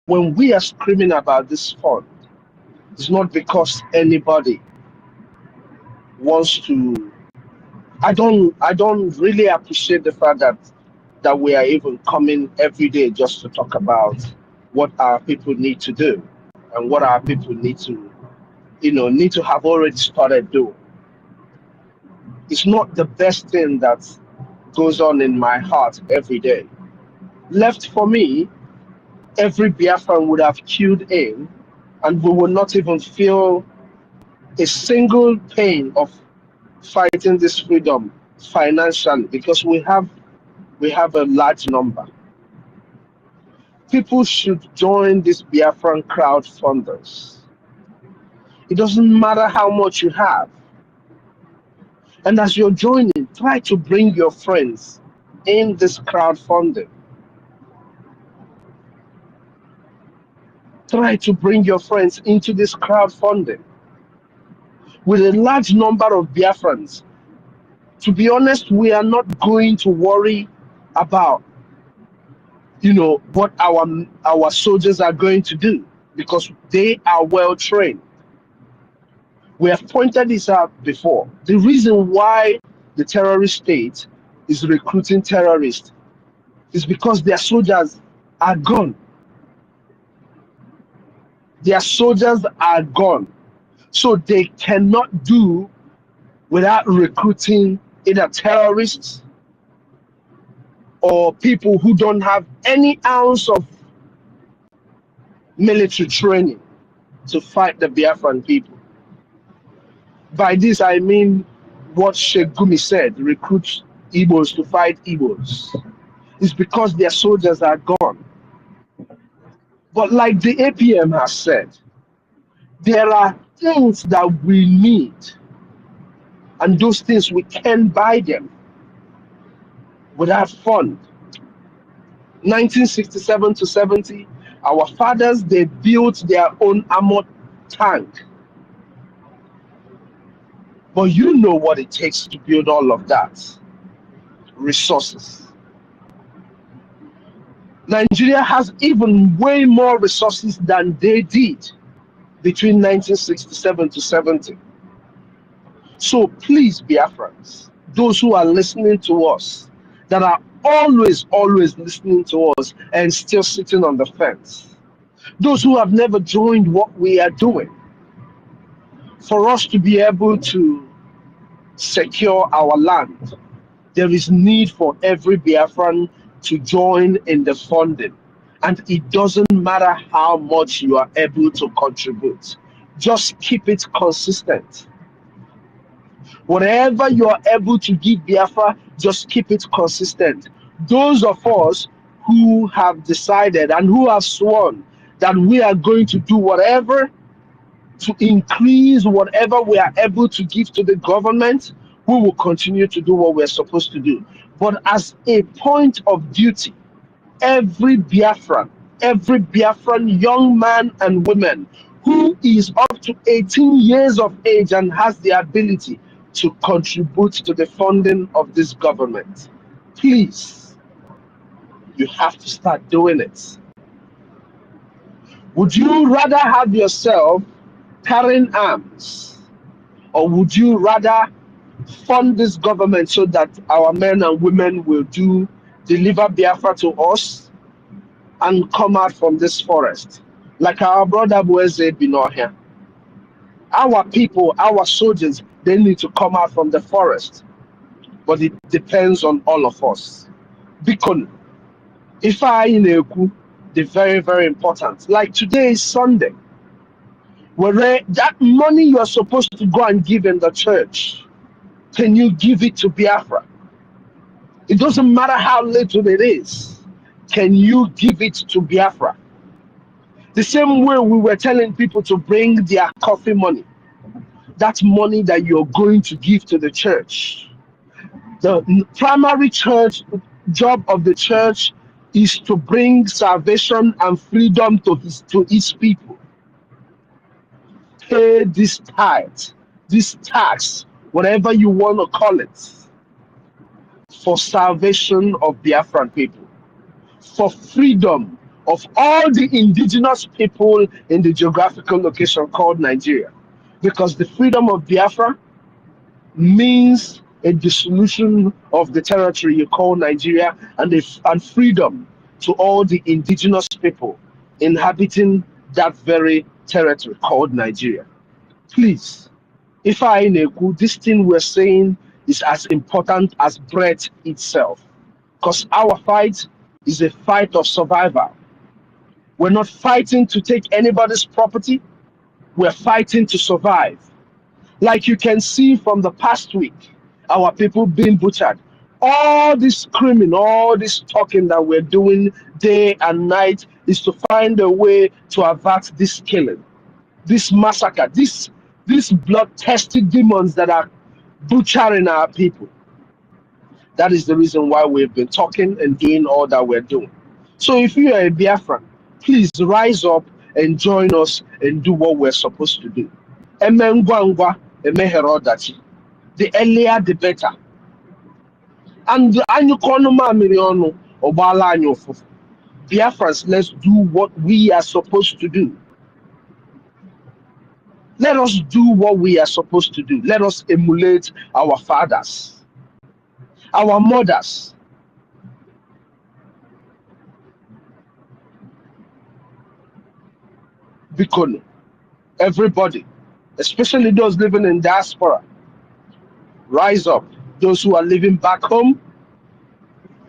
when we are screaming about this fund, it's not because anybody wants to. I don't really appreciate the fact that we are even coming every day just to talk about what our people need to do and what our people need to, need to have already started doing. It's not the best thing that goes on in my heart every day. Left for me, every Biafran would have queued in, and we would not even feel a single pain of fighting this freedom financially, because we have a large number. People should join these Biafran crowdfunders. It doesn't matter how much you have. And as you're joining, try to bring your friends in this crowdfunding. Try to bring your friends into this crowdfunding. With a large number of Biafrans, to be honest, we are not going to worry about, what our soldiers are going to do, because they are well trained. We have pointed this out before. The reason why the terrorist state is recruiting terrorists is because their soldiers are gone. Their soldiers are gone. So they cannot do without recruiting either terrorists or people who don't have any ounce of military training to fight the Biafran people. By this, I mean what Sheikh Gumi said, recruit Igbos to fight Igbos. It's because their soldiers are gone. But like the APM has said, there are things that we need, and those things we can buy them without fund. 1967 to 70, our fathers, they built their own armored tank. But you know what it takes to build all of that. Resources. Nigeria has even way more resources than they did between 1967 to 70. So please, Biafrans, those who are listening to us, that are always listening to us and still sitting on the fence, those who have never joined what we are doing, for us to be able to secure our land, there is need for every Biafran to join in the funding. And it doesn't matter how much you are able to contribute. Just keep it consistent. Whatever you are able to give Biafra, just keep it consistent. Those of us who have decided and who have sworn that we are going to do whatever to increase whatever we are able to give to the government, we will continue to do what we're supposed to do. But as a point of duty, every Biafran young man and woman who is up to 18 years of age and has the ability to contribute to the funding of this government, please, you have to start doing it. Would you rather have yourself carrying arms, or would you rather fund this government so that our men and women will deliver Biafra to us and come out from this forest? Like our brother Bueze Binohia. Our people, our soldiers, they need to come out from the forest. But it depends on all of us. Because if the very, very important. Like today is Sunday. Where that money you're supposed to go and give in the church, can you give it to Biafra? It doesn't matter how little it is. Can you give it to Biafra? The same way we were telling people to bring their coffee money. That money that you're going to give to the church. The primary church job of the church is to bring salvation and freedom to its people. Pay this tithe, this tax, whatever you want to call it, for salvation of Biafran people, for freedom of all the indigenous people in the geographical location called Nigeria. Because the freedom of Biafra means a dissolution of the territory you call Nigeria, and freedom to all the indigenous people inhabiting that very territory called Nigeria. Please, if I know this thing we're saying is as important as bread itself, because our fight is a fight of survival. We're not fighting to take anybody's property, we're fighting to survive. Like you can see from the past week, our people being butchered. All this screaming, all this talking that we're doing day and night is to find a way to avert this killing, this massacre, these bloodthirsty demons that are butchering our people. That is the reason why we've been talking and doing all that we're doing. So if you are a Biafran, please rise up and join us and do what we're supposed to do. The earlier the better. And Biafrans, let's do what we are supposed to do. Let us do what we are supposed to do. Let us emulate our fathers, our mothers. Because everybody, especially those living in diaspora, rise up. Those who are living back home,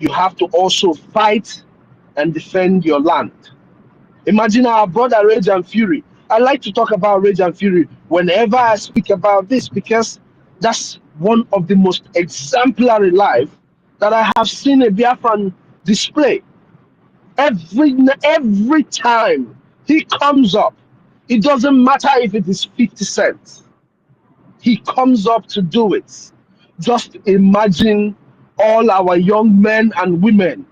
you have to also fight and defend your land. Imagine our brother Rage and Fury. I like to talk about Rage and Fury whenever I speak about this, because that's one of the most exemplary life that I have seen a Biafran display. Every time he comes up, it doesn't matter if it is 50 cents. He comes up to do it. Just imagine all our young men and women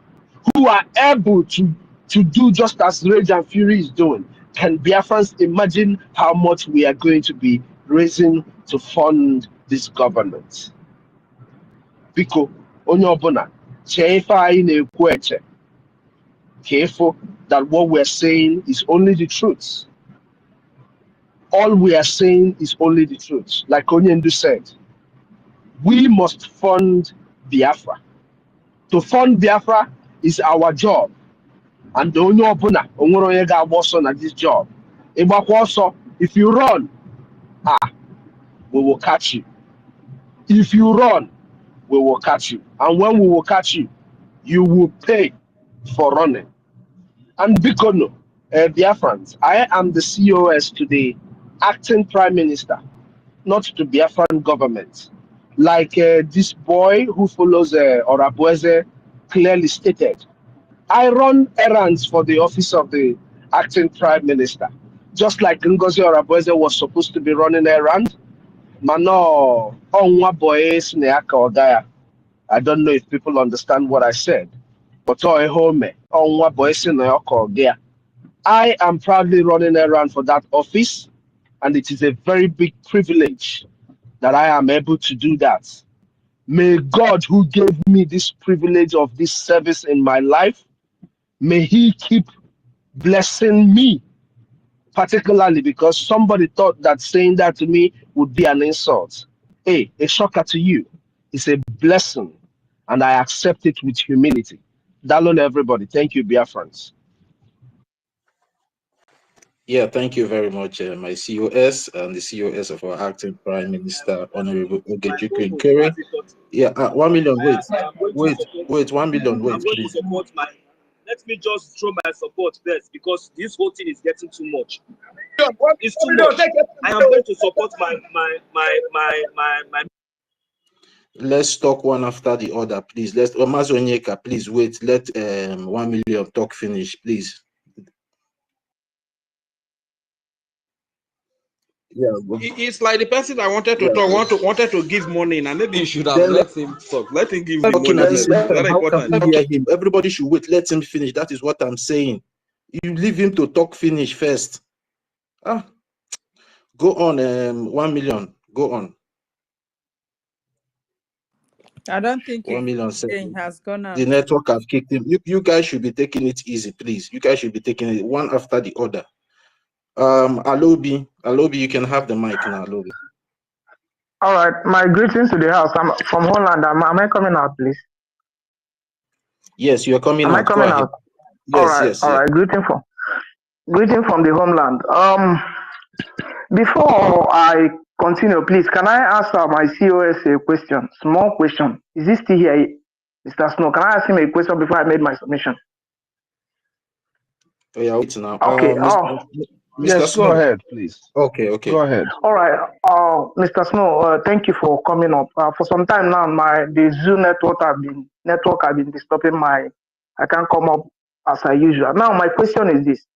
who are able to do just as Rage and Fury is doing. Can Biafrans imagine how much we are going to be raising to fund this government? Biko, onye ọbụla, chee ife anyị na-ekwu eche. Careful that what we're saying is only the truth. All we are saying is only the truth. Like Onyendu said, we must fund Biafra. To fund Biafra is our job. And the only opponent, at this job. If you run, we will catch you. If you run, we will catch you. And when we will catch you, you will pay for running. And Bikono, Biafrans, I am the COS to the acting prime minister, not to Biafran government. Like this boy who follows Orabueze clearly stated, I run errands for the office of the acting prime minister, just like NGOZI Orabueze was supposed to be running errands. Mano, onwa boy sneaka odaya. I don't know if people understand what I said, but onwa boy sneaka odaya. I am proudly running errands for that office, and it is a very big privilege that I am able to do that. May God, who gave me this privilege of this service in my life, may he keep blessing me, particularly because somebody thought that saying that to me would be an insult. Hey, a shocker to you. It's a blessing, and I accept it with humility. Dalon, everybody. Thank you, Biafrans. Yeah, thank you very much, my COS and the COS of our acting Prime Minister, Honorable OGOJA. Yeah, 1 million. Wait, 1 million. Wait, please. Let me just throw my support first, because this whole thing is getting too much. It's too much. I am going to support my. Let's talk one after the other, please. Let's Omazonyeka, please wait. Let 1 million talk finish, please. Yeah, it's like the person I wanted to talk wanted to give money, and maybe you should have let him talk. Let him give the money. Everybody should wait. Let him finish. That is what I'm saying. You leave him to talk finish first. Go on, 1 million. Go on. I don't think 1 million it has gone out. The network have kicked him. You guys should be taking it easy, please. You guys should be taking it one after the other. Alobi, you can have the mic now, Alobi. All right, my greetings to the house. I'm from Holland. Am I coming out, please? Yes, you are coming out. Am I coming out? Yes, all right. Greeting from the homeland. Before I continue, please, can I ask my COS a question? Small question. Is he still here, Mr. Snow? Can I ask him a question before I made my submission? Oh, yeah, wait now. Okay. Mr. Yes, Snow. go ahead, please. Okay. Go ahead. All right. Mr. Snow, thank you for coming up. For some time now, the Zoom network have been disturbing I can't come up as I usual. Now, my question is this.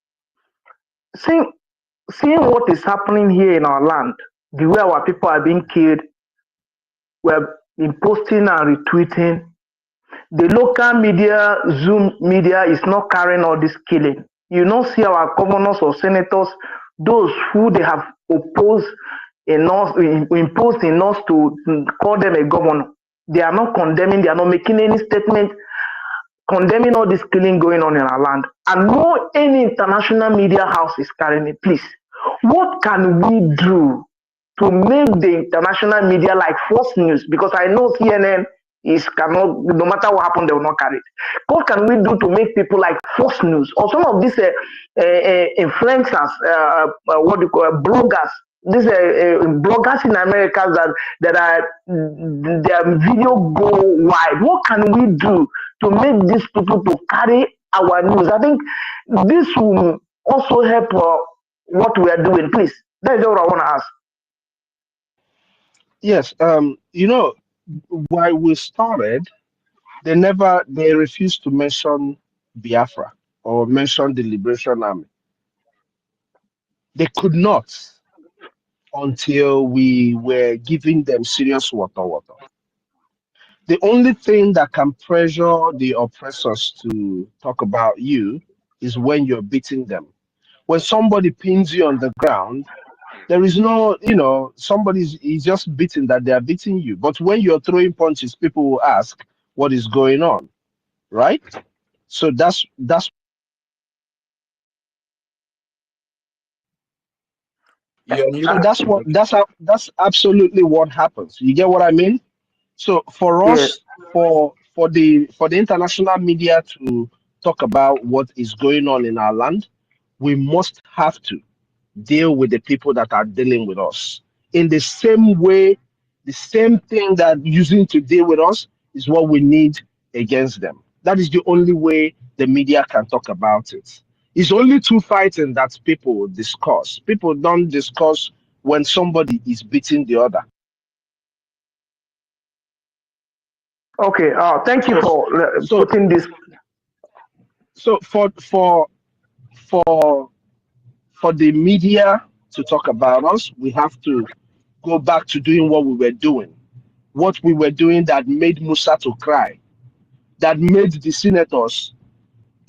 Seeing what is happening here in our land, the way our people are being killed, we're been posting and retweeting. The local media, Zoom media, is not carrying all this killing. You don't see our governors or senators, those who they have imposed in us to call them a governor. They are not condemning, they are not making any statement condemning all this killing going on in our land. And no any international media house is carrying it. Please, what can we do to make the international media like Fox News? Because I know CNN cannot, no matter what happens, they will not carry it. What can we do to make people like Fox News or some of these influencers, bloggers, these bloggers in America that are their video go wide? What can we do to make these people to carry our news? I think this will also help what we are doing. Please, that is what I want to ask. Yes, while we started, they refused to mention Biafra or mention the Liberation Army. They could not until we were giving them serious water. The only thing that can pressure the oppressors to talk about you is when you're beating them. When somebody pins you on the ground, there is no, somebody's just beating that they are beating you. But when you're throwing punches, people will ask what is going on, right? So that's that's absolutely what happens. You get what I mean? So for us, for the international media to talk about what is going on in our land, we must have to deal with the people that are dealing with us in the same way. The same thing that using to deal with us is what we need against them. That is the only way the media can talk about it. It's only two fighting that people discuss. People don't discuss when somebody is beating the other. Okay. Thank you for putting this. So for the media to talk about us, we have to go back to doing what we were doing. What we were doing that made Musa to cry, that made the senators,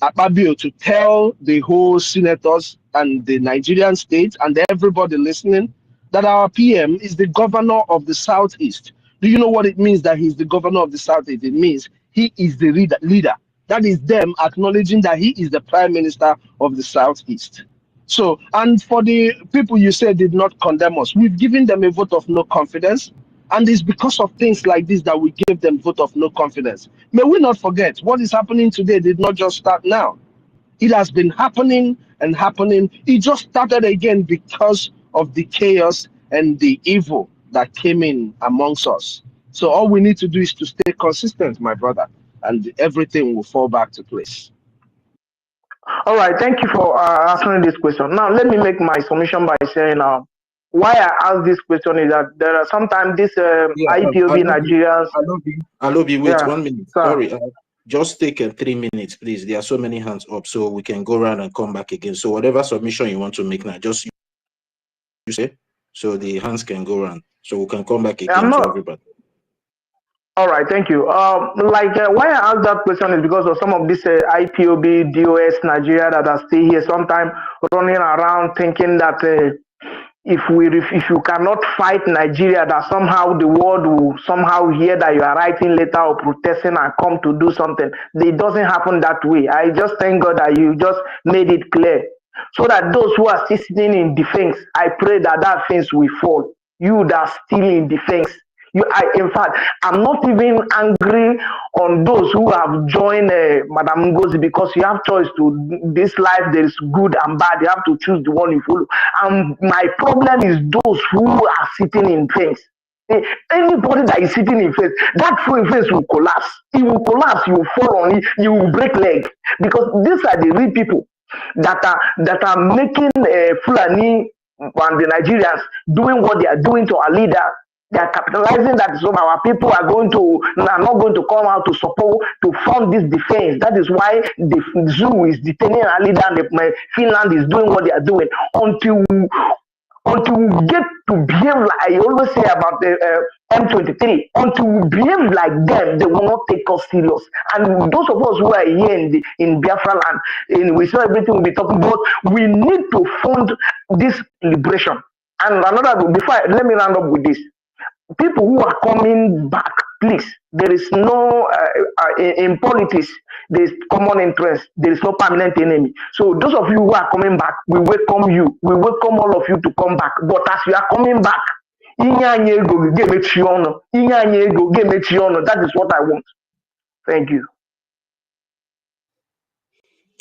AKPABIO, to tell the whole senators and the Nigerian state and everybody listening that our PM is the governor of the Southeast. Do you know what it means that he's the governor of the Southeast? It means he is the leader. That is them acknowledging that he is the prime minister of the Southeast. So, and for the people you said did not condemn us, we've given them a vote of no confidence. And it's because of things like this that we gave them vote of no confidence. May we not forget, what is happening today did not just start now. It has been happening and happening. It just started again because of the chaos and the evil that came in amongst us. So all we need to do is to stay consistent, my brother, and everything will fall back to place. All right, thank you for answering this question. Now, let me make my submission by saying why I ask this question is that there are sometimes these IPOB Nigerians. Alobi, wait 1 minute. Sorry, just take 3 minutes, please. There are so many hands up, so we can go around and come back again. So whatever submission you want to make now, just you say, so the hands can go around, so we can come back again to everybody. All right, thank you. Why I asked that question is because of some of these IPOB, DOS, Nigeria that are still here, sometimes running around thinking that if you cannot fight Nigeria, that somehow the world will somehow hear that you are writing letter or protesting and come to do something. It doesn't happen that way. I just thank God that you just made it clear, so that those who are still sitting in defense, I pray that that fence will fall. You that are still in defense, in fact, I'm not even angry on those who have joined Madam NGOZI, because you have choice to this life. There is good and bad. You have to choose the one you follow. And my problem is those who are sitting in fence. Anybody that is sitting in fence, that fence will collapse. It will collapse. You will fall on it. You will break leg, because these are the real people that are making Fulani and the Nigerians doing what they are doing to our leader. They are capitalizing that, so our people are not going to come out to support, to fund this defense. That is why the zoo is detaining our leader, and Finland is doing what they are doing until we get to behave like I always say about the M23. Until we behave like them, they will not take us serious. And those of us who are here in Biafra land, we saw everything we'll be talking about. We need to fund this liberation. And let me round up with this. People who are coming back, please, there is no, in politics, there is common interest, there is no permanent enemy. So those of you who are coming back, we welcome you. We welcome all of you to come back. But as you are coming back, that is what I want. Thank you.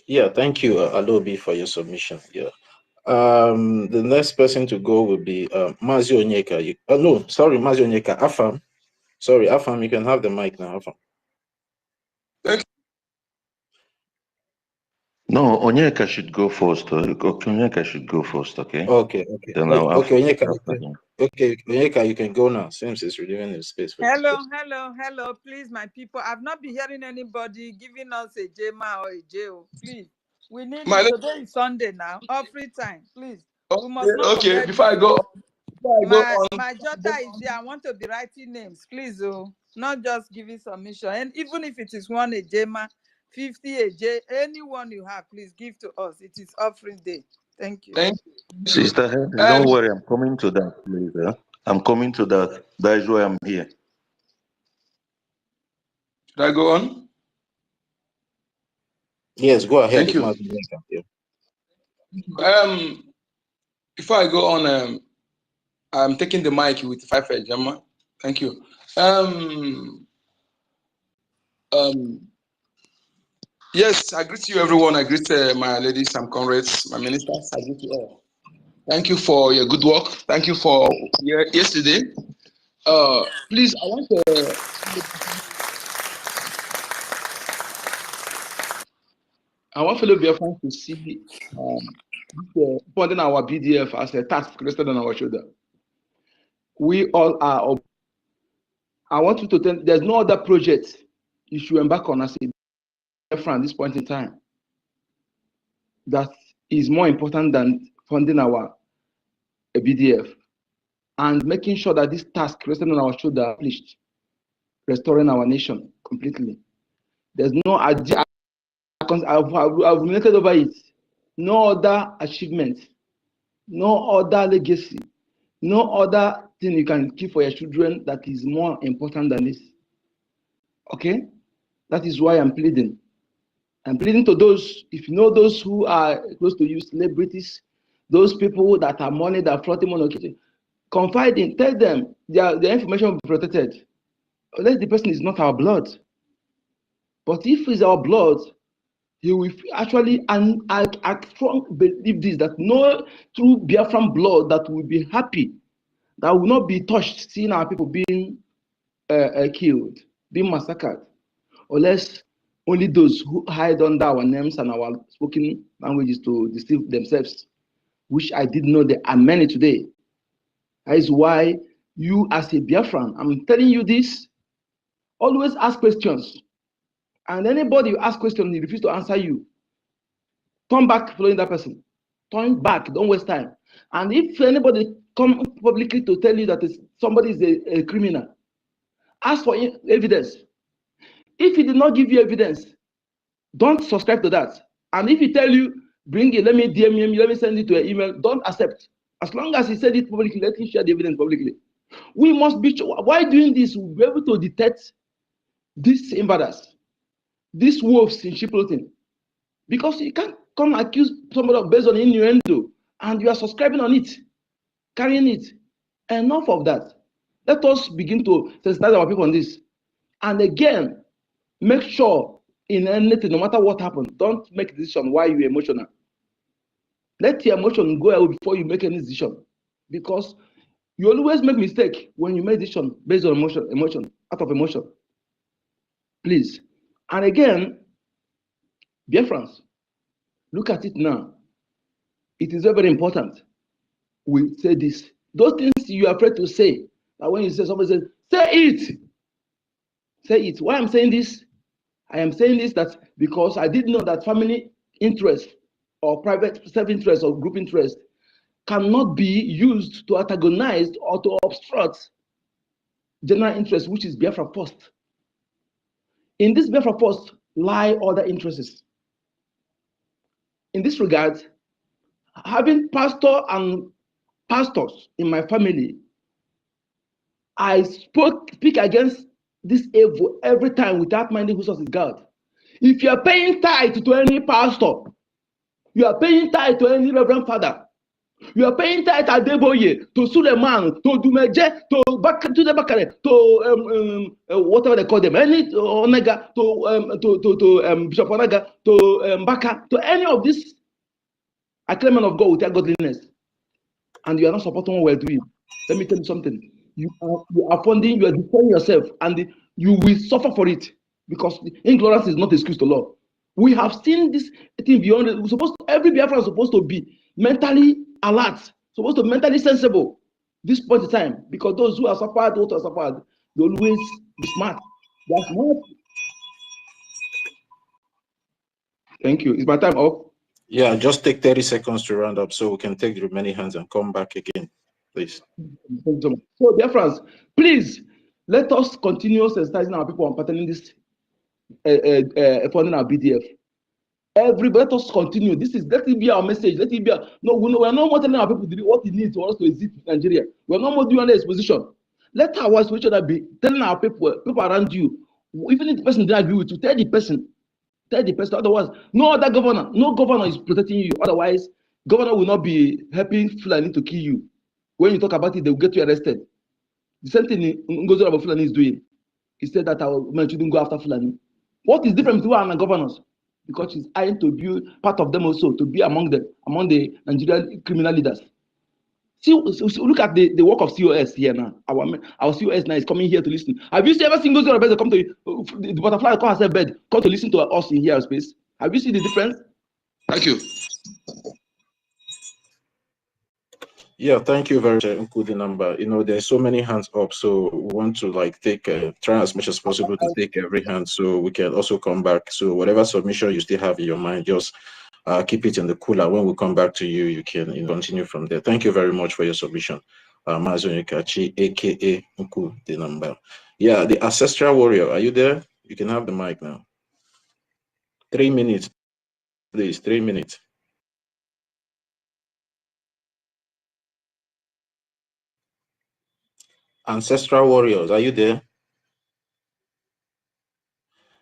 Yeah, thank you, Alobi, for your submission. Yeah. The next person to go will be Mazi Onyeka. No, sorry, Mazi Onyeka. Afam. Sorry, Afam, you can have the mic now, Afam. Thank you. No, Onyeka should go first. Onyeka should go first, okay? Okay. Then okay, Onyeka, you can go now, since it's relieving the space for Hello, please, my people. I've not been hearing anybody giving us a JMA or a JO. Please, we need it. Today is Sunday now, all free time. Please, we must not forget. Before I go my daughter is here. I want to be writing names, please, not just giving submission. And even if it is one a JMA, 50 a J, anyone you have, please give to us. It is offering day. Thank you. Thank you. Sister Henry, don't worry, I'm coming to that, please. I'm coming to that. That is why I'm here. Should I go on? Yes, go ahead. Thank you. Before I go on, I'm taking the mic with 5 Jama. Thank you. Yes, I greet you, everyone. I greet my ladies, some comrades, my ministers. I greet you all. Thank you for your good work. Thank you for yesterday. Please, I want fellow Biafrans to see putting our BDF as a task rested on our shoulder. We all are. I want you to tell. There's no other project you should embark on as a Biafran at this point in time that is more important than funding our BDF and making sure that this task rested on our shoulder is accomplished, restoring our nation completely. There's no idea. I've ruminated over it. No other achievement, no other legacy, no other thing you can keep for your children that is more important than this. Okay? That is why I'm pleading. I'm pleading to those, if you know those who are close to you, celebrities, those people that are money, that are floating money, confide in, tell them their information will be protected. Unless the person is not our blood. But if it's our blood, he will actually, and I strongly believe this, that no true Biafran blood that will be happy, that will not be touched seeing our people being killed, being massacred, unless only those who hide under our names and our spoken languages to deceive themselves, which I did know there are many today. That is why you as a Biafran, I'm telling you this, always ask questions. And anybody you ask questions, he refuses to answer you. Turn back following that person. Turn back, don't waste time. And if anybody come publicly to tell you that somebody is a criminal, ask for evidence. If he did not give you evidence, don't subscribe to that. And if he tell you, bring it, let me DM him, let me send it to an email, don't accept. As long as he said it publicly, let him share the evidence publicly. We must be sure. Why doing this? We'll be able to detect these invaders, these wolves in sheep clothing. Because you can't come accuse somebody based on innuendo and you are subscribing on it, carrying it. Enough of that. Let us begin to sensitize our people on this. And again, make sure in anything, no matter what happens, don't make a decision while you're emotional. Let your emotion go away before you make any decision. Because you always make mistake when you make decision based on emotion, out of emotion. Please. And again, Biafrans, look at it now. It is very, very important. We say this. Those things you are afraid to say, that when you say somebody says, say it. Say it. Why I'm saying this? I am saying this that because I did know that family interest or private self-interest or group interest cannot be used to antagonize or to obstruct general interest, which is Biafra first. In this Biafra first lie other interests. In this regard, having pastors in my family, I speak against this evil every time without minding who source is God. If you are paying tithe to any pastor, you are paying tithe to any reverend father, you are paying tithe to Adeboye, to Suleiman, to Dumeje, to the Bakare, to whatever they call them, any Onega, to Bishop Onaga, to Baka, to any of these acclaimant of God without godliness, and you are not supporting what we're doing. Let me tell you something. You are funding, you are destroying yourself, and you will suffer for it because ignorance is not excuse to law. We have seen this thing beyond it. We're supposed to, every Biafran is supposed to be mentally alert, supposed to be mentally sensible this point in time, because those who are suffered, they always be smart. They are smart. Thank you. Is my time up? Yeah, just take 30 seconds to round up so we can take the remaining hands and come back again, please. So, dear friends, please let us continue sensitizing our people on patterning this funding our BDF. Let us continue. Let it be our message. Let it be we are no more telling our people what it needs for us to exist in Nigeria. We are no more doing any exposition. Let our exposition be telling our people around you, even if the person didn't agree with you, tell the person. Otherwise, no other governor, no governor is protecting you. Otherwise, governor will not be helping Fulani to kill you. When you talk about it, they will get you arrested. The same thing NGOZI about Fulani is doing. He said that our men shouldn't go after Fulani. What is different between our governors? Because he's eyeing to be part of them also, to be among the Nigerian criminal leaders. See, look at the work of COS here now. Our COS now is coming here to listen. Have you ever seen those come to the butterfly come herself bed, come to listen to us in here space? Have you seen the difference? Thank you. Yeah, thank you very much, including number. You know, there's so many hands up, so we want to like take try as much as possible to take every hand, so we can also come back. So whatever submission you still have in your mind, just keep it in the cooler. When we come back to you, you can continue from there. Thank you very much for your submission, Mazon Yukachi, aka Nku the number. Yeah, the ancestral warrior. Are you there? You can have the mic now. 3 minutes, please. 3 minutes. Ancestral warriors, are you there?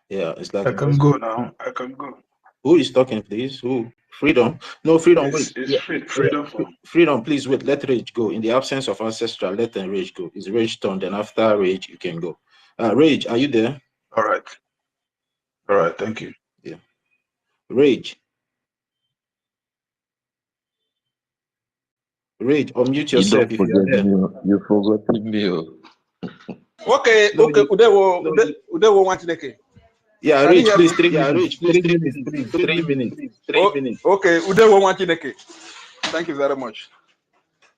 Yeah, it's like I can go now. I can go. Who is talking, please? Who? Freedom? No, Freedom, wait. It's freedom. Freedom, please wait. Let Rage go. In the absence of Ancestral, let them Rage go. It's Rage turn. Then after Rage, you can go. Rage, are you there? All right. All right. Thank you. Yeah. Rage. Rage, unmute yourself if you are there. You forgot me. Okay. Udewo want to Yeah, Rage, please, 3 minutes. 3 minutes, please. 3 minutes. 3 minutes. Okay, Udewo want to Thank you very much.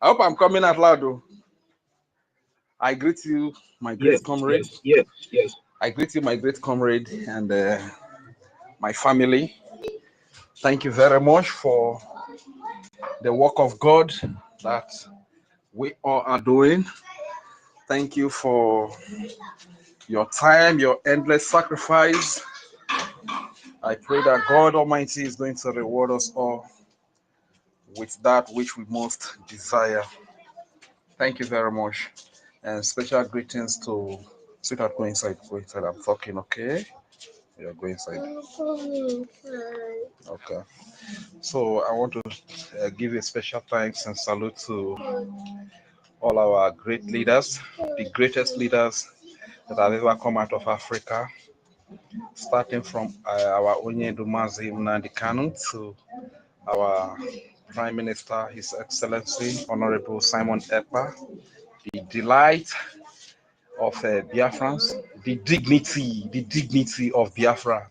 I hope I'm coming out loud though. I greet you, my great comrade. Yes. I greet you, my great comrade, and my family. Thank you very much for the work of God that we all are doing. Thank you for your time, your endless sacrifice. I pray that God Almighty is going to reward us all with that which we most desire. Thank you very much. And special greetings to sweetheart. Go inside. Go inside. I'm talking, okay? Yeah, go inside. Okay. So I want to give a special thanks and salute to all our great leaders, the greatest leaders that have ever come out of Africa, starting from our Onye Dumazi Nnamdi Kanu to our Prime Minister, His Excellency, Honorable Simon Ekpa, the delight of Biafrans, the dignity of Biafra.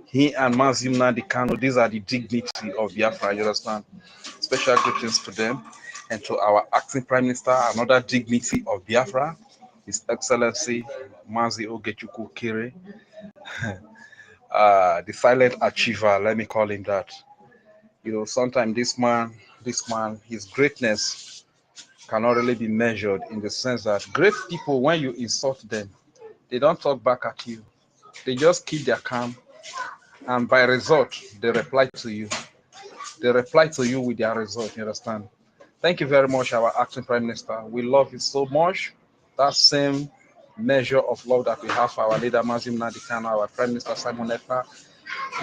He and Mazim Nnamdi Kanu, these are the dignity of Biafra, you understand? Special greetings to them and to our acting Prime Minister, another dignity of Biafra, His Excellency Mazi Ogechukwu Kere, the silent achiever, let me call him that. You know, sometimes this man, his greatness cannot really be measured in the sense that great people, when you insult them, they don't talk back at you. They just keep their calm, and by result, they reply to you. They reply to you with their result, you understand? Thank you very much, our acting Prime Minister. We love you so much. That same measure of love that we have for our leader, Mazim Nnamdi Kanu, our Prime Minister, Simon Ekpa,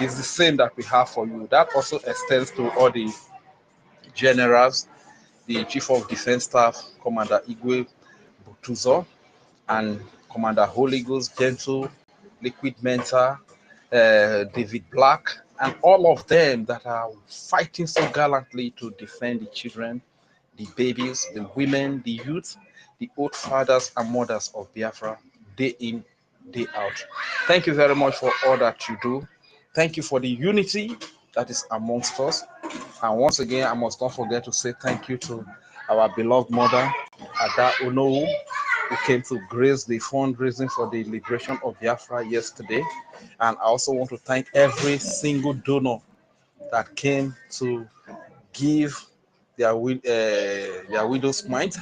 is the same that we have for you. That also extends to all the generals, the Chief of Defense Staff, Commander Igwe Butuzo, and Commander Holy Ghost Gentle, Liquid Mentor, David Black, and all of them that are fighting so gallantly to defend the children, the babies, the women, the youth, the old fathers and mothers of Biafra, day in, day out. Thank you very much for all that you do. Thank you for the unity that is amongst us. And once again, I must not forget to say thank you to our beloved mother, Ada Onowu, who came to grace the fundraising for the liberation of Biafra yesterday. And I also want to thank every single donor that came to give their widow's mite.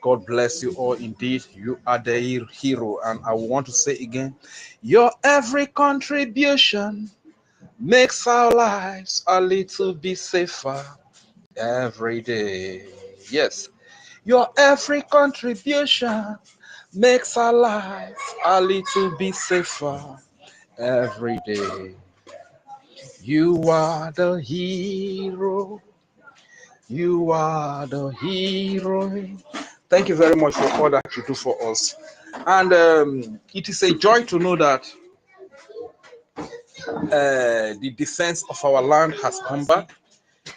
God bless you all indeed. You are the hero. And I want to say again, your every contribution makes our lives a little bit safer every day. Yes, your every contribution makes our lives a little bit safer every day. You are the hero. You are the hero. Thank you very much for all that you do for us. And it is a joy to know that the defense of our land has come back.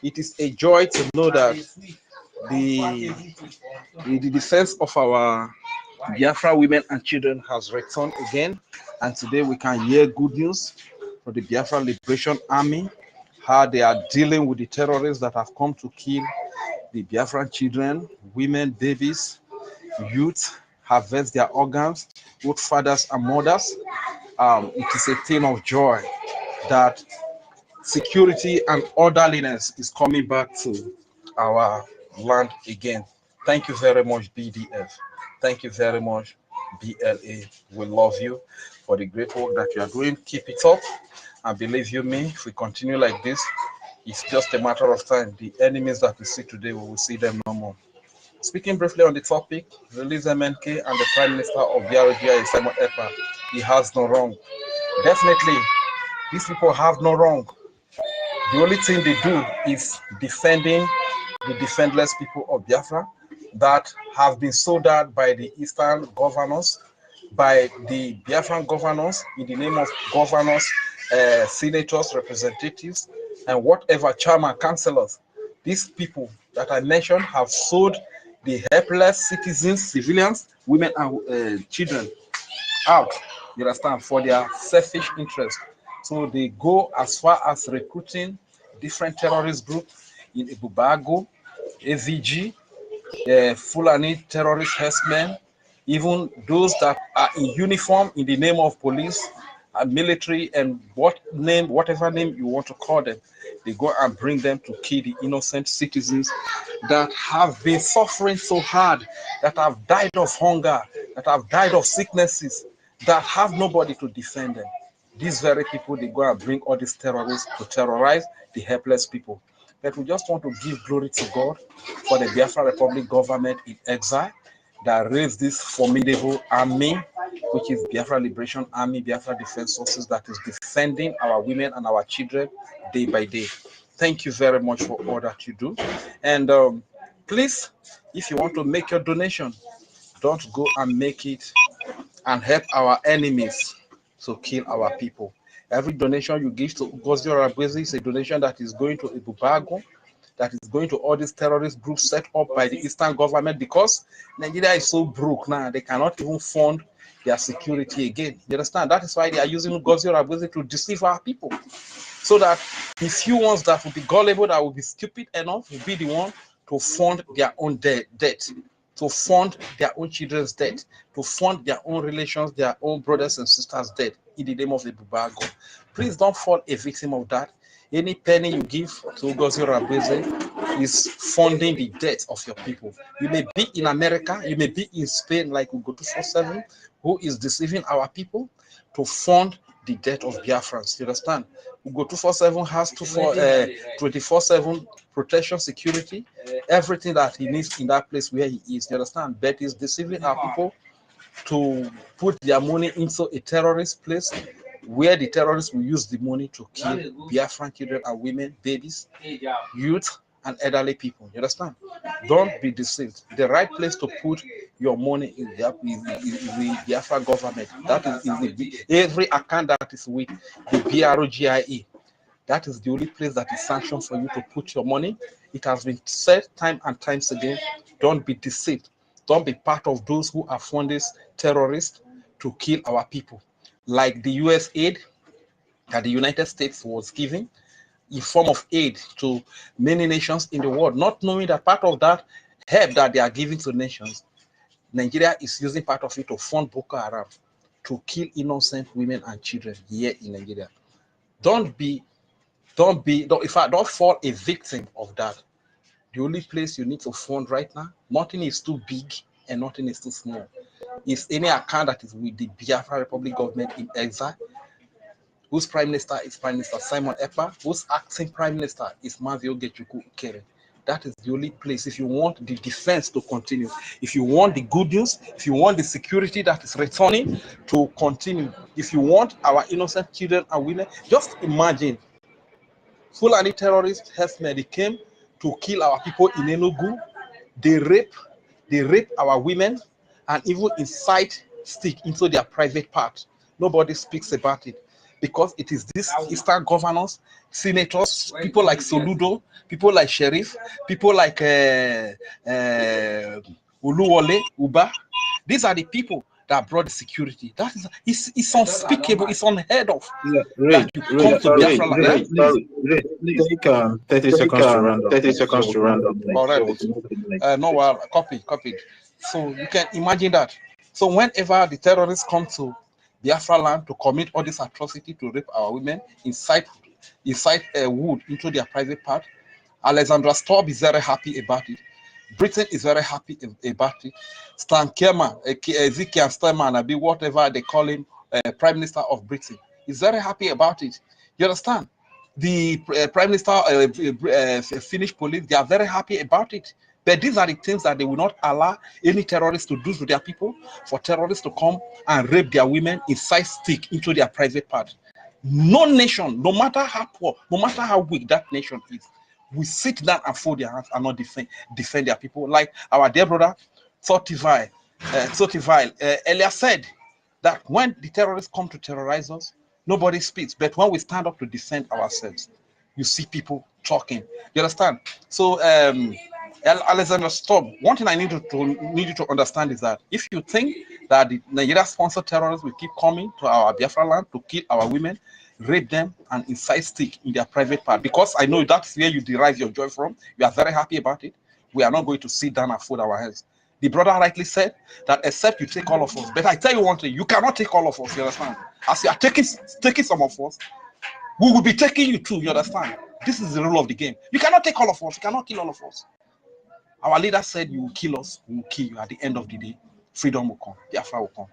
It is a joy to know that the defense of our Biafra women and children has returned again. And today we can hear good news from the Biafra Liberation Army, how they are dealing with the terrorists that have come to kill the Biafran children, women, babies, youth, harvest their organs, both fathers and mothers. It is a thing of joy that security and orderliness is coming back to our land again. Thank you very much, BDF. Thank you very much, BLA. We love you for the great work that you are doing. Keep it up. And believe you me, if we continue like this, it's just a matter of time. The enemies that we see today, we will see them no more. Speaking briefly on the topic, release MNK and the Prime Minister of BRGIE, Simon Ekpa. He has no wrong. Definitely, these people have no wrong. The only thing they do is defending the defenseless people of Biafra that have been sold out by the Eastern governors, by the Biafran governors, in the name of governors, senators, representatives, and whatever chairman, councillors. These people that I mentioned have sold the helpless citizens, civilians, women, and children out, you understand, for their selfish interest. So they go as far as recruiting different terrorist groups in Ibubago, AVG, Fulani terrorist herdsmen, even those that are in uniform in the name of police and military and whatever name you want to call them. They go and bring them to kill the innocent citizens that have been suffering so hard, that have died of hunger, that have died of sicknesses, that have nobody to defend them. These very people, they go and bring all these terrorists to terrorize the helpless people. But we just want to give glory to God for the Biafra Republic government in exile that raised this formidable army, which is Biafra Liberation Army, Biafra Defense Forces, that is defending our women and our children day by day. Thank you very much for all that you do. And please, if you want to make your donation, don't go and make it and help our enemies to kill our people. Every donation you give to OGOJA or BRGIE is a donation that is going to Ibubago, that is going to all these terrorist groups set up by the Eastern government, because Nigeria is so broke now, they cannot even fund their security again. You understand? That is why they are using OGOJA or BRGIE to deceive our people. So that the few ones that will be gullible, that will be stupid enough, will be the one to fund their own debt, to fund their own children's debt, to fund their own relations, their own brothers and sisters' debt in the name of the Bubago. Please don't fall a victim of that. Any penny you give to OGOJA or BRGIE is funding the debt of your people. You may be in America, you may be in Spain like Ugo247, who is deceiving our people to fund the debt of Biafrans. You understand? Ugo247 has 24/7 protection, security, everything that he needs in that place where he is. You understand? But he's deceiving our people to put their money into a terrorist place where the terrorists will use the money to kill Biafran children and women, babies, youth, and elderly people. You understand? Don't be deceived. The right place to put your money is the Biafra government. That is every account that is with the BRGIE. That is the only place that is sanctioned for you to put your money. It has been said time and times again. Don't be deceived. Don't be part of those who are funding terrorists to kill our people. Like the US aid that the United States was giving, in form of aid to many nations in the world, not knowing that part of that help that they are giving to nations, Nigeria is using part of it to fund Boko Haram to kill innocent women and children here in Nigeria. Don't fall a victim of that. The only place you need to fund right now, nothing is too big and nothing is too small. It's any account that is with the Biafra Republic government in exile, whose prime minister is Prime Minister Simon Ekpa, whose acting prime minister is Mazi Ogechukwu Ukere. That is the only place. If you want the defense to continue, if you want the good news, if you want the security that is returning to continue, if you want our innocent children and women, just imagine Fulani terrorists they came to kill our people in Enugu. They rape our women and even incite stick into their private part. Nobody speaks about it because it is these Eastern governors, senators, people like Soludo, people like Sheriff, people like Uluwole, Uba. These are the people that brought the security. That is, it's unspeakable, it's unheard of. Yeah, That you come to Biafra land. Take 30 seconds to round up. 30 seconds to round up. All right. No, well, copied. So you can imagine that. So whenever the terrorists come to Biafra land to commit all this atrocity, to rape our women, incite wood into their private part, Alexandra Stubb is very happy about it. Britain is very happy about it. Stan Kerman, Ezekiel Stelman, whatever they call him, Prime Minister of Britain, is very happy about it. You understand? The Prime Minister, Finnish police, they are very happy about it. But these are the things that they will not allow any terrorists to do to their people, for terrorists to come and rape their women, incite stick into their private part. No nation, no matter how poor, no matter how weak that nation is, we sit down and fold their hands and not defend their people. Like our dear brother Sotivile earlier said, that when the terrorists come to terrorize us, nobody speaks. But when we stand up to defend ourselves, you see people talking. You understand? So Alexander, stop. One thing I need you to understand is that if you think that the Nigeria-sponsored terrorists will keep coming to our Biafra land to kill our women, rape them, and incite stick in their private part, because I know that's where you derive your joy from, you are very happy about it, we are not going to sit down and fold our hands. The brother rightly said that except you take all of us, but I tell you one thing, you cannot take all of us, you understand? As you are taking some of us, we will be taking you too, you understand? This is the rule of the game. You cannot take all of us, you cannot kill all of us. Our leader said, you will kill us, we will kill you. At the end of the day, freedom will come, Biafra will come.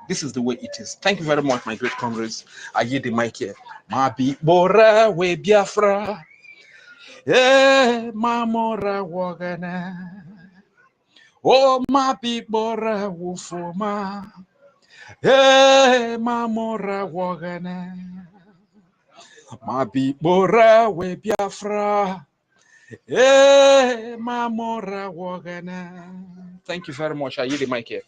This is the way it is. Thank you very much, my great comrades. I hear the mic here. Mabi Bora we Biafra. Eh, mamora wagana. Oh, my people, wufuma. Eh, mamora wagana. My people, we Biafra. Eh, mamora wagana. Thank you very much. I yield the mic here.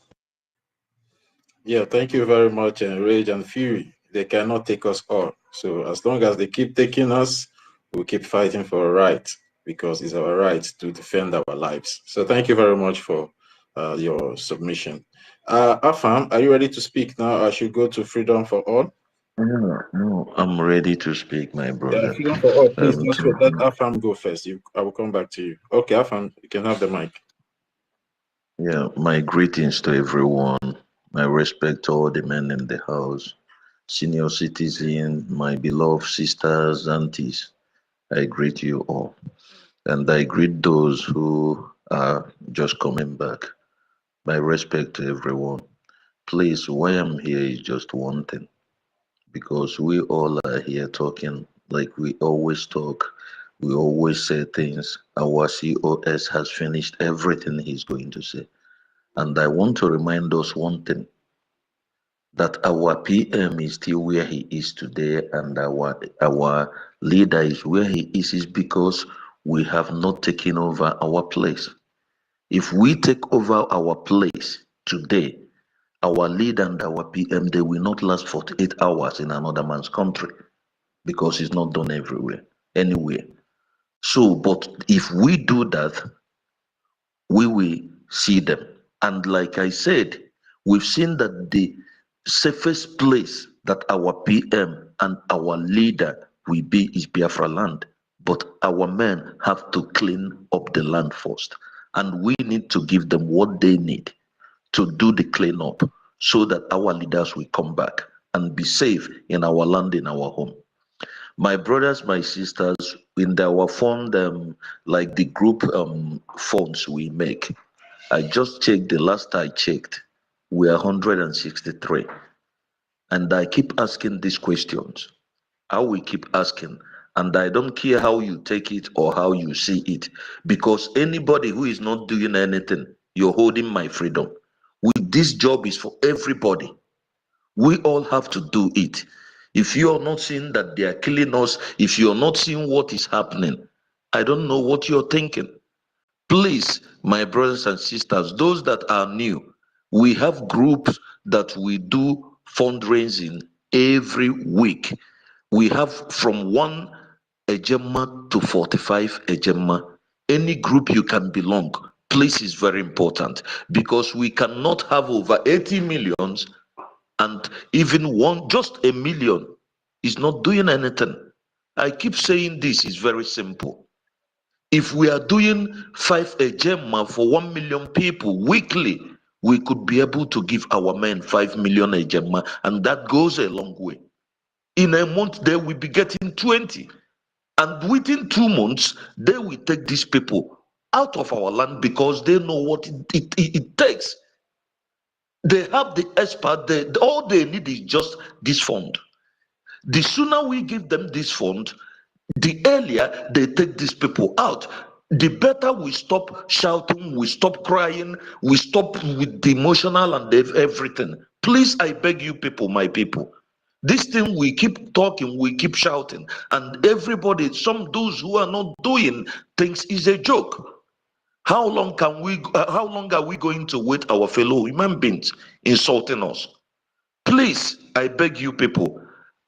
Yeah, thank you very much, Rage and Fury. They cannot take us all. So as long as they keep taking us, we'll keep fighting for our right, because it's our right to defend our lives. So thank you very much for your submission. Afam, are you ready to speak now? I should go to Freedom for All. No, I'm ready to speak, my Yeah, brother. Freedom for All, please let To, Afam go first. I will come back to you. Okay, Afam, you can have the mic. yeah, my greetings to everyone. My respect to all the men in the house, senior citizens, my beloved sisters, aunties. I greet you all. And I greet those who are just coming back. My respect to everyone. Please, why I'm here is just one thing. Because we all are here talking like we always talk. We always say things. Our COS has finished everything he's going to say. And I want to remind us one thing, that our PM is still where he is today, and our leader is where he is because we have not taken over our place. If we take over our place today, our leader and our PM, they will not last 48 hours in another man's country, because it's not done everywhere, anywhere. So, but if we do that, we will see them. And like I said, we've seen that the safest place that our PM and our leader will be is Biafra land. But our men have to clean up the land first. And we need to give them what they need to do the cleanup, so that our leaders will come back and be safe in our land, in our home. My brothers, my sisters, in our fund, like the group funds we make, I just checked, the last I checked, we are 163. And I keep asking these questions. I will keep asking. And I don't care how you take it or how you see it. Because anybody who is not doing anything, you're holding my freedom. This job is for everybody. We all have to do it. If you're not seeing that they are killing us, if you're not seeing what is happening, I don't know what you're thinking. Please, my brothers and sisters, those that are new, we have groups that we do fundraising every week. We have from 1 ejema to 45 ejema. Any group you can belong, please, is very important, because we cannot have over 80 millions and even just a million is not doing anything. I keep saying this is very simple. If we are doing 5 ejema for 1 million people weekly, we could be able to give our men 5 million ejema, and that goes a long way. In a month, they will be getting 20. And within 2 months, they will take these people out of our land, because they know what it takes. They have the expert, all they need is just this fund. The sooner we give them this fund, the earlier they take these people out, the better we stop shouting, we stop crying, we stop with the emotional and everything. Please, I beg you people, my people. This thing, we keep talking, we keep shouting, and everybody, those who are not doing things, is a joke. How long are we going to wait our fellow human beings insulting us? Please, I beg you people.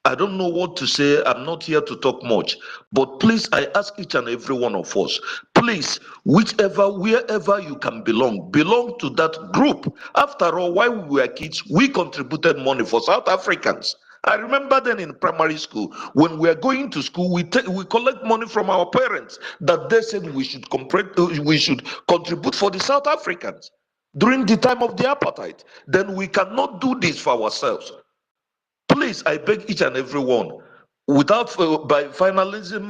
I don't know what to say. I'm not here to talk much. But please, I ask each and every one of us, please, wherever you can belong to that group. After all, while we were kids, we contributed money for South Africans. I remember then in primary school, when we are going to school, we collect money from our parents that they said we should contribute for the South Africans during the time of the apartheid. Then we cannot do this for ourselves. Please, I beg each and every one, without by finalizing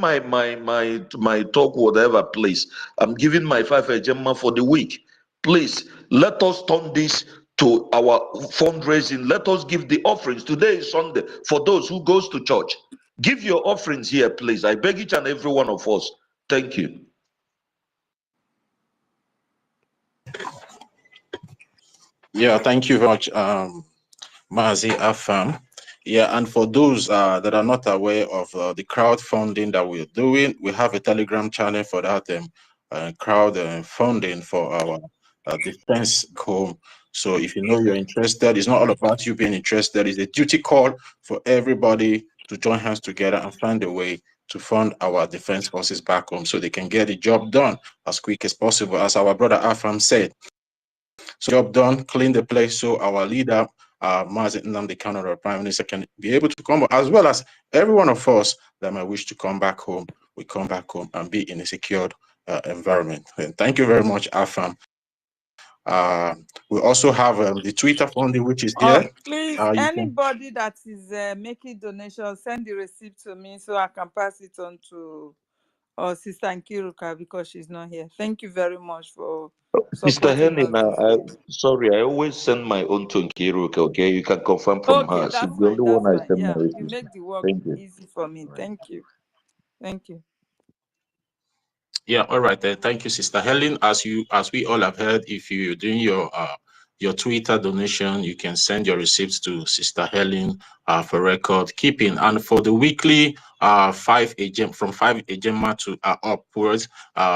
my talk, whatever, please, I'm giving my 5 ejema for the week. Please, let us turn this to our fundraising. Let us give the offerings. Today is Sunday. For those who goes to church, give your offerings here, please. I beg each and every one of us. Thank you. Yeah, thank you very much, Mazi Afam. Yeah, and for those that are not aware of the crowdfunding that we're doing, we have a Telegram channel for that crowdfunding for our defense home. So if you know you're interested, it's not all about you being interested. It's a duty call for everybody to join hands together and find a way to fund our defense forces back home so they can get the job done as quick as possible. As our brother Afam said, so job done, clean the place so our leader, Mazi Nnamdi Kanu, our Prime Minister, can be able to come, as well as every one of us that might wish to come back home. We come back home and be in a secured environment. And thank you very much, Afam. We also have the Twitter funding, which is here. Please, anybody that is making donations, send the receipt to me so I can pass it on to Sister Nkiruka because she's not here. Thank you very much for Mr. supporting us. Sorry, I always send my own to Nkiruka, okay? You can confirm from her. That's She's fine. the only one I send Yeah, my you make the work easy for me. Thank you. Thank you. Yeah, all right. Thank you, Sister Helen. As we all have heard, if you're doing your Twitter donation, you can send your receipts to Sister Helen for record keeping. And for the weekly 5 agent from 5 agema to upwards,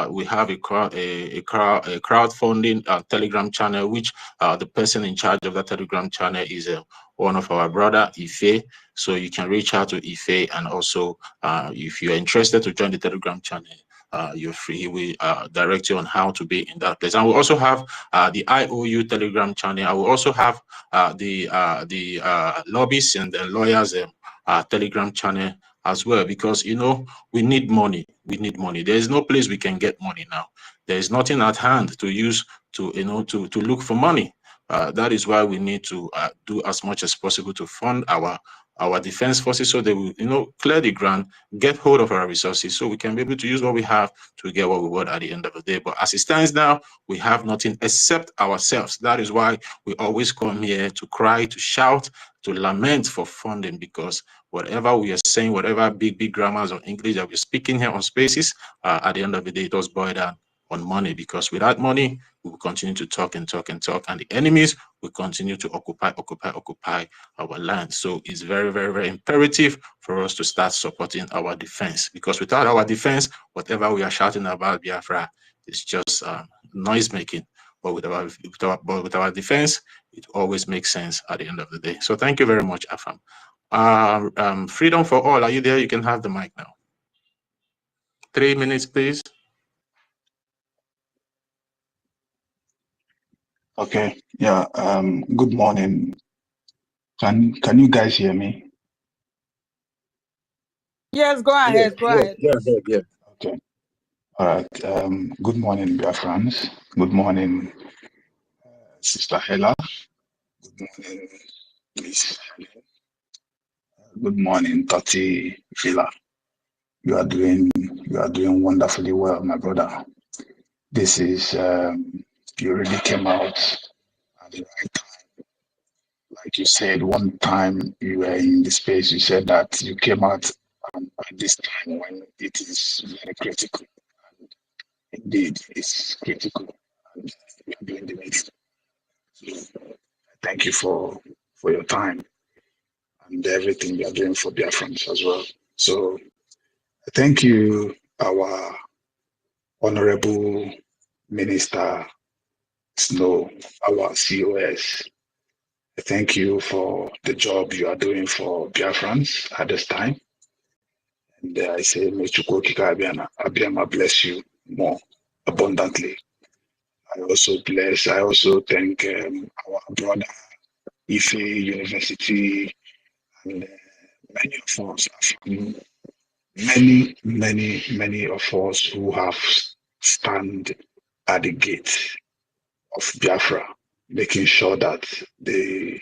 we have a crowdfunding Telegram channel, which the person in charge of that Telegram channel is one of our brother Ife. So you can reach out to Ife, and also if you're interested to join the Telegram channel, you're free. He will direct you on how to be in that place. And we also have the IOU Telegram channel. I will also have the lobbyists and the lawyers Telegram channel as well, because we need money. We need money. There is no place we can get money now. There is nothing at hand to use to look for money. That is why we need to do as much as possible to fund our defense forces so they will, clear the ground, get hold of our resources so we can be able to use what we have to get what we want at the end of the day. But as it stands now, we have nothing except ourselves. That is why we always come here to cry, to shout, to lament for funding, because whatever we are saying, whatever big grammars of English that we're speaking here on Spaces, at the end of the day, it does boil down on money, because without money, we will continue to talk and talk and talk, and the enemies will continue to occupy our land. So it's very, very, very imperative for us to start supporting our defense, because without our defense, whatever we are shouting about Biafra is just noise making. But with our defense, it always makes sense at the end of the day. So thank you very much, Afam. Freedom for All, are you there? You can have the mic now. 3 minutes, please. Okay. Yeah. Good morning. Can you guys hear me? Yes, go ahead. Go ahead. Yeah. Okay. All right. Good morning, Biafrans. Good morning, Sister Hela. Good morning, Miss Helen. Good morning, Tati Villa. You are doing wonderfully well, my brother. This is you really came out at the right time. Like you said, one time you were in the space, you said that you came out at this time when it is very critical. And indeed, it's critical. And we are doing the next. So thank you for your time and everything you are doing for Biafrans as well. So thank you, our Honorable Minister Snow, our COS. Thank you for the job you are doing for Biafrans at this time. And I say, may Chukwokika Abiyama bless you more abundantly. I also thank our brother Ife University and many of us, many of us who have stand at the gate of Biafra, making sure that the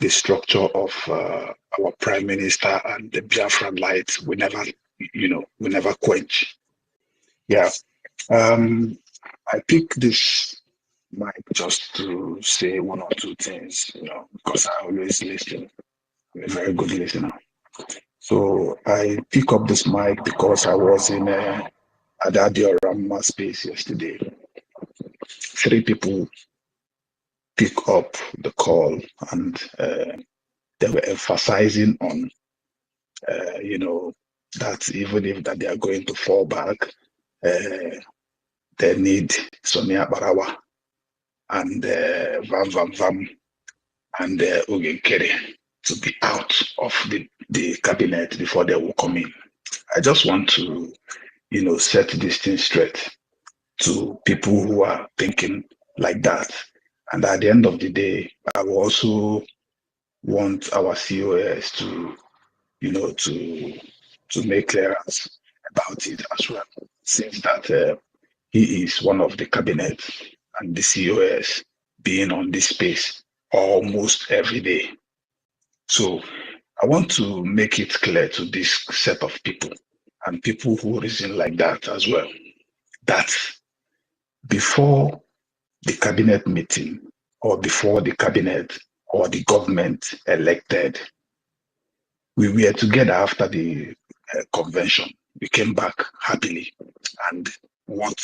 structure of our Prime Minister and the Biafran light will never quench. Yeah. I picked this mic just to say one or two things, because I always listen. I'm a very good listener. So I pick up this mic because I was in at that diorama space yesterday, 3 people pick up the call, and they were emphasizing on, that even if that they are going to fall back, they need Sonia Barawa and Vam Vam Vam and Ogenkere to be out of the cabinet before they will come in. I just want to, set this thing straight to people who are thinking like that. And at the end of the day, I will also want our COS to, to make clearance about it as well, since that he is one of the cabinet and the COS being on this space almost every day. So I want to make it clear to this set of people and people who reason like that as well, that before the cabinet meeting or before the cabinet or the government elected, we were together after the convention. We came back happily, and what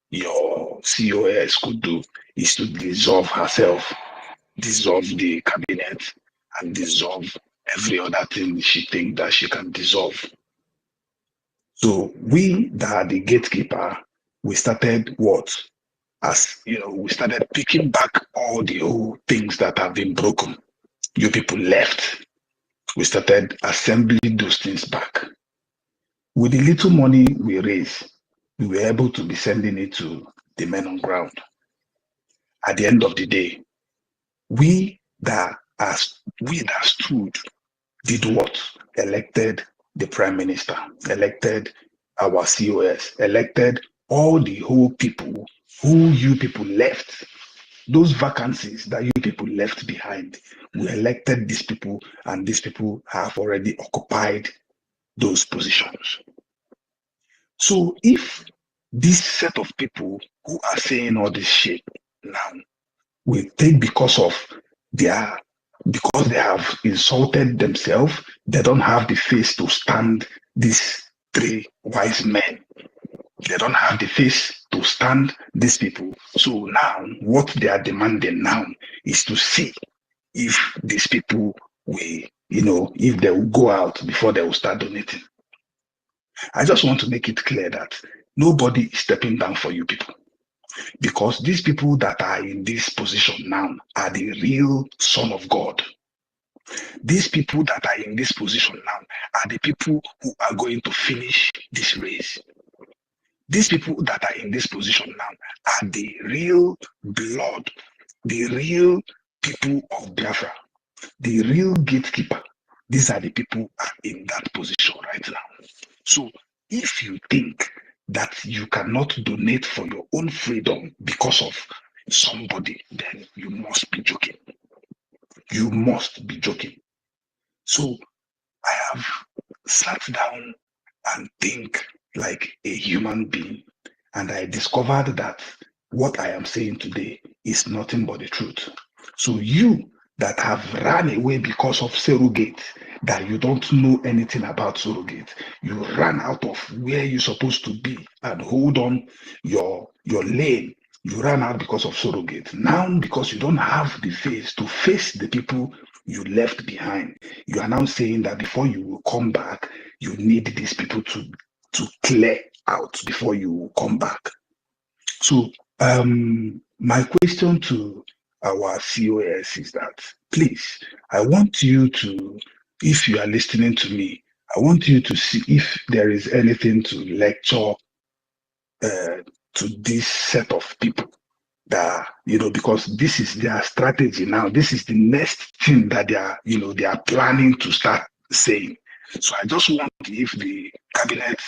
your COS could do is to dissolve herself, dissolve the cabinet, and dissolve every other thing she thinks that she can dissolve. So we that are the gatekeeper, we started what? We started picking back all the old things that have been broken. You people left. We started assembling those things back. With the little money we raised, we were able to be sending it to the men on ground. At the end of the day, we that stood did what? Elected the prime minister, elected our COS, elected all the whole people who you people left. Those vacancies that you people left behind, we elected these people, and these people have already occupied those positions. So if this set of people who are saying all this shit now will take because they have insulted themselves, they don't have the face to stand these 3 wise men. They don't have the face to stand these people. So now what they are demanding now is to see if these people will, if they will go out before they will start donating. I just want to make it clear that nobody is stepping down for you people, because these people that are in this position now are the real son of God. These people that are in this position now are the people who are going to finish this race. These people that are in this position now are the real blood, the real people of Biafra, the real gatekeeper. These are the people who are in that position right now. So if you think that you cannot donate for your own freedom because of somebody, then you must be joking. You must be joking. So I have sat down and think like a human being, and I discovered that what I am saying today is nothing but the truth. So you that have run away because of surrogate, that you don't know anything about surrogate, you ran out of where you're supposed to be and hold on your lane. You ran out because of surrogate. Now, because you don't have the face to face the people you left behind, you are now saying that before you will come back, you need these people to clear out before you come back. So my question to our COS is that, please, I want you to, if you are listening to me, I want you to see if there is anything to lecture to this set of people that, because this is their strategy now. This is the next thing that they are planning to start saying. So I just want, if the cabinet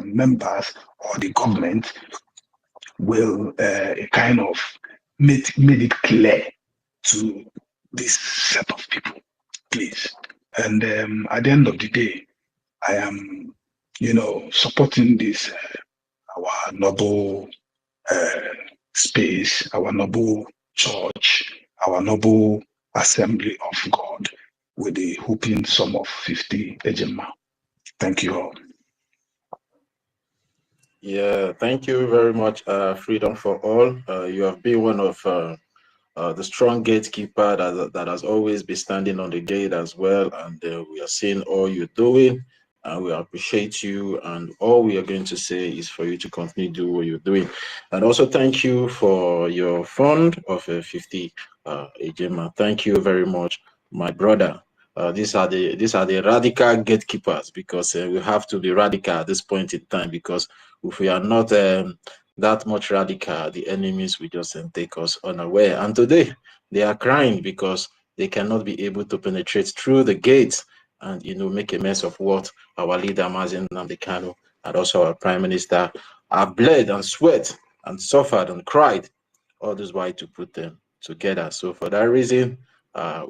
members or the government will kind of made it clear to this set of people, please. And at the end of the day, I am, supporting this our noble space, our noble church, our noble assembly of God, with a whooping sum of 50 ejima. Thank you all. Yeah, thank you very much, Freedom for All. You have been one of the strong gatekeeper that has always been standing on the gate as well. And we are seeing all you're doing, and we appreciate you. And all we are going to say is for you to continue to do what you're doing. And also thank you for your fund of 50 Ejema. Thank you very much, my brother. These are the radical gatekeepers, because we have to be radical at this point in time, because if we are not that much radical, the enemies will just take us unaware. And today they are crying because they cannot be able to penetrate through the gates and make a mess of what our leader Mazen Nnamdi Kanu and also our prime minister have bled and sweat and suffered and cried all this while to put them together. So for that reason,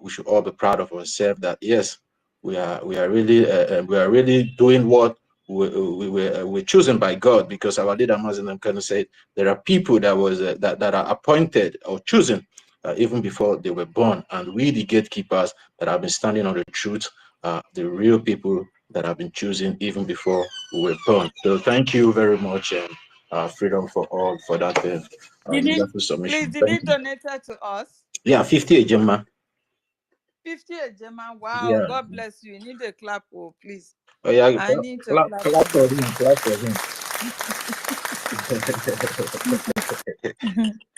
we should all be proud of ourselves that yes, we are really doing what we're chosen by God, because our leader Muslim kind of said there are people that are appointed or chosen even before they were born, and we the gatekeepers that have been standing on the truth, the real people that have been chosen even before we were born. So thank you very much, Freedom for All, for that wonderful submission. Please, did Thank you you. donate to us? Yeah, 50 Ejema. 50 Ejema. Wow, Yeah. God bless you. You need a clap, oh, please. Oh yeah, I need to clap, clap clap for for him. him, clap for him.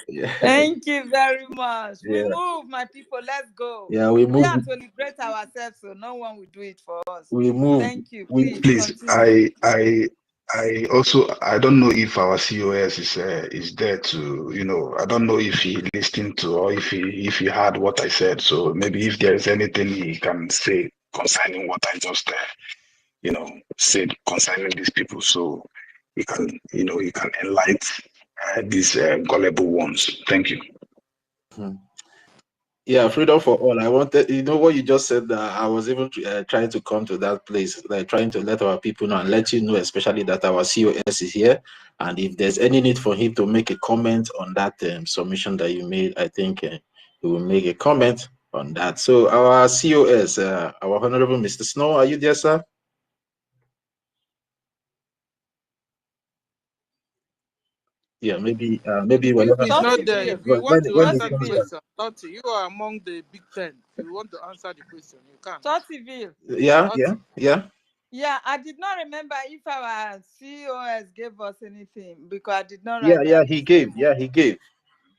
Yeah, Thank you very much. We yeah, move, my people. Let's go. yeah. We We move, have to liberate ourselves, so no one will do it for us. we move, Thank you. we Please Please, continue. I also, I don't know if our COS is there to, I don't know if he listened to or if he heard what I said. So maybe if there is anything he can say concerning what I just said concerning these people, so he can enlighten these gullible ones. Thank you. Hmm. Yeah, freedom for all. I wanted, what you just said. I was even trying to come to that place, like trying to let our people know and let you know, especially that our COS is here, and if there's any need for him to make a comment on that submission that you made, I think he will make a comment on that. So our COS, our Honorable Mr. Snow, are you there, sir? Yeah, maybe If whenever he's not there, Tottiville. if you want to when he answer the comes back. Tottiville. question, Toti, you are among the big 10. If you want to answer the question, you can. Tottiville. Yeah, Toti. Yeah, I did not remember if our COS gave us anything because I did not Yeah, write yeah, down he his gave. name. Yeah, he gave.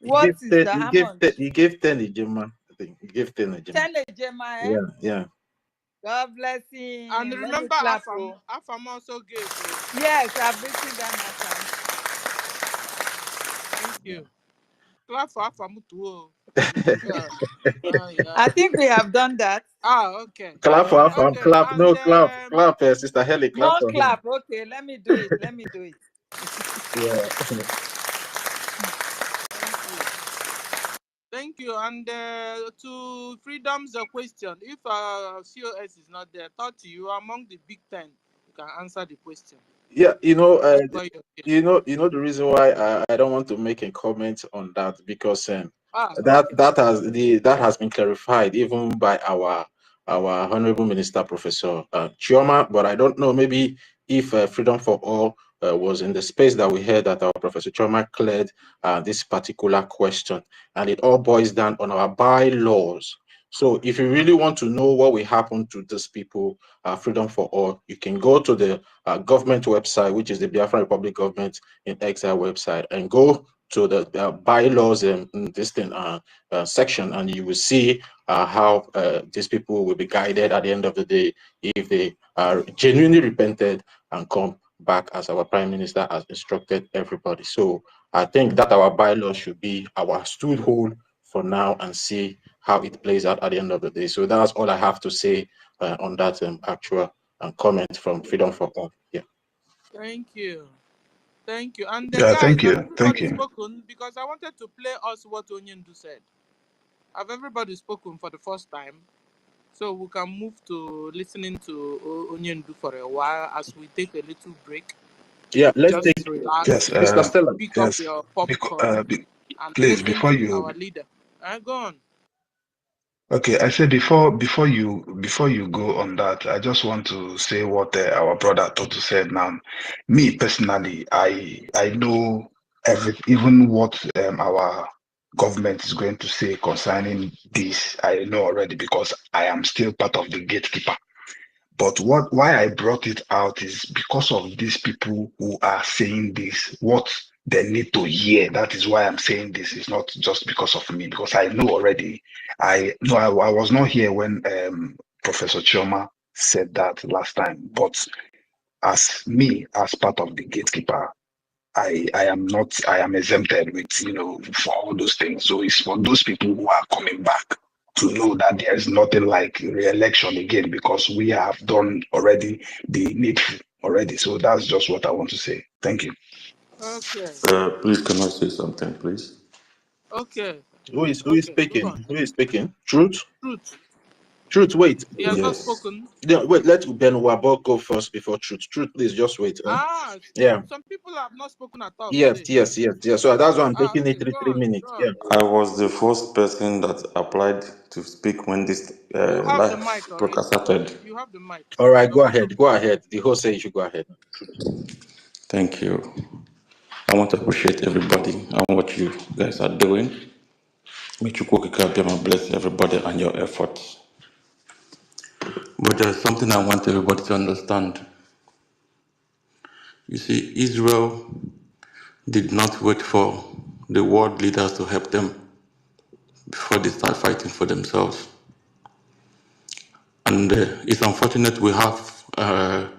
He What gave is 10, the how much? he gave 10 Ejima. I think he gave 10 Ejima. 10 Ejema, eh? Yeah, yeah. God bless And him. Let me remember, clap. Oh. Afam also gave. Yes, I've written down Afam. Thank you. Clap for Afam too. Yeah. I think we have done that. Okay. Clap for Afam. Okay. Clap. And No, clap, Sister Heli. Clap No for him. clap. Okay, let me do it. Let me do it. Yeah. Thank you. And to Freedom's question, if COS is not there, Toti, you are among the big 10. You can answer the question. Yeah, That's why you're here. the reason why I don't want to make a comment on that, because Okay. that has been clarified even by our honorable minister, Professor Chioma. But I don't know, maybe if Freedom for All was in the space that we heard that our Professor Chioma cleared this particular question, and it all boils down on our bylaws. So if you really want to know what will happen to these people, Freedom for All, you can go to the government website, which is the Biafra Republic Government in Exile website, and go to the bylaws and this thing section, and you will see how these people will be guided at the end of the day if they are genuinely repented and come back as our prime minister has instructed everybody. So I think that our bylaws should be our stool for now and see how it plays out at the end of the day. So that's all I have to say on that actual comment from Freedom for All. Yeah. Thank you. Thank you. And Yeah, guys, thank have you. Thank everybody you. spoken? Because I wanted to play us what Onyendu said. Have everybody spoken for the first time? So we can move to listening to Onyendu for a while as we take a little break. Yeah, let's Just take relax, Yes, Mr. Stella. pick up yes. your popcorn, and Please, listen before to you our leader. Go on. Okay, I said before you go on that, I just want to say what our brother Toto said now. Me personally, I know even what our government is going to say concerning this. I know already because I am still part of the gatekeeper. But why I brought it out is because of these people who are saying this, what they need to hear. That is why I'm saying this. It's not just because of me, because I know already. I know I was not here when Professor Chioma said that last time. But as me, as part of the gatekeeper, I am exempted with, for all those things. So it's for those people who are coming back to know that there is nothing like re-election again because we have done already the needful already. So that's just what I want to say. Thank you. Okay. Please, can I say something, please? Okay. Who is Okay. Go speaking? on. Who is speaking? Truth? Truth. Truth, wait. He has not Yes. spoken. Yeah, wait, let Ben Wabo go first before Truth. Truth, please just wait. Yeah. Some people have not spoken at all Yes, today. yes, yes, yes. So that's why I'm taking it Please three go three on. minutes. Go on. Yeah. I was the first person that applied to speak when this You have the mic live broadcast already. started. You have the mic. All right, You're go welcome ahead. to Go speak. ahead. The host says you should go ahead. Truth. Thank you. I want to appreciate everybody and what you guys are doing. May Chukwokika bless everybody and your efforts. But there's something I want everybody to understand. You see, Israel did not wait for the world leaders to help them before they start fighting for themselves. And it's unfortunate we have a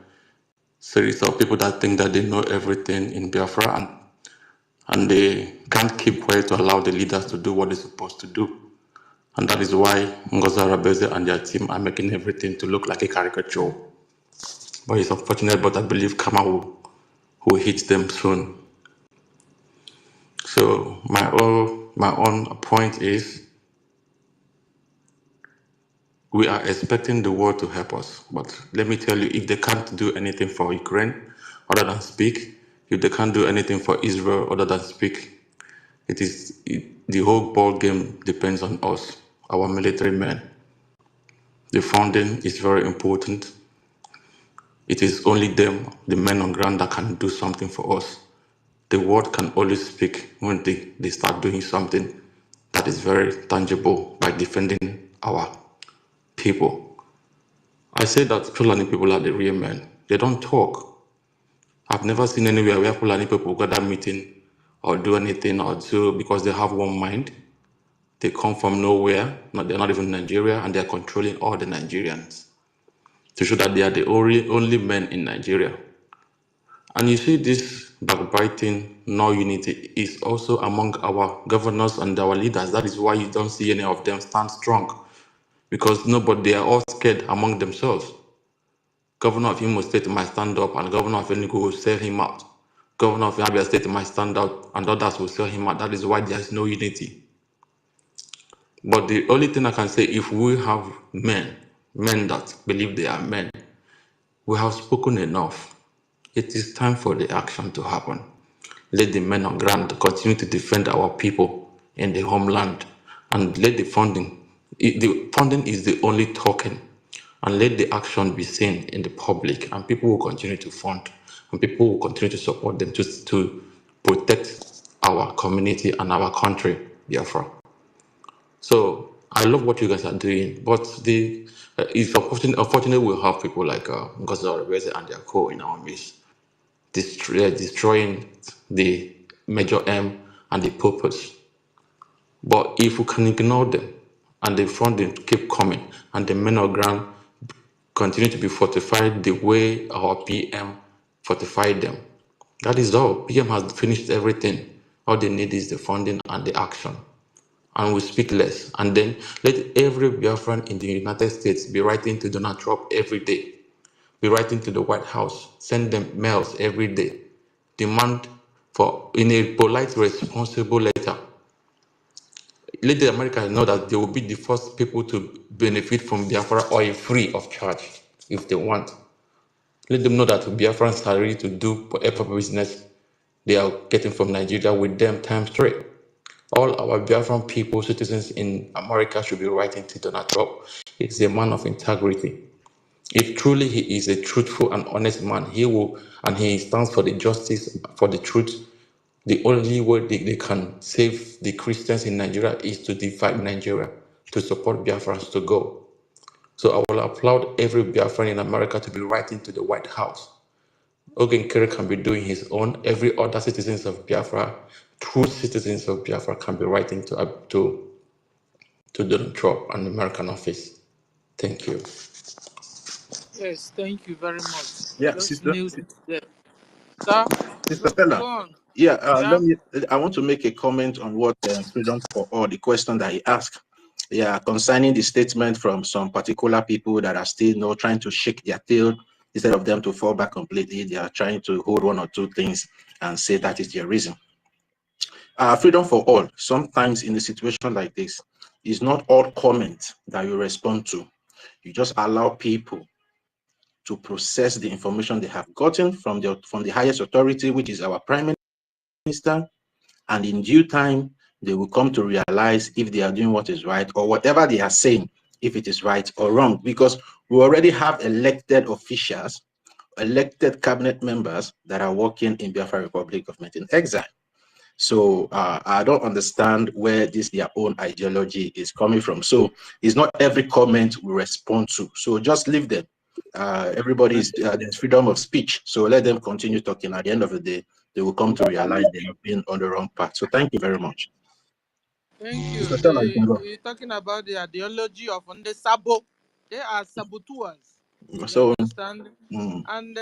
series of people that think that they know everything in Biafra and they can't keep quiet to allow the leaders to do what they're supposed to do. And that is why NGOZI Rabeze and their team are making everything to look like a caricature. But it's unfortunate, but I believe karma will hit them soon. So my own point is we are expecting the world to help us. But let me tell you, if they can't do anything for Ukraine other than speak, if they can't do anything for Israel other than speak, the whole ball game depends on us, our military men. The funding is very important. It is only them, the men on ground, that can do something for us. The word can only speak when they start doing something that is very tangible by defending our people. I say that Fulani people are the real men. They don't talk. I've never seen anywhere where Fulani people gather meeting or do anything or do because they have one mind. They come from nowhere. They're not even in Nigeria, and they're controlling all the Nigerians to show that they are the only men in Nigeria. And you see, this backbiting, no unity, is also among our governors and our leaders. That is why you don't see any of them stand strong, because they are all scared among themselves. Governor of Imo State might stand up, and Governor of Enugu will sell him out. Governor of Abia State might stand out, and others will sell him out. That is why there is no unity. But the only thing I can say, if we have men that believe they are men, we have spoken enough. It is time for the action to happen. Let the men on ground continue to defend our people in the homeland, and let the funding is the only token, and let the action be seen in the public, and people will continue to fund, and people will continue to support them to protect our community and our country, Biafra. So I love what you guys are doing, but it's unfortunate we have people like Ngozi Orebeze and their co in our midst, destroying the major aim and the purpose. But if we can ignore them and the funding keep coming and the men on ground continue to be fortified the way our PM fortified them, that is all. PM has finished everything. All they need is the funding and the action. And we speak less. And then let every Biafran in the United States be writing to Donald Trump every day, be writing to the White House, send them mails every day, demand for, in a polite, responsible letter, let the Americans know that they will be the first people to benefit from Biafra oil free of charge if they want. Let them know that Biafrans are ready to do whatever business they are getting from Nigeria with them times 3. All our Biafran people, citizens in America, should be writing to Donald Trump. He's a man of integrity. If truly he is a truthful and honest man, he stands for the justice, for the truth. The only way they can save the Christians in Nigeria is to divide Nigeria, to support Biafrans to go. So I will applaud every Biafran in America to be writing to the White House. Ogen Kere can be doing his own. Every other citizens of Biafra, true citizens of Biafra, can be writing to Donald Trump and the American office. Thank you. Yes, thank you very much. Yeah, Just sister, nailed it there. Sir, Sister go Stella. on. Yeah, Yeah? I want to make a comment on what Freedom for All, the question that he asked. Yeah, concerning the statement from some particular people that are still trying to shake their tail instead of them to fall back completely. They are trying to hold one or two things and say that is their reason. Freedom for All, sometimes in a situation like this, is not all comment that you respond to. You just allow people to process the information they have gotten from the highest authority, which is our Prime Minister, and in due time, they will come to realize if they are doing what is right or whatever they are saying, if it is right or wrong, because we already have elected officials, elected cabinet members that are working in Biafra Republic Government in Exile. So I don't understand where their own ideology is coming from. So it's not every comment we respond to. So just leave them. Everybody's there's freedom of speech. So let them continue talking. At the end of the day, they will come to realize they have been on the wrong path. So thank you very much. Thank you. Mr. Stella, you can go. You're talking about the ideology of the Sabo. They are saboteurs. You So, understand? And,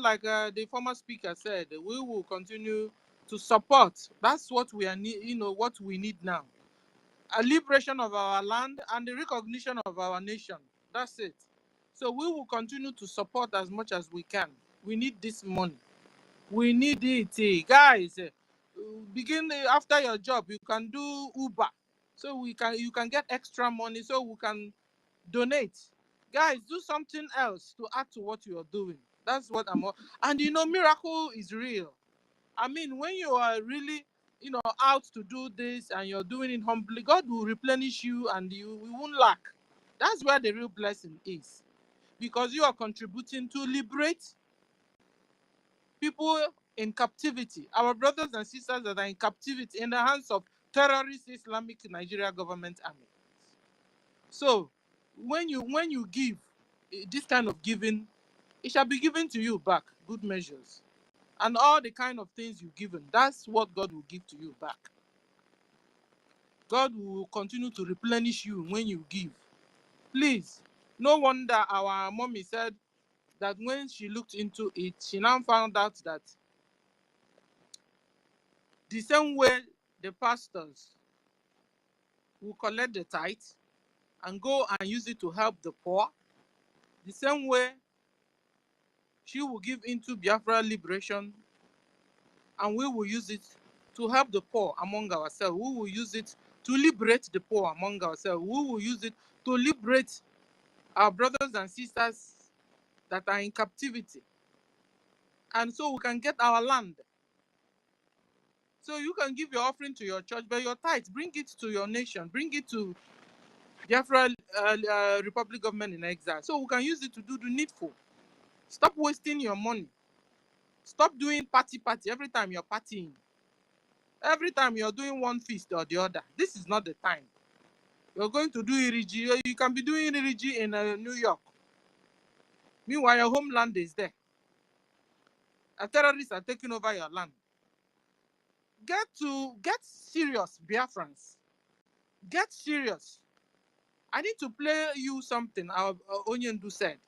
like the former speaker said, we will continue to support. That's what we are what we need now. A liberation of our land and the recognition of our nation. That's it. So we will continue to support as much as we can. We need this money. We need it. Guys, begin after your job, you can do Uber. So you can get extra money so we can donate. Guys, do something else to add to what you are doing. That's what I'm. And miracle is real. I mean, when you are really, out to do this and you're doing it humbly, God will replenish you and you won't lack. That's where the real blessing is. Because you are contributing to liberate people in captivity, our brothers and sisters that are in captivity in the hands of terrorist Islamic Nigeria government army. So when you give this kind of giving, it shall be given to you back, good measures. And all the kind of things you've given, that's what God will give to you back. God will continue to replenish you when you give. Please, no wonder our mommy said that when she looked into it, she now found out that the same way the pastors will collect the tithe and go and use it to help the poor, the same way she will give into Biafra liberation and we will use it to help the poor among ourselves. We will use it to liberate the poor among ourselves. We will use it to liberate our brothers and sisters that are in captivity. And so we can get our land. So you can give your offering to your church, but your tithe, bring it to your nation, bring it to Biafra Republic Government in Exile. So we can use it to do the needful. Stop wasting your money. Stop doing party every time you're partying. Every time you're doing one feast or the other. This is not the time. You're going to do EKID. You can be doing EKID in New York. Meanwhile, your homeland is there. Terrorists are taking over your land. Get serious, Biafrans. Get serious. I need to play you something our Onyendu said.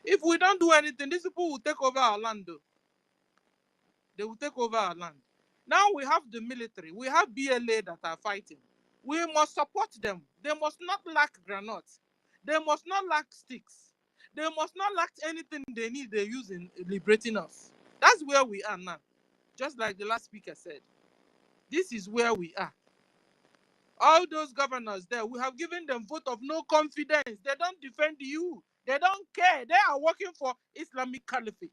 If we don't do anything, these people will take over our land. Though. They will take over our land. Now we have the military. We have BLA that are fighting. We must support them. They must not lack granates. They must not lack sticks. They must not lack anything they need. They use in liberating us. That's where we are now. Just like the last speaker said. This is where we are. All those governors there, we have given them vote of no confidence. They don't defend you. They don't care. They are working for Islamic Caliphate.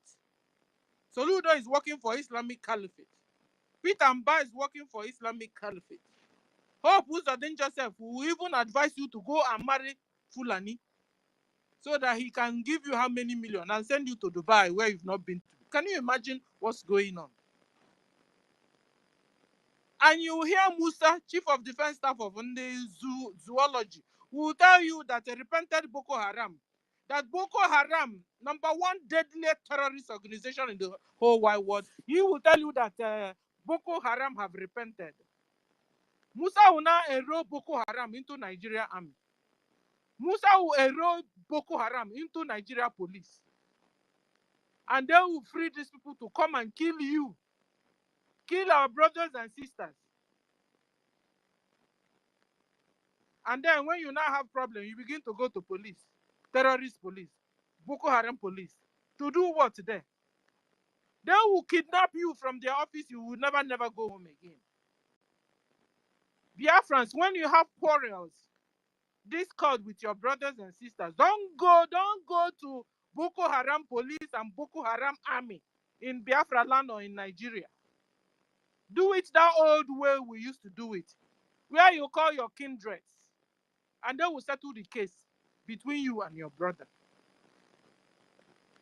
Soludo is working for Islamic Caliphate. Peter Mba is working for Islamic Caliphate. Hope Uzodin Joseph will even advise you to go and marry Fulani so that he can give you how many million and send you to Dubai where you've not been to. Can you imagine what's going on? And you hear Musa, Chief of Defense Staff of Zoology, who will tell you that a repented Boko Haram, that Boko Haram, #1 deadliest terrorist organization in the whole wide world, he will tell you that Boko Haram have repented. Musa will now enroll Boko Haram into Nigeria army. Musa will enroll Boko Haram into Nigeria police. And they will free these people to come and kill you. Kill our brothers and sisters. And then when you now have problem, you begin to go to police, terrorist police, Boko Haram police. To do what there? They will kidnap you from their office. You will never go home again. Biafrans, when you have quarrels, discord with your brothers and sisters, don't go to Boko Haram police and Boko Haram army in Biafra land or in Nigeria. Do it that old way we used to do it, where you call your kindreds, and they will settle the case between you and your brother.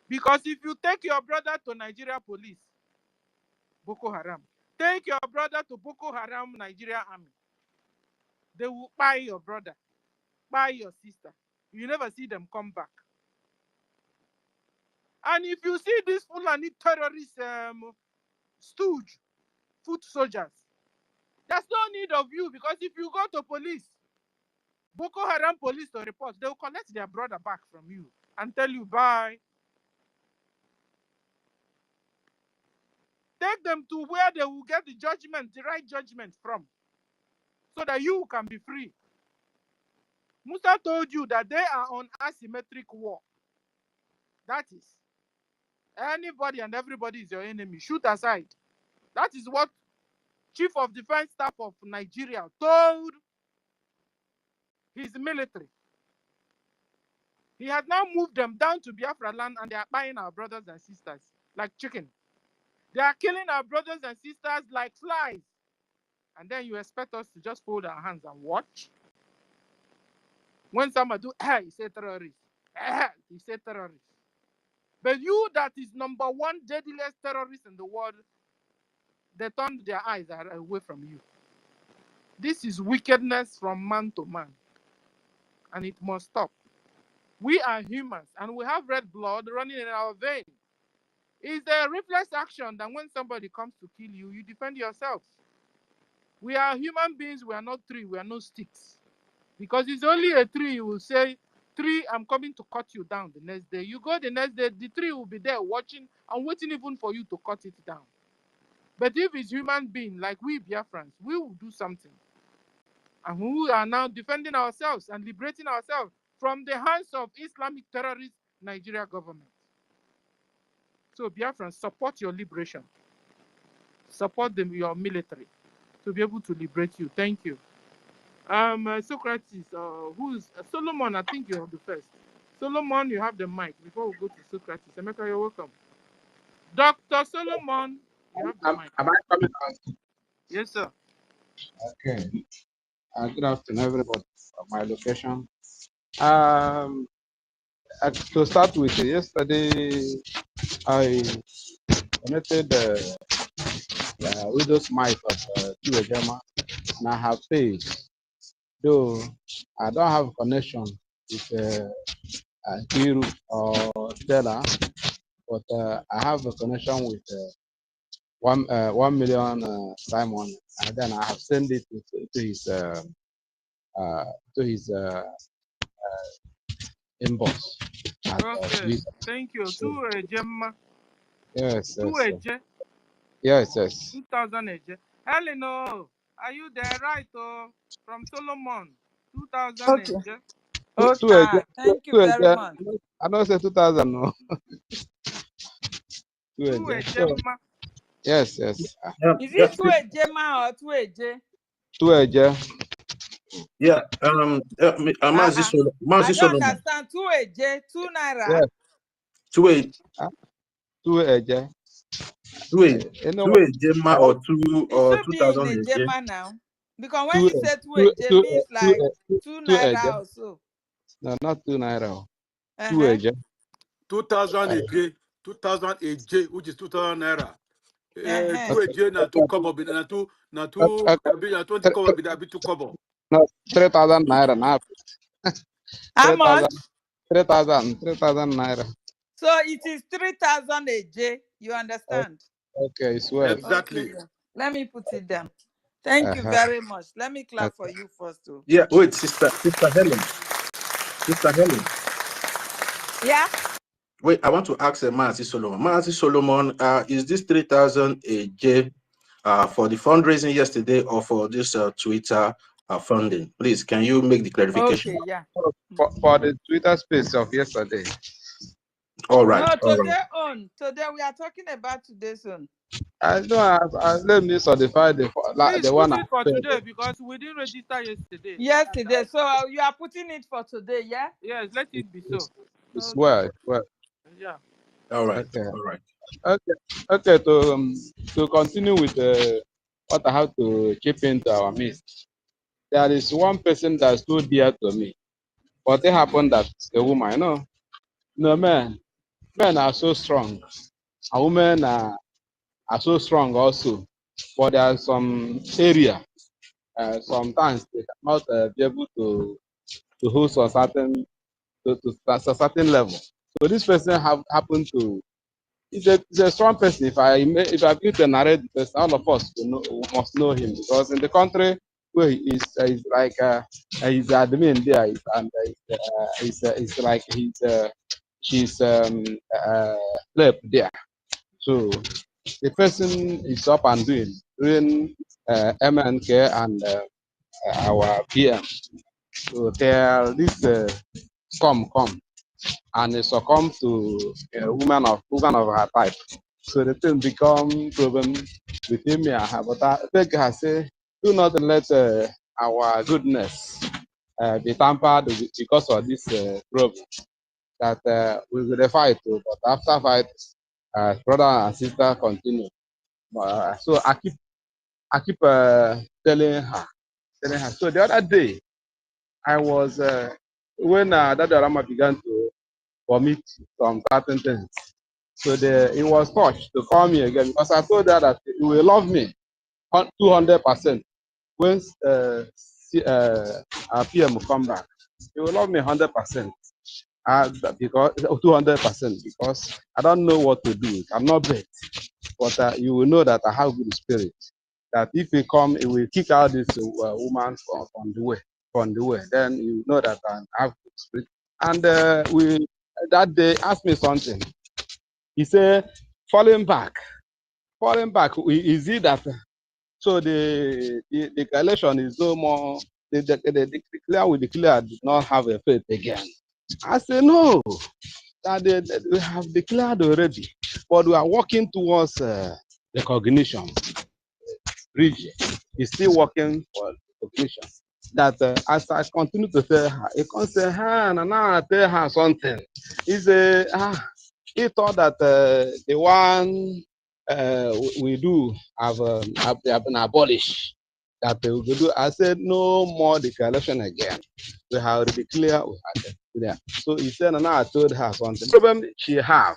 Because if you take your brother to Nigeria police, Boko Haram, take your brother to Boko Haram Nigeria army, they will buy your brother, buy your sister. You never see them come back. And if you see these Fulani terrorist stooge, foot soldiers, there's no need of you, because if you go to police, Boko Haram police to report, they will collect their brother back from you and tell you bye. Take them to where they will get the judgment, the right judgment from, so that you can be free. Musa told you that they are on asymmetric war. That is, anybody and everybody is your enemy. Shoot aside. That is what Chief of Defense Staff of Nigeria told his military. He has now moved them down to Biafra land, and they are buying our brothers and sisters like chicken. They are killing our brothers and sisters like flies. And then you expect us to just fold our hands and watch? When someone do, he say terrorist. He say terrorist. But you that is #1 deadliest terrorist in the world, they turn their eyes away from you. This is wickedness from man to man. And it must stop. We are humans and we have red blood running in our veins. It's a reflex action that when somebody comes to kill you, you defend yourself. We are human beings, we are not tree, we are not sticks. Because it's only a tree, you will say, tree, I'm coming to cut you down the next day. You go the next day, the tree will be there watching and waiting even for you to cut it down. But if it's human being, like we Biafrans, we will do something. And we are now defending ourselves and liberating ourselves from the hands of Islamic terrorist Nigeria government. So Biafrans, support your liberation. Support your military to be able to liberate you. Thank you. Socrates, who's Solomon? I think you're the first. Solomon, you have the mic before we go to Socrates. Emeka, you're welcome. Dr. Solomon, you have the mic. Am I coming on? Yes, sir. Okay. Good afternoon, everybody from my location. To start with, yesterday I donated the widow's mite of Tuwejema, and I have paid. Though I don't have connection with Kiru or Stella, but I have a connection with 1 million Simon, and then I have sent it to his inbox. Okay, thank you. Tuwejema. Yes, Tuweje. Yes, yes. 2000 Eje. Heleno, are you there? Right? From Solomon. 2000 Okay. Eje. Okay. Thank you very much. I don't say 2000. No. Tuwejema. Yes, yes. Is it Tuwejema or Tuweje? Tuweje. Yeah. I don't understand. Tuweje, 2 naira. Yes. Tuweje. Tuweje. Two a Gemma or It should be in 2000 a again. Gemma now. Because when two you say 2 a means like 2 two naira or so. no, not 2 naira. 2 Uh-huh. 2000 AJ, 2000 AJ, which is 2000 naira. Uh-huh. 2 AJ na 2 kobo, na 20 kobo, be that 2 kobo. No, 3,000 naira now. How much? 3,000 naira. So it is 3,000 AJ. You understand? Okay, swear. Exactly. Okay, let me put it down. Thank you very much. Let me clap for you first, too. Yeah, wait, Sister Helen. Sister Helen. Yeah. Wait, I want to ask Mazi Solomon. Mazi Solomon, is this 3,000 AJ for the fundraising yesterday or for this Twitter funding? Please, can you make the clarification? Okay, yeah. For the Twitter space of yesterday. All right. No, today on. Today we are talking about today's own. I don't have, let me certify the one put it for today because we didn't register yesterday. Yesterday, so you are putting it for today, yeah? Yes, let it be so. It's well. Yeah. All right. Okay. All right. Okay. To continue with what I have to chip into our midst, there is one person that's so dear to me. But it happened that the woman, no men are so strong, and women are so strong also. But there are some area, sometimes they cannot be able to host a certain to a certain level. So this person happened to. He's a strong person. If I begin to narrate the person, all of us must know him because in the country where he is, he's like he's admin there, and it's like she's lab there. So the person is up and doing MNK and our PM. So tell this come and succumb to a woman of her type. So the thing become problem between me and her. But I beg her say, do not let our goodness be tampered with because of this problem. That we will fight, but after fight, brother and sister continue. So I keep telling her. So the other day, I was when Dada Rama began to commit some certain things. So he was touched to call me again because I told her that he will love me 200% when our PM will come back. He will love me 100%. Because 200% because I don't know what to do. I'm not bad, but you will know that I have good spirit. That if he come, he will kick out this woman from the way. Then you know that I have good spirit. And we that day asked me something. He said, falling back. Is it that? So the declaration is no more. The declare we declare did not have a faith again. I say no. That we have declared already, but we are working towards recognition. Region is still working for recognition. That as I continue to tell her, he can say, and now I tell her something. He say, he thought that the one we do have been abolished. That we will do. I said, no more declaration again. We have declared. We have. So he said, and now I told her something. The problem she have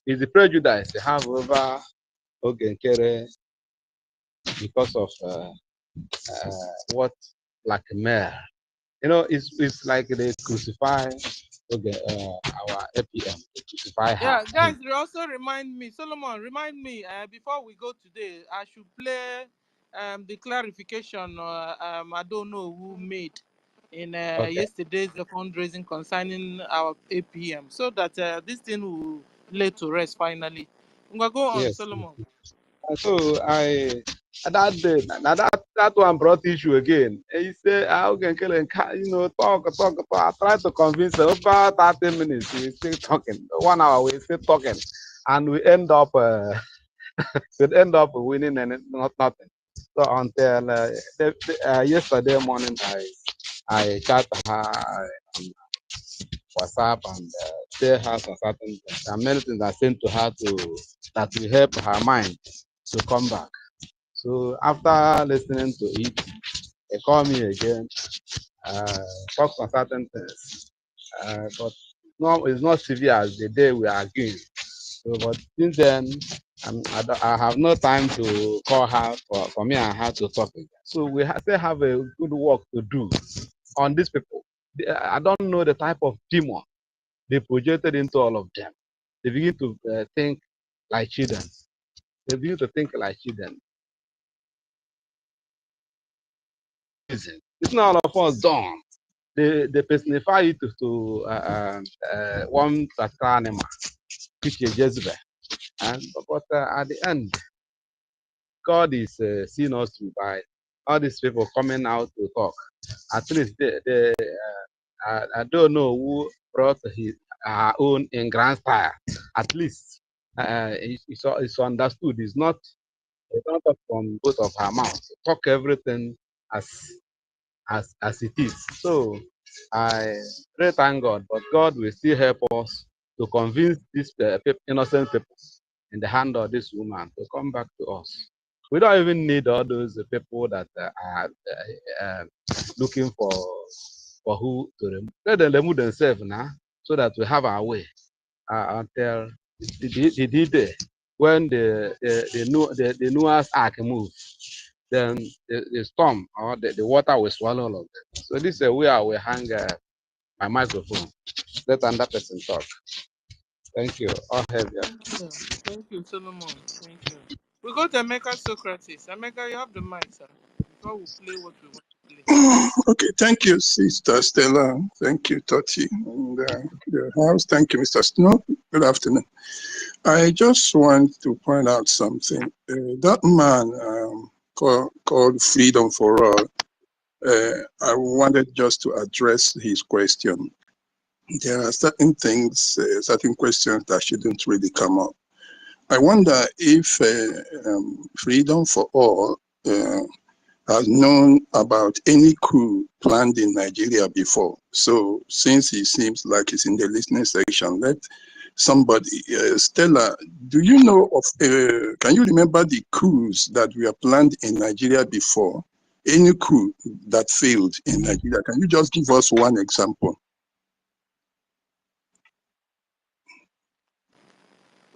is the prejudice they have over Ogenkere because of what like a mayor. It's like they crucify our APM, crucify her. Yeah, guys, they also remind me, Solomon, remind me before we go today, I should play the clarification I don't know who made in yesterday's fundraising concerning our APM, so that this thing will lay to rest finally. Go on, Yes. Solomon. So that day, that one brought issue again. And he said, "How can talk. I tried to convince her over 30 minutes. We still talking. 1 hour we still talking, and we end up winning and not nothing. So until yesterday morning, I chat her WhatsApp and tell her some certain things. And many things are sent to her that will help her mind to come back. So after listening to it, they call me again, talk on certain things. But no, it's not severe as the day we are arguing. So, but since then, I have no time to call her for me and her to talk again. So we still have a good work to do on these people. I don't know the type of demon they projected into all of them. They begin to think like children. They begin to think like children. It's not all of us done. They personify it to one particular animal, which is Jezebel. But at the end, God is seeing us through by all these people coming out to talk. At least I don't know who brought her own in grand style. At least it's understood. It's not talk from both of her mouth. Talk everything as it is. So I really thank God, but God will still help us to convince these innocent people in the hand of this woman to come back to us. We don't even need all those people that are looking for who to remove. Let them remove themselves now, so that we have our way until the day when the Noah's Ark moves. Then the storm or the water will swallow all of them. So this is where I will hang my microphone. Let another person talk. Thank you. All have you. Thank you, Solomon. Thank you. We got Emeka Socrates. Emeka, you have the mic, sir. Before we play what we want to play. Okay, thank you, Sister Stella. Thank you, Toti, and the house. Thank you, Mr. Snow. Good afternoon. I just want to point out something. That man called Freedom for All, I wanted just to address his question. There are certain things, certain questions that shouldn't really come up. I wonder if Freedom for All has known about any coup planned in Nigeria before. So since he seems like he's in the listening section, let somebody, Stella, do you know of, can you remember the coups that were planned in Nigeria before? Any coup that failed in Nigeria? Can you just give us one example?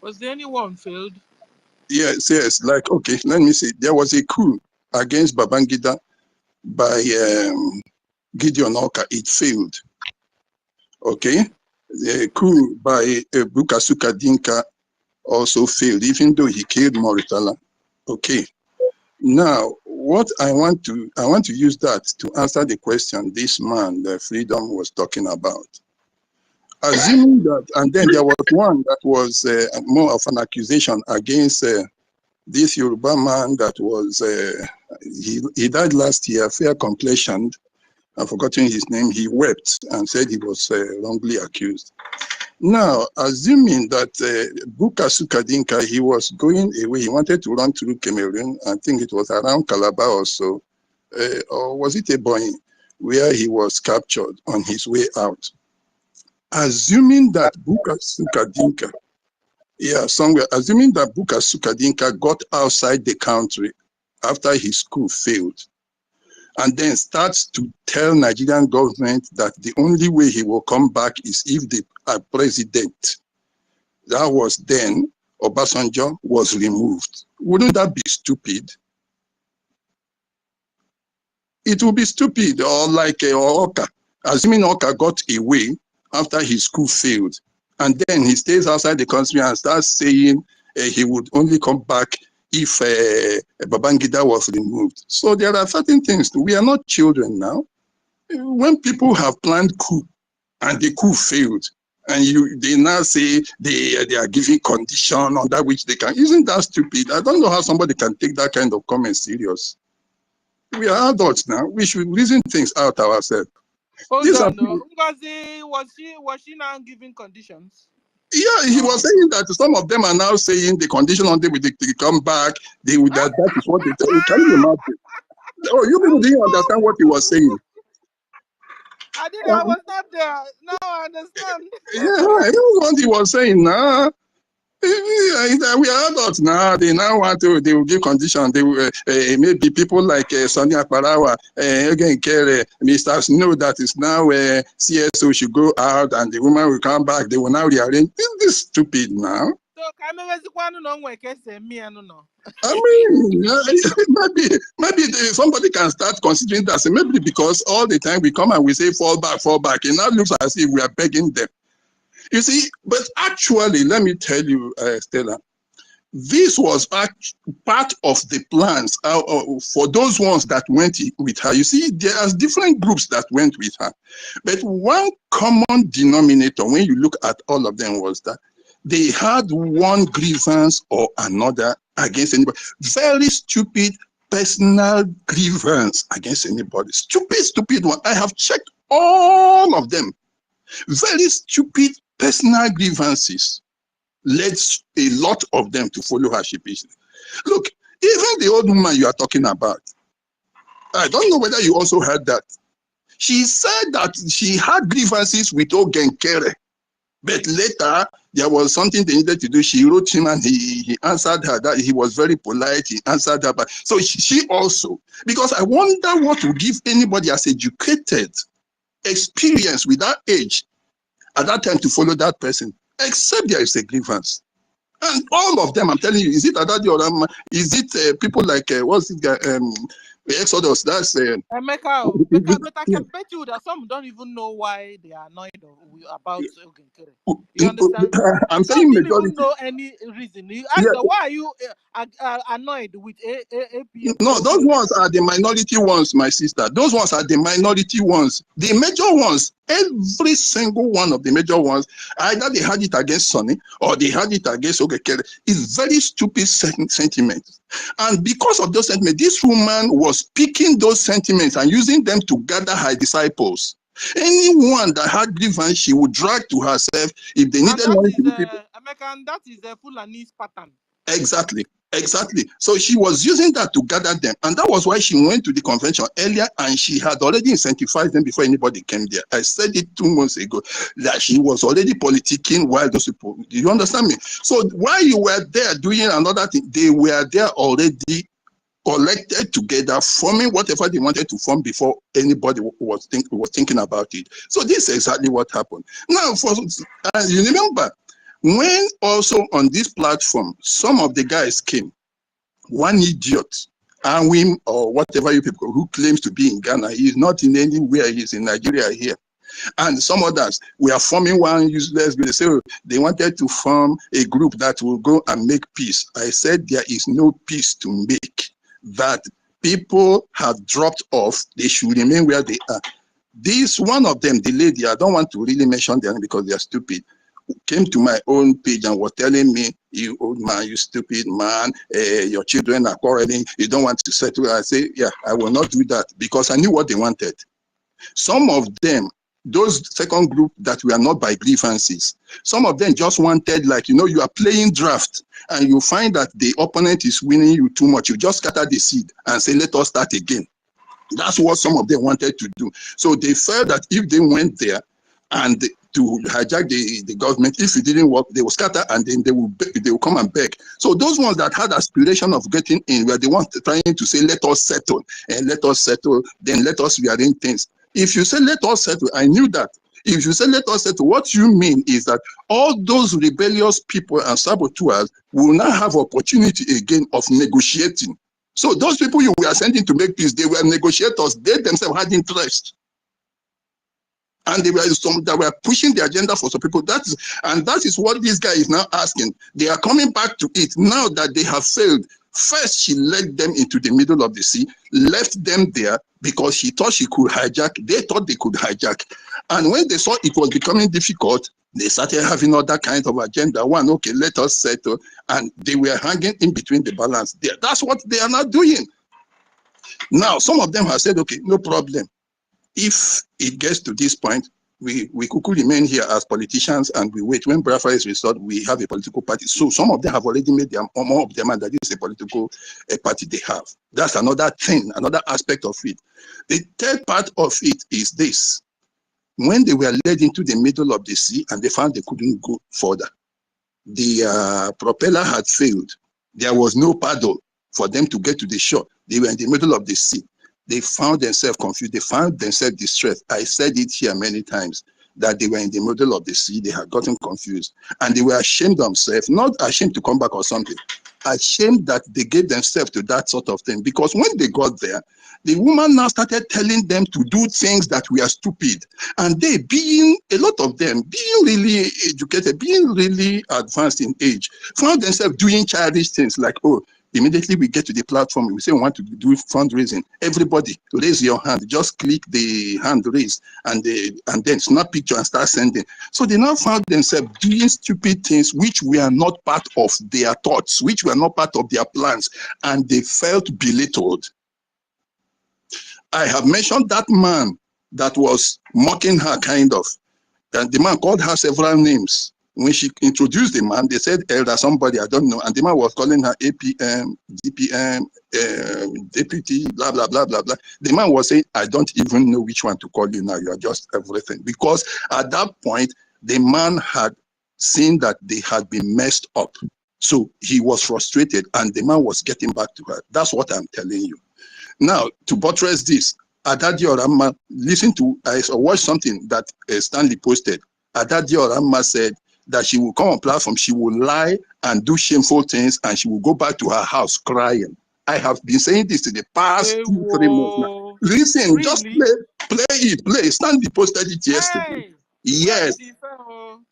Was there anyone failed? Yes, like, okay, let me see. There was a coup against Babangida by Gideon Oka. It failed. Okay. The coup by Bukasuka Dinka also failed, even though he killed Moritala. Okay. Now, what I want to use that to answer the question this man, the Freedom, was talking about. Assuming that, and then there was one that was more of an accusation against this Yoruba man that was, he died last year, fair complexion. I've forgotten his name. He wept and said he was wrongly accused. Now, assuming that Bukasuka Dinka, he was going away, he wanted to run through Cameroon, I think it was around Calabar or so, or was it Ebonyi, where he was captured on his way out. Assuming that Bukasuka Dinka, assuming that Bukasuka Dinka got outside the country after his coup failed, and then starts to tell Nigerian government that the only way he will come back is if the president, that was then Obasanjo, was removed. Wouldn't that be stupid? It would be stupid, or like Oka, assuming Oka got away after his coup failed, and then he stays outside the country and starts saying he would only come back if Babangida was removed. So there are certain things. We are not children now. When people have planned coup and the coup failed, and they now say they are giving condition under which they can, isn't that stupid? I don't know how somebody can take that kind of comment serious. We are adults now. We should reason things out ourselves. Hold on, Ngozi, was she now giving conditions? Yeah, he was saying that some of them are now saying the condition on them, they come back, that is what they tell you. Can you imagine? Oh, you people didn't understand what he was saying. I was not there. Now I understand. Yeah, that was what he was saying. Nah. We are adults now. They now want to. They will give condition. They will maybe people like Sonia Parawa, again, Mr. Snow that is now CSO should go out and the woman will come back. They will now rearrange. This stupid now. So can I me? I don't know. I mean, maybe somebody can start considering that. So maybe because all the time we come and we say fall back. It now looks as if we are begging them. You see, but actually, let me tell you, Stella, this was part of the plans for those ones that went with her. You see, there are different groups that went with her. But one common denominator, when you look at all of them, was that they had one grievance or another against anybody. Very stupid personal grievance against anybody. Stupid one. I have checked all of them. Very stupid personal grievances led a lot of them to follow her sheepishly. Look, even the old woman you are talking about, I don't know whether you also heard that. She said that she had grievances with Ogenkere, but later there was something they needed to do. She wrote him and he answered her. That he was very polite. He answered her. But so she also, because I wonder what would give anybody as educated experience with that age at that time to follow that person, except there is a grievance. And all of them, I'm telling you, is it Adadi or is it people like, what's it, the Exodus? That's Emeka, but I can bet you that some don't even know why they are annoyed about Ogenkere. You understand? I'm Some saying didn't majority. even know any reason. You ask them, why are you annoyed with APM? No, those ones are the minority ones, my sister. Those ones are the minority ones. The major ones, every single one of the major ones, either they had it against Sonny or they had it against Ogekere. It's very stupid sentiments. And because of those sentiments, this woman was picking those sentiments and using them to gather her disciples. Anyone that had grievance, she would drag to herself if they needed money to do people. American, that is a Fulani's pattern. Exactly. So she was using that to gather them. And that was why she went to the convention earlier and she had already incentivized them before anybody came there. I said it 2 months ago that she was already politicking while those people, do you understand me? So while you were there doing another thing, they were there already collected together, forming whatever they wanted to form before anybody was thinking about it. So this is exactly what happened. Now, you remember, when also on this platform, some of the guys came, one idiot, Awim or whatever you people, who claims to be in Ghana, he is not in anywhere, he's in Nigeria here. And some others, we are forming one useless group. They say they wanted to form a group that will go and make peace. I said there is no peace to make. That people have dropped off, they should remain where they are. This one of them, the lady, I don't want to really mention them because they are stupid, came to my own page and was telling me, you old man, you stupid man, your children are quarreling, you don't want to settle. I say, yeah, I will not do that because I knew what they wanted. Some of them, those second group that were not by grievances, some of them just wanted, like, you know, you are playing draft and you find that the opponent is winning you too much. You just scatter the seed and say, let us start again. That's what some of them wanted to do. So they felt that if they went there and to hijack the government, if it didn't work, they will scatter and then they will come and beg. So those ones that had aspiration of getting in were the ones trying to say, let us settle, and let us settle, then let us rearrange things. If you say, let us settle, I knew that. If you say, let us settle, what you mean is that all those rebellious people and saboteurs will now have opportunity again of negotiating. So those people you were sending to make peace, they were negotiators. They themselves had interest. And they were some that were pushing the agenda for some people. That is what this guy is now asking. They are coming back to it now that they have failed. First, she led them into the middle of the sea, left them there because she thought she could hijack. They thought they could hijack. And when they saw it was becoming difficult, they started having other kind of agenda. One, okay, let us settle. And they were hanging in between the balance there. That's what they are not doing. Now, some of them have said, okay, no problem. If it gets to this point, we could remain here as politicians and we wait. When Biafra is restored, we have a political party. So some of them have already made their more of them, and that is a political party they have. That's another thing, another aspect of it. The third part of it is this. when they were led into the middle of the sea and they found they couldn't go further, the propeller had failed. There was no paddle for them to get to the shore. They were in the middle of the sea. They found themselves confused. They found themselves distressed. I said it here many times that they were in the middle of the sea. They had gotten confused and they were ashamed themselves, not ashamed to come back or something, ashamed that they gave themselves to that sort of thing. Because when they got there, the woman now started telling them to do things that were stupid. And they, being, a lot of them, being really educated, being really advanced in age, found themselves doing childish things like, oh, immediately we get to the platform, we say we want to do fundraising. Everybody, raise your hand. Just click the hand raise and then snap picture and start sending. So they now found themselves doing stupid things which were not part of their thoughts, which were not part of their plans, and they felt belittled. I have mentioned that man that was mocking her, kind of. And the man called her several names. When she introduced the man, they said elder somebody, I don't know. And the man was calling her APM, DPM, deputy, blah, blah, blah, blah, blah. The man was saying, I don't even know which one to call you now. You are just everything. Because at that point, the man had seen that they had been messed up. So he was frustrated and the man was getting back to her. That's what I'm telling you. Now, to buttress this, Adadi Orama, listen to, I watched something that Stanley posted. Adadi Orama said that she will come on platform, she will lie and do shameful things, and she will go back to her house crying. I have been saying this in the past 2-3 months now. Listen, really? Just play it. Stanley posted it yesterday. Hey, yes.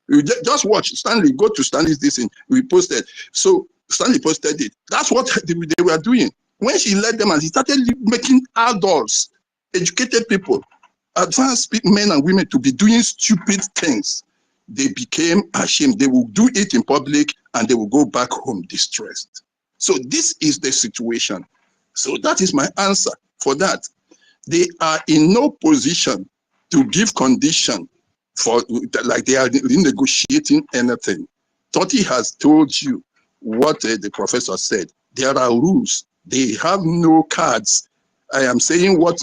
You just watch. Stanley, go to Stanley's this thing. We posted. So Stanley posted it. That's what they were doing. When she led them and she started making adults, educated people, advanced men and women to be doing stupid things, they became ashamed. They will do it in public and they will go back home distressed. So this is the situation. So that is my answer for that. They are in no position to give condition for, like they are negotiating anything. Totti has told you what the professor said. There are rules. They have no cards. I am saying what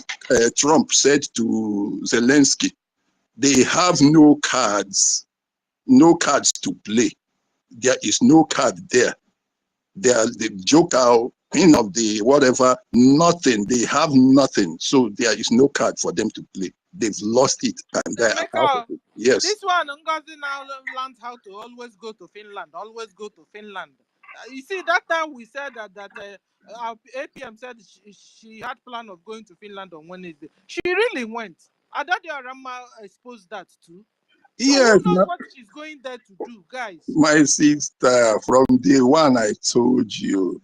Trump said to Zelensky. They have no cards to play. There is no card there. They are the joker, queen of the whatever, nothing. They have nothing. So there is no card for them to play. They've lost it and they are out of it. Yes. This one, NGOZI now learned how to always go to Finland. Always go to Finland. You see, that time we said that our APM said she had plan of going to Finland on Wednesday. She really went. Adadi Arama exposed that too. Yes. So who knows what she's going there to do, guys? My sister, from day one, I told you,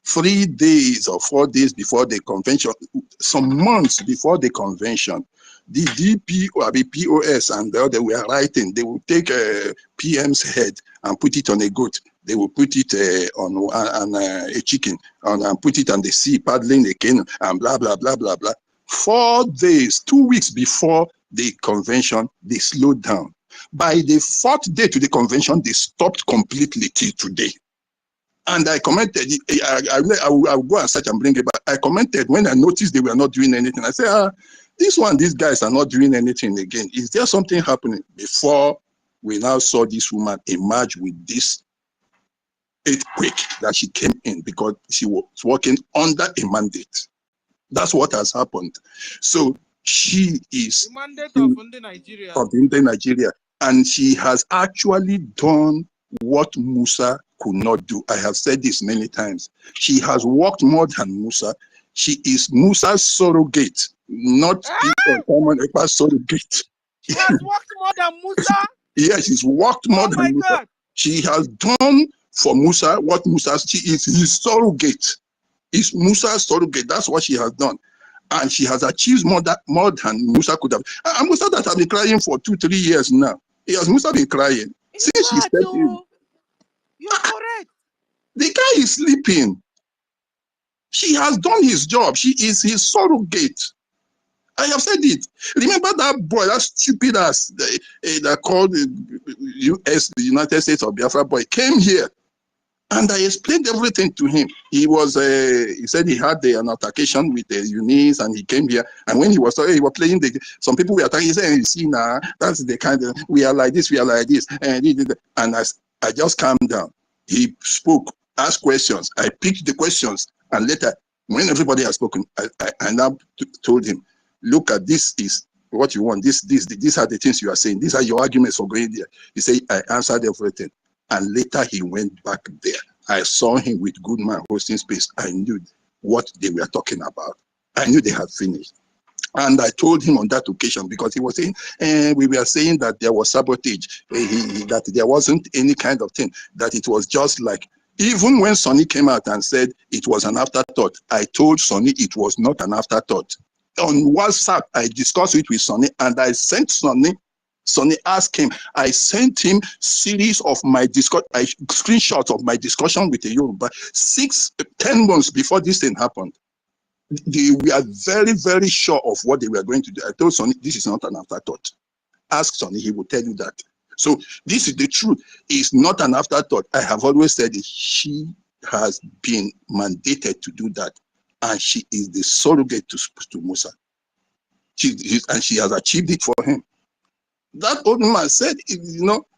3 days or 4 days before the convention, some months before the convention, the POS and the other were writing, they will take a PM's head and put it on a goat. They will put it on a chicken and put it on the sea, paddling the canoe and blah, blah, blah, blah, blah. 4 days, 2 weeks before the convention, they slowed down. By the 4th day to the convention, they stopped completely till today. And I commented, I will go and search and bring it back. I commented when I noticed they were not doing anything. I said, these guys are not doing anything again. Is there something happening? Before we now saw this woman emerge with this earthquake that she came in because she was working under a mandate. That's what has happened. So she is the mandate of Nigeria. Of Nigeria. And she has actually done what Musa could not do. I have said this many times. She has worked more than Musa. She is Musa's surrogate, not common surrogate. She has worked more than Musa? Yes, she's worked more than Musa. God. She has done for Musa what Musa, she is his surrogate. Is Musa's surrogate. That's what she has done. And she has achieved more than Musa could have. And Musa that has been crying for 2-3 years now. Has Musa been crying? Since she stepped in. You're correct. The guy is sleeping. She has done his job. She is his surrogate. I have said it. Remember that boy, that stupid ass that called the United States of Biafra boy, came here And I explained everything to him. He said he had an altercation with Eunice, and he came here. And when he was playing, some people were talking. He said, "You see now, that's the kind of, we are like this, and I just calmed down. He spoke, asked questions. I picked the questions, and later, when everybody has spoken, I now told him, look at this is what you want. These are the things you are saying. These are your arguments for going there. He said, I answered everything. And later he went back there. I saw him with Goodman hosting space. I knew what they were talking about. I knew they had finished. And I told him on that occasion, because he was saying, we were saying that there was sabotage, that there wasn't any kind of thing, that it was just like, even when Sonny came out and said it was an afterthought, I told Sonny it was not an afterthought. On WhatsApp, I discussed it with Sonny, and I sent Sonny asked him, I sent him series of my screenshots of my discussion with the Yoruba 10 months before this thing happened. They were very, very sure of what they were going to do. I told Sonny, this is not an afterthought. Ask Sonny, he will tell you that. So this is the truth. It's not an afterthought. I have always said it. She has been mandated to do that. And she is the surrogate to Musa. And she has achieved it for him. That old man said,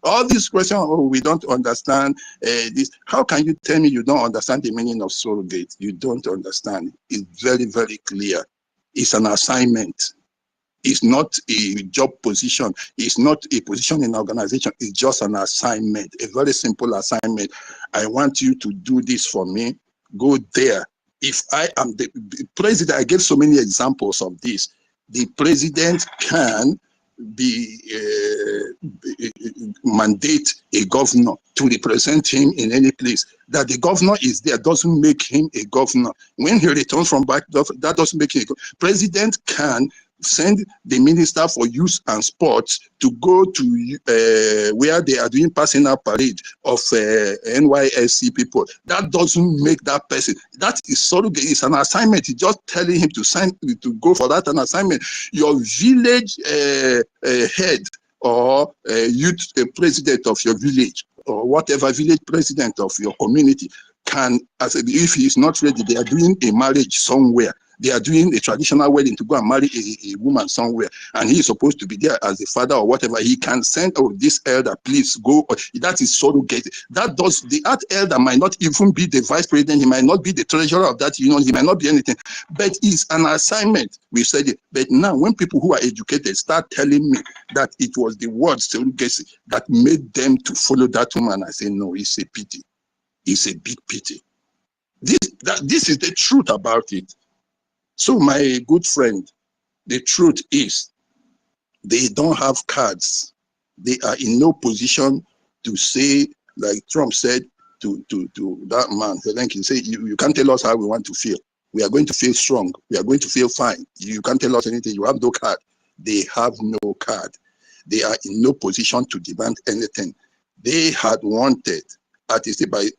all these questions, we don't understand this. How can you tell me you don't understand the meaning of surrogate? You don't understand. It's very, very clear. It's an assignment. It's not a job position. It's not a position in an organization. It's just an assignment, a very simple assignment. I want you to do this for me. Go there. If I am the president, I gave so many examples of this. The president can mandate a governor to represent him in any place. That the governor is there doesn't make him a governor. When he returns from back, that doesn't make him a governor. President can send the minister for youth and sports to go to where they are doing passing out parade of NYSC people. That doesn't make that person. That is surrogate. It's an assignment. It's just telling him to go for that an assignment. Your village head or youth president of your village or whatever village president of your community can, if he is not ready, they are doing a marriage somewhere. They are doing a traditional wedding to go and marry a woman somewhere, and he is supposed to be there as the father or whatever. He can send, this elder, please go. That is surrogate. That elder might not even be the vice president. He might not be the treasurer of that union. He might not be anything, but it's an assignment. We said it. But now, when people who are educated start telling me that it was the word surrogacy that made them to follow that woman, I say no. It's a pity. It's a big pity. This is the truth about it. So, my good friend, the truth is they don't have cards. They are in no position to say, like Trump said to that man, Zelensky, say, you can't tell us how we want to feel. We are going to feel strong. We are going to feel fine. You can't tell us anything. You have no card. They have no card. They are in no position to demand anything. They had wanted,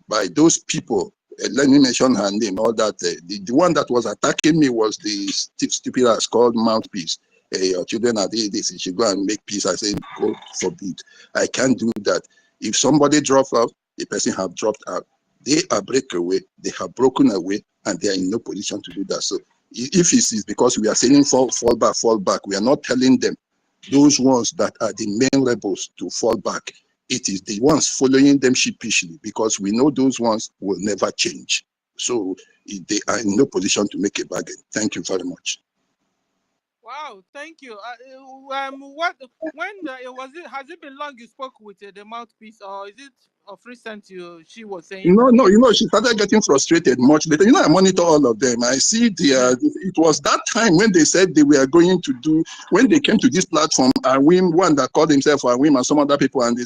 by those people. Let me mention her name, all that. The one that was attacking me was the stupid ass called Mouthpiece. Your children are doing this, you should go and make peace. I say, God forbid. I can't do that. If somebody drops out, the person have dropped out. They are breakaway, they have broken away, and they are in no position to do that. So if it is because we are saying fall back, we are not telling them, those ones that are the main rebels, to fall back. It is the ones following them sheepishly, because we know those ones will never change. So they are in no position to make a bargain. Thank you very much. Wow, thank you. Has it been long you spoke with the Mouthpiece, or is it of recent she was saying? No, she started getting frustrated much later. I monitor all of them. I see it was that time when they said they were going to do, when they came to this platform, one that called himself Awim and some other people, and I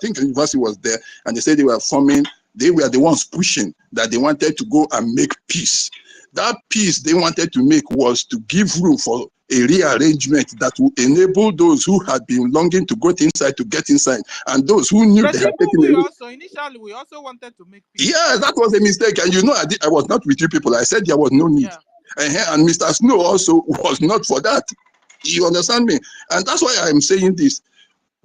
think the university was there, and they said they were the ones pushing that they wanted to go and make peace. That peace they wanted to make was to give room for a rearrangement that will enable those who had been longing to go inside to get inside, and those who knew they had taken initially we also wanted to make peace. Yeah, that was a mistake. And I was not with you people. I said there was no need. Yeah. And Mr. Snow also was not for that. You understand me? And that's why I'm saying this.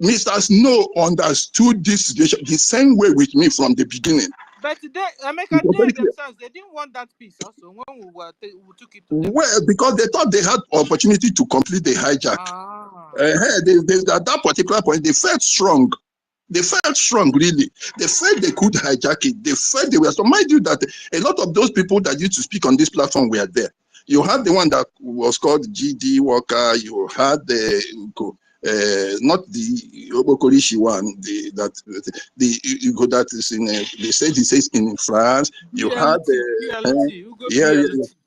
Mr. Snow understood this situation the same way with me from the beginning. But they, It was very they clear. themselves, they didn't want that peace also when we took it to them. Well, because they thought they had opportunity to complete the hijack. Ah. At that particular point, they felt strong. They felt strong, really. They felt they could hijack it. They felt they were. So mind you that a lot of those people that used to speak on this platform were there. You had the one that was called GD Walker. You had the not the Obokorishi one. That is in. They said he says in France. You had the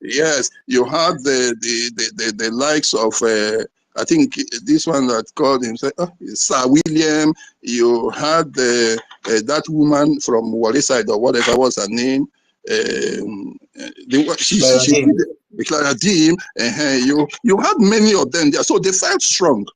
yes. You had the likes of. I think this one that called himself Sir William. You had that woman from Wale side or whatever was her name. She Clara Dean. You had many of them there, so they felt strong.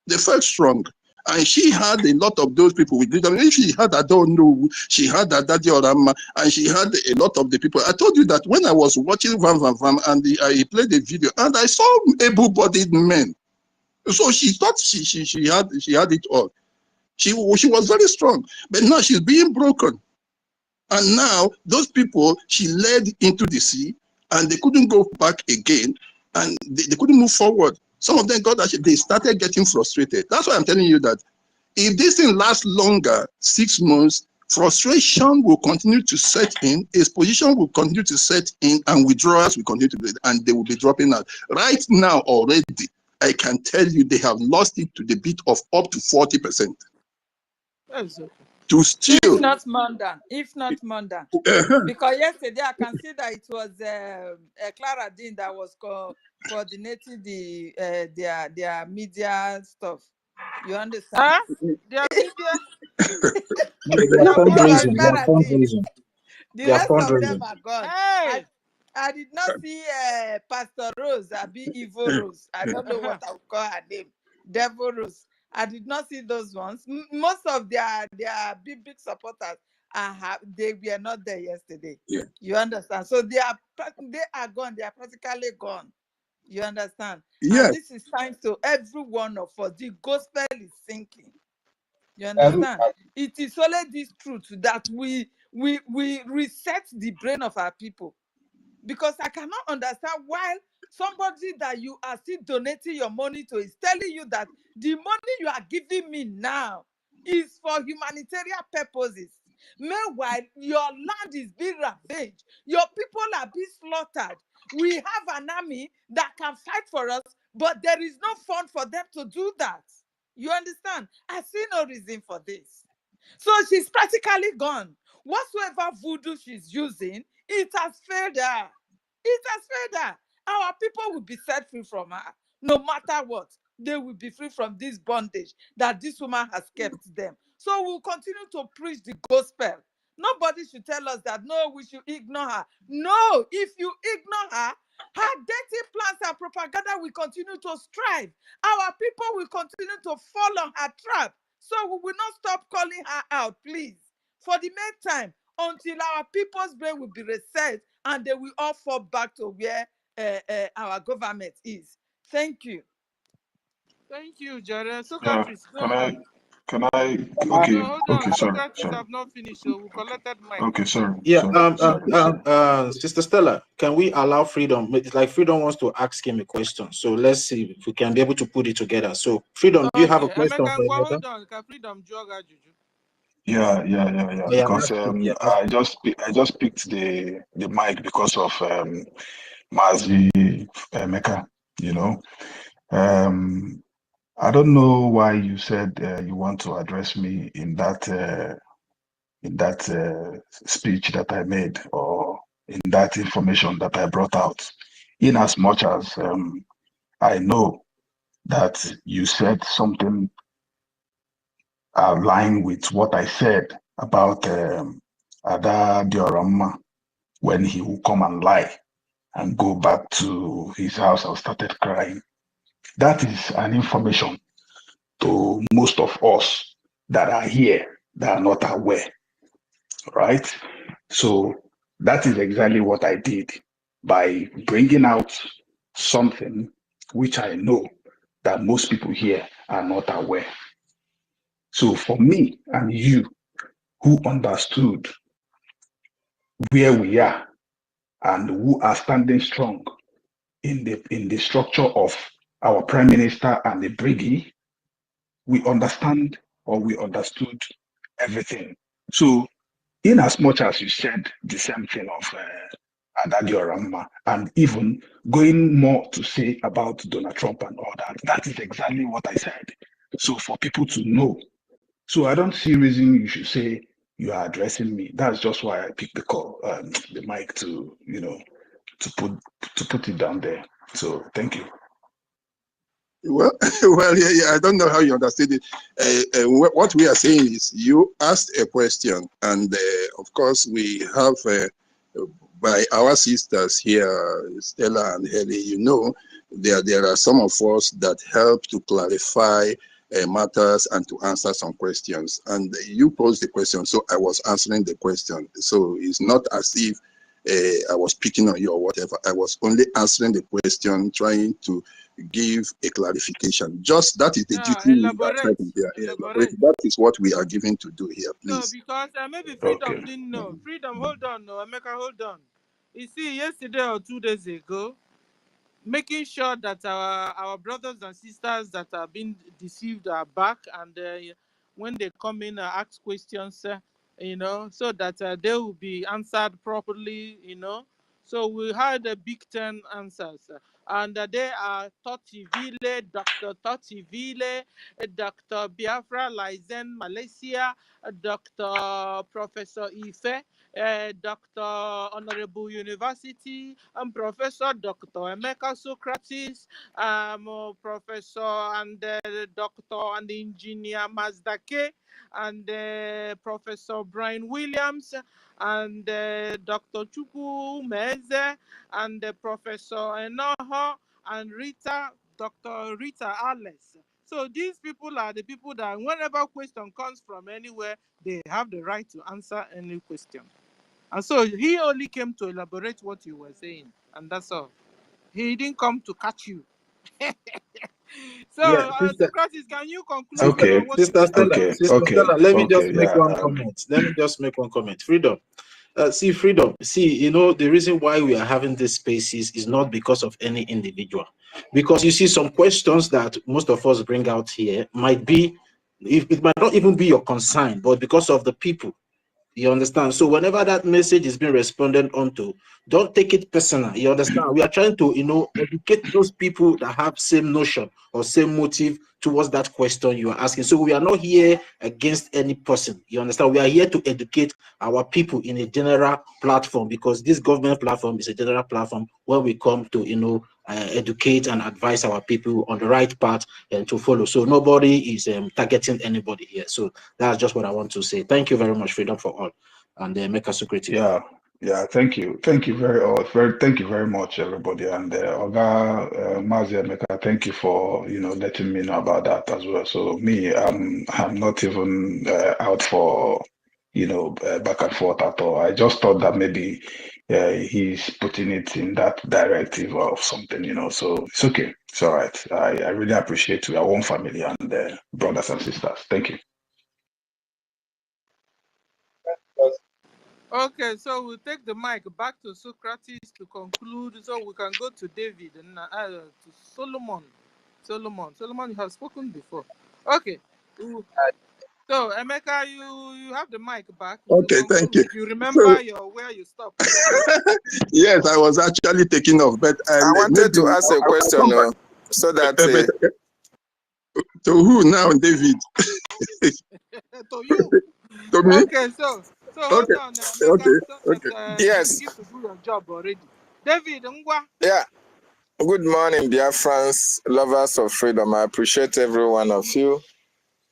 They felt strong. And she had a lot of those people with leadership. If she had, I don't know, she had Daddy Orama, and she had a lot of the people. I told you that when I was watching Vam Vam Vam, and I played the video, and I saw able-bodied men. So she thought she had it all. She was very strong, but now she's being broken. And now those people she led into the sea, and they couldn't go back again, and they couldn't move forward. Some of them they started getting frustrated. That's why I'm telling you that if this thing lasts longer, 6 months, frustration will continue to set in, exposition will continue to set in, and withdrawals will continue to be, and they will be dropping out. Right now already, I can tell you they have lost it to the beat of up to 40%. To still, if not more than, because yesterday I can see that it was Clara Dean that was coordinating their media stuff. You understand? Their media. They are fundraising. They are fundraising. The rest of them are gone. Hey! I did not see Pastor Rose, Evil Rose. I don't know what I would call her name. Devil Rose. I did not see those ones. Most of their big supporters they were not there yesterday. Yeah. You understand? So they are gone. They are practically gone. You understand? Yes. And this is thanks to every one of us. The gospel is sinking. You understand? It is only this truth that we reset the brain of our people. Because I cannot understand why somebody that you are still donating your money to is telling you that the money you are giving me now is for humanitarian purposes. Meanwhile, your land is being ravaged. Your people are being slaughtered. We have an army that can fight for us, but there is no fund for them to do that. You understand? I see no reason for this. So she's practically gone. Whatsoever voodoo she's using, it has failed her. It has failed her. Our people will be set free from her. No matter what, they will be free from this bondage that this woman has kept them. So we'll continue to preach the gospel. Nobody should tell us that, no, we should ignore her. No, if you ignore her dirty plans and propaganda will continue to strive. Our people will continue to fall on her trap. So we will not stop calling her out, please. For the meantime, until our people's brain will be reset and they will all fall back to where our government is. Thank you. Thank you, Jared. So Can I? Okay, no, hold on. Okay, sorry. Have not finished, so we collected mine. Okay, sorry. Yeah, Sister Stella, can we allow Freedom? It's like Freedom wants to ask him a question, so let's see if we can be able to put it together. So, Freedom, do you have a question for hold on. Can Freedom jog Juju? Yeah. Because I just picked the mic because of Mazi Mecca. You know, I don't know why you said you want to address me in that speech that I made, or in that information that I brought out. In as much as I know that you said something aligned with what I said about Ada Diorama, when he will come and lie and go back to his house and started crying. That is an information to most of us that are here that are not aware, right? So that is exactly what I did by bringing out something which I know that most people here are not aware. So for me and you who understood where we are and who are standing strong in the structure of our Prime Minister and the BRGIE, we understand or we understood everything. So, in as much as you said the same thing of Adadio Rama, and even going more to say about Donald Trump and all that, that is exactly what I said. So, for people to know. So, I don't see reason you should say you are addressing me. That's just why I picked the call, the mic to, to put it down there. So, thank you. Well, well, yeah, I don't know how you understood it. What we are saying is you asked a question, and of course we have by our sisters here, Stella and Haley. You know, there are some of us that help to clarify matters and to answer some questions. And you posed the question, so I was answering the question. So it's not as if I was picking on you or whatever. I was only answering the question, trying to give a clarification. Just that is the duty we are taking here. Elaborate. That is what we are given to do here, please. So because maybe Freedom didn't know. Freedom, hold on, no, Emeka, hold on. You see, yesterday or 2 days ago, making sure that our brothers and sisters that are being deceived are back, and when they come in ask questions, so that they will be answered properly, So we had a big 10 answers, and they are Toti Ville, Dr. Toti Ville, Dr. Biafra Lizen Malaysia, Dr. Professor Ife, Dr. Honorable University, and Professor Dr. Emeka Socrates, Professor and Dr. and Engineer Mazdake, and Professor Brian Williams, and Dr. Chukwu Meze, and Professor Enoho, and Dr. Rita Alice. So these people are the people that whenever question comes from anywhere, they have the right to answer any question. And so he only came to elaborate what you were saying, and that's all. He didn't come to catch you. So, Socrates, can you conclude? Okay. Sister Stella, let me just make one comment. Let me just make one comment. Freedom. Freedom. The reason why we are having these spaces is not because of any individual. Because you see, some questions that most of us bring out here it might not even be your concern, but because of the people. You understand? So whenever that message is being responded onto, don't take it personal. You understand? We are trying to, educate those people that have same notion or same motive towards that question you are asking. So we are not here against any person. You understand? We are here to educate our people in a general platform, because this government platform is a general platform where we come to, educate and advise our people on the right path and to follow. So nobody is targeting anybody here. So that's just what I want to say. Thank you very much, Freedom for All, and make us security. Yeah. Thank you very much, everybody. And Oga Mazi Emeka, thank you for letting me know about that as well. So me, I'm not even out for back and forth at all. I just thought that maybe he's putting it in that directive or something, So it's okay. It's all right. I really appreciate our own family and brothers and sisters. Thank you. Okay, so we'll take the mic back to Socrates to conclude, so we can go to David and to Solomon. Solomon, you have spoken before. Okay. So Emeka, you have the mic back. Okay, thank you. If you remember where you stopped. Yes, I was actually taking off, but I wanted to ask a question, so that to who now, David? To you. To me? Okay, so hold on, Emeka, yes, you begin to do your job already. David, Ngwa. Yeah. Good morning, Biafrans, lovers of freedom. I appreciate every one of you.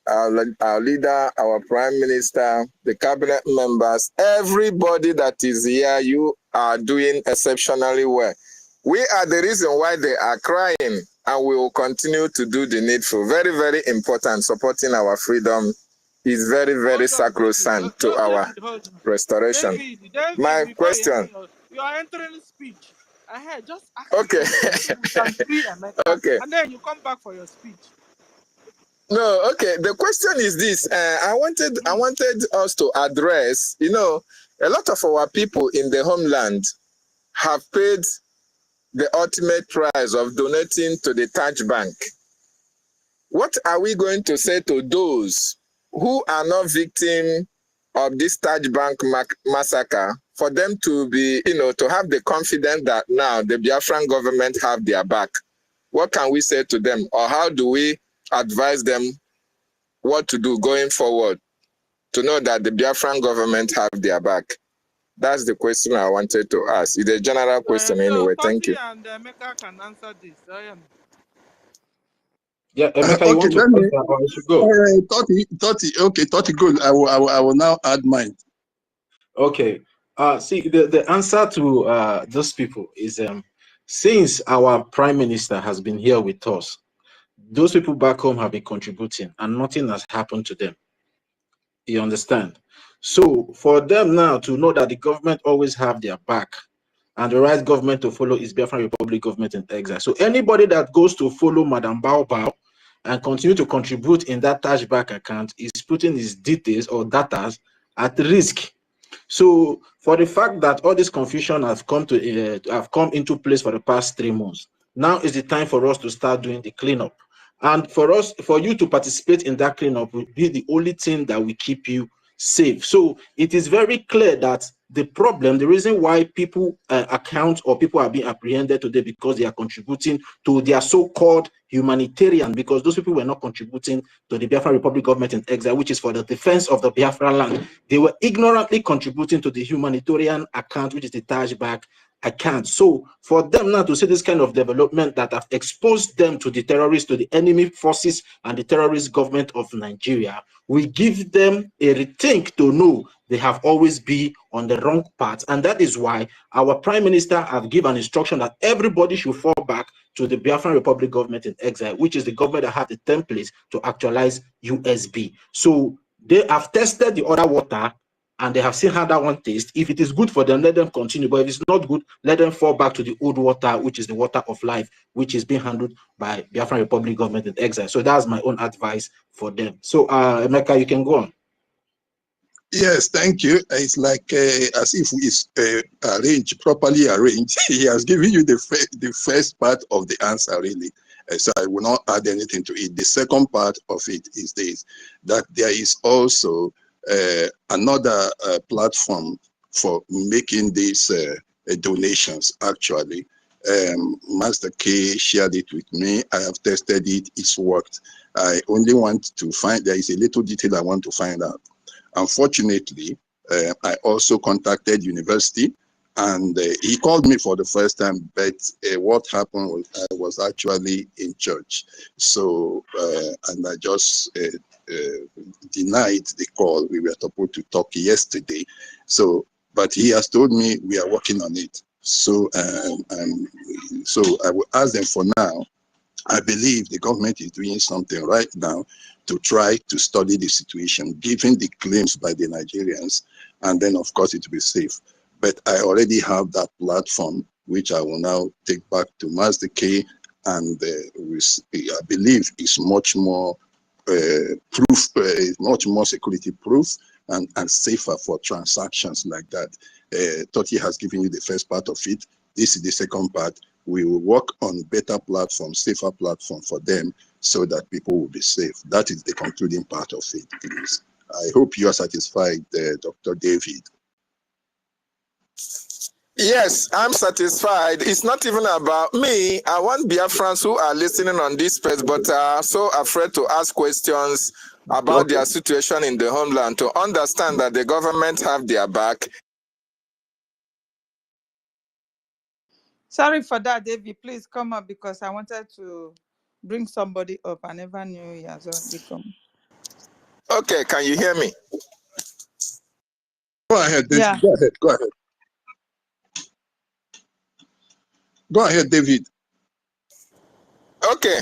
Our leader, our prime minister, the cabinet members, everybody that is here, you are doing exceptionally well. We are the reason why they are crying, and we will continue to do the needful. Very, very important. Supporting our freedom is very, very sacrosanct to our restoration. David, my question. You are entering speech. Just ask okay. We can free Emeka, okay. And then you come back for your speech. No, okay. The question is this: I wanted us to address, A lot of our people in the homeland have paid the ultimate price of donating to the Taj Bank. What are we going to say to those who are not victims of this Taj Bank massacre, for them to be, to have the confidence that now the Biafran government have their back? What can we say to them, or how do we advise them what to do going forward to know that the Biafran government have their back? That's the question I wanted to ask. It's a general question anyway. Thank you. And Emeka can answer this. Yeah, Emeka, you Okay, want to let me. answer or I should go? 30, okay, 30 good. I will now add mine. Okay. See, the answer to those people is since our prime minister has been here with us, those people back home have been contributing and nothing has happened to them. You understand? So for them now to know that the government always have their back and the right government to follow is Biafran Republic government in exile. So anybody that goes to follow Madam Bao Bao and continue to contribute in that Taj Bank account is putting his details or data at risk. So for the fact that all this confusion have come into place for the past 3 months, now is the time for us to start doing the cleanup. And for you to participate in that cleanup will be the only thing that will keep you safe. So it is very clear that the reason why people account or people are being apprehended today because they are contributing to their so-called humanitarian, because those people were not contributing to the Biafra Republic government in exile, which is for the defense of the Biafra land. They were ignorantly contributing to the humanitarian account, which is the Taj Bank account. So for them now to see this kind of development that have exposed them to the terrorists, to the enemy forces and the terrorist government of Nigeria, we give them a rethink to know they have always been on the wrong path. And that is why our prime minister have given instruction that everybody should fall back to the Biafran Republic government in exile, which is the government that have the template to actualize USB. So they have tested the other water and they have seen how that one tastes. If it is good for them, let them continue. But if it's not good, let them fall back to the old water, which is the water of life, which is being handled by Biafran Republic government in exile. So that's my own advice for them. So Emeka, you can go on. Yes, thank you. It's like as if it's properly arranged. He has given you the first part of the answer, really. So I will not add anything to it. The second part of it is this, that there is also another platform for making these donations, actually. Master K shared it with me. I have tested it. It's worked. I only want to there is a little detail I want to find out. Unfortunately, I also contacted university and he called me for the first time, but what happened was I was actually in church. So, and I just denied the call. We were supposed to talk yesterday. So, but he has told me we are working on it. So, so I will ask them for now. I believe the government is doing something right now to try to study the situation, given the claims by the Nigerians, and then of course it will be safe. But I already have that platform, which I will now take back to Master K, and I believe is much more much more security proof and safer for transactions like that. Toti has given you the first part of it. This is the second part. We will work on better platform, safer platform for them so that people will be safe. That is the concluding part of it, please. I hope you are satisfied, Dr. David. Yes, I'm satisfied. It's not even about me. I want Biafrans who are listening on this space but are so afraid to ask questions about their situation in the homeland to understand that the government have their back. Sorry for that, David. Please come up because I wanted to bring somebody up. I never knew he has already come. Okay, can you hear me? Go ahead, David. Yeah. Go ahead. Go ahead. Go ahead, David. Okay.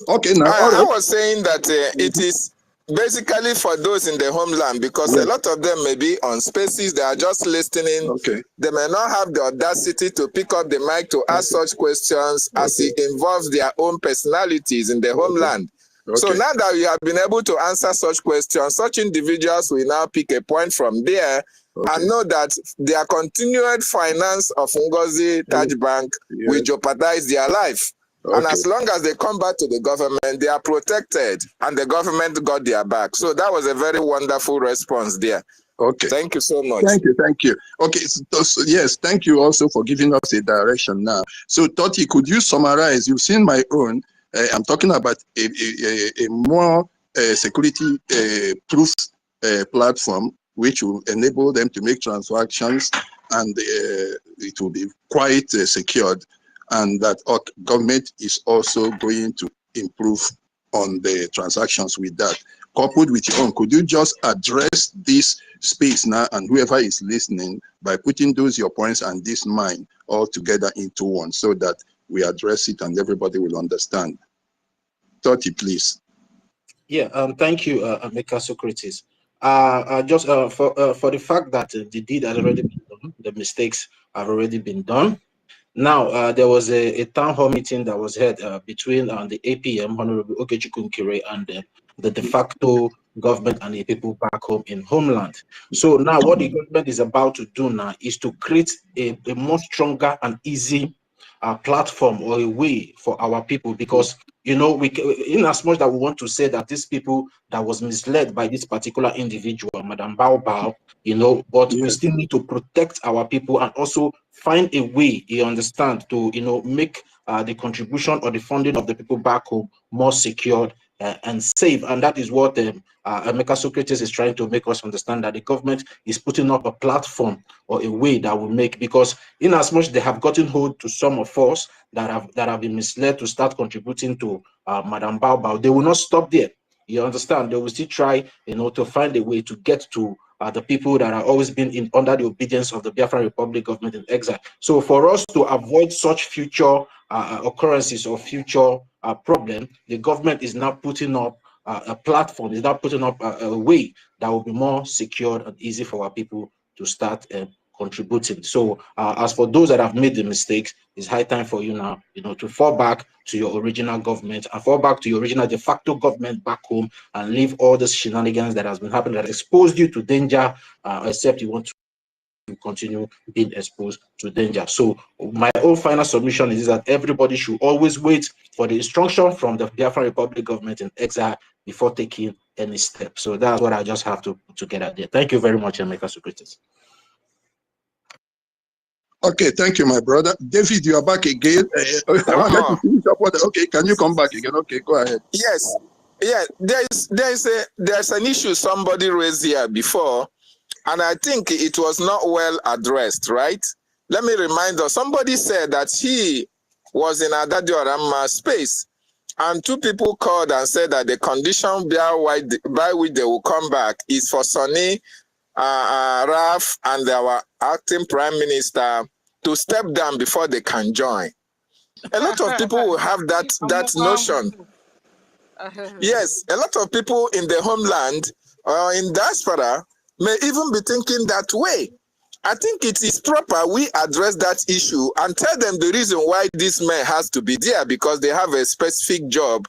Okay, now I was saying that it is basically for those in the homeland because a lot of them may be on spaces, they are just listening. Okay. They may not have the audacity to pick up the mic to ask such questions as it involves their own personalities in the homeland. So Okay. now that you have been able to answer such questions, such individuals will now pick a point from there and know that their continued finance of NGOZI Taj Bank will jeopardize their life. And as long as they come back to the government, they are protected and the government got their back. So that was a very wonderful response there. Okay. Thank you so much. Thank you. Thank you. Okay. So yes, thank you also for giving us a direction now. So Toti, could you summarize? You've seen my own. I'm talking about a more security proof platform, which will enable them to make transactions, and it will be quite secured, and that our government is also going to improve on the transactions with that. Coupled with your own, could you just address this space now, and whoever is listening, by putting those your points and this mine all together into one, so that we address it and everybody will understand. Toti, please. Yeah, thank you, Emeka Socrates. Just for the fact that the deed has already been done, the mistakes have already been done. Now, there was a town hall meeting that was held between the APM, Honorable Okechukwu, and the de facto government and the people back home in homeland. So now what the government is about to do now is to create a more stronger and easy platform or a way for our people, because you know, we, in as much that we want to say that these people that was misled by this particular individual, Madam Bao Bao, you know, but we still need to protect our people and also find a way, you understand, to, you know, make the contribution or the funding of the people back home more secured and safe. And that is what Emeka Socrates is trying to make us understand, that the government is putting up a platform or a way that will make, because in as much they have gotten hold to some of us that have been misled to start contributing to Madam Bao Bao, they will not stop there. You understand? They will still try, you know, to find a way to get to the people that are always been under the obedience of the Biafra Republic government in exile. So for us to avoid such future occurrences or future problem, the government is now putting up a platform, is now putting up a way that will be more secured and easy for our people to start contributing. So as for those that have made the mistakes, it's high time for you now, you know, to fall back to your original government and fall back to your original de facto government back home and leave all this shenanigans that has been happening that exposed you to danger, except you want to continue being exposed to danger. So my own final submission is that everybody should always wait for the instruction from the Biafra Republic government in exile before taking any step. So that's what I just have to put together there. Thank you very much, Emeka Socrates. Okay, thank you, my brother. David, you are back again. I wanted to finish up with, okay, can you come back again? Okay, go ahead. Yes. Yeah, there's an issue somebody raised here before, and I think it was not well addressed, right? Let me remind us, somebody said that he was in Adadi Orama space, and two people called and said that the condition by which they will come back is for Sonny, Raf, and our acting prime minister to step down before they can join. A lot of people will have that notion. Yes, a lot of people in the homeland or in diaspora may even be thinking that way. I think it is proper we address that issue and tell them the reason why this man has to be there, because they have a specific job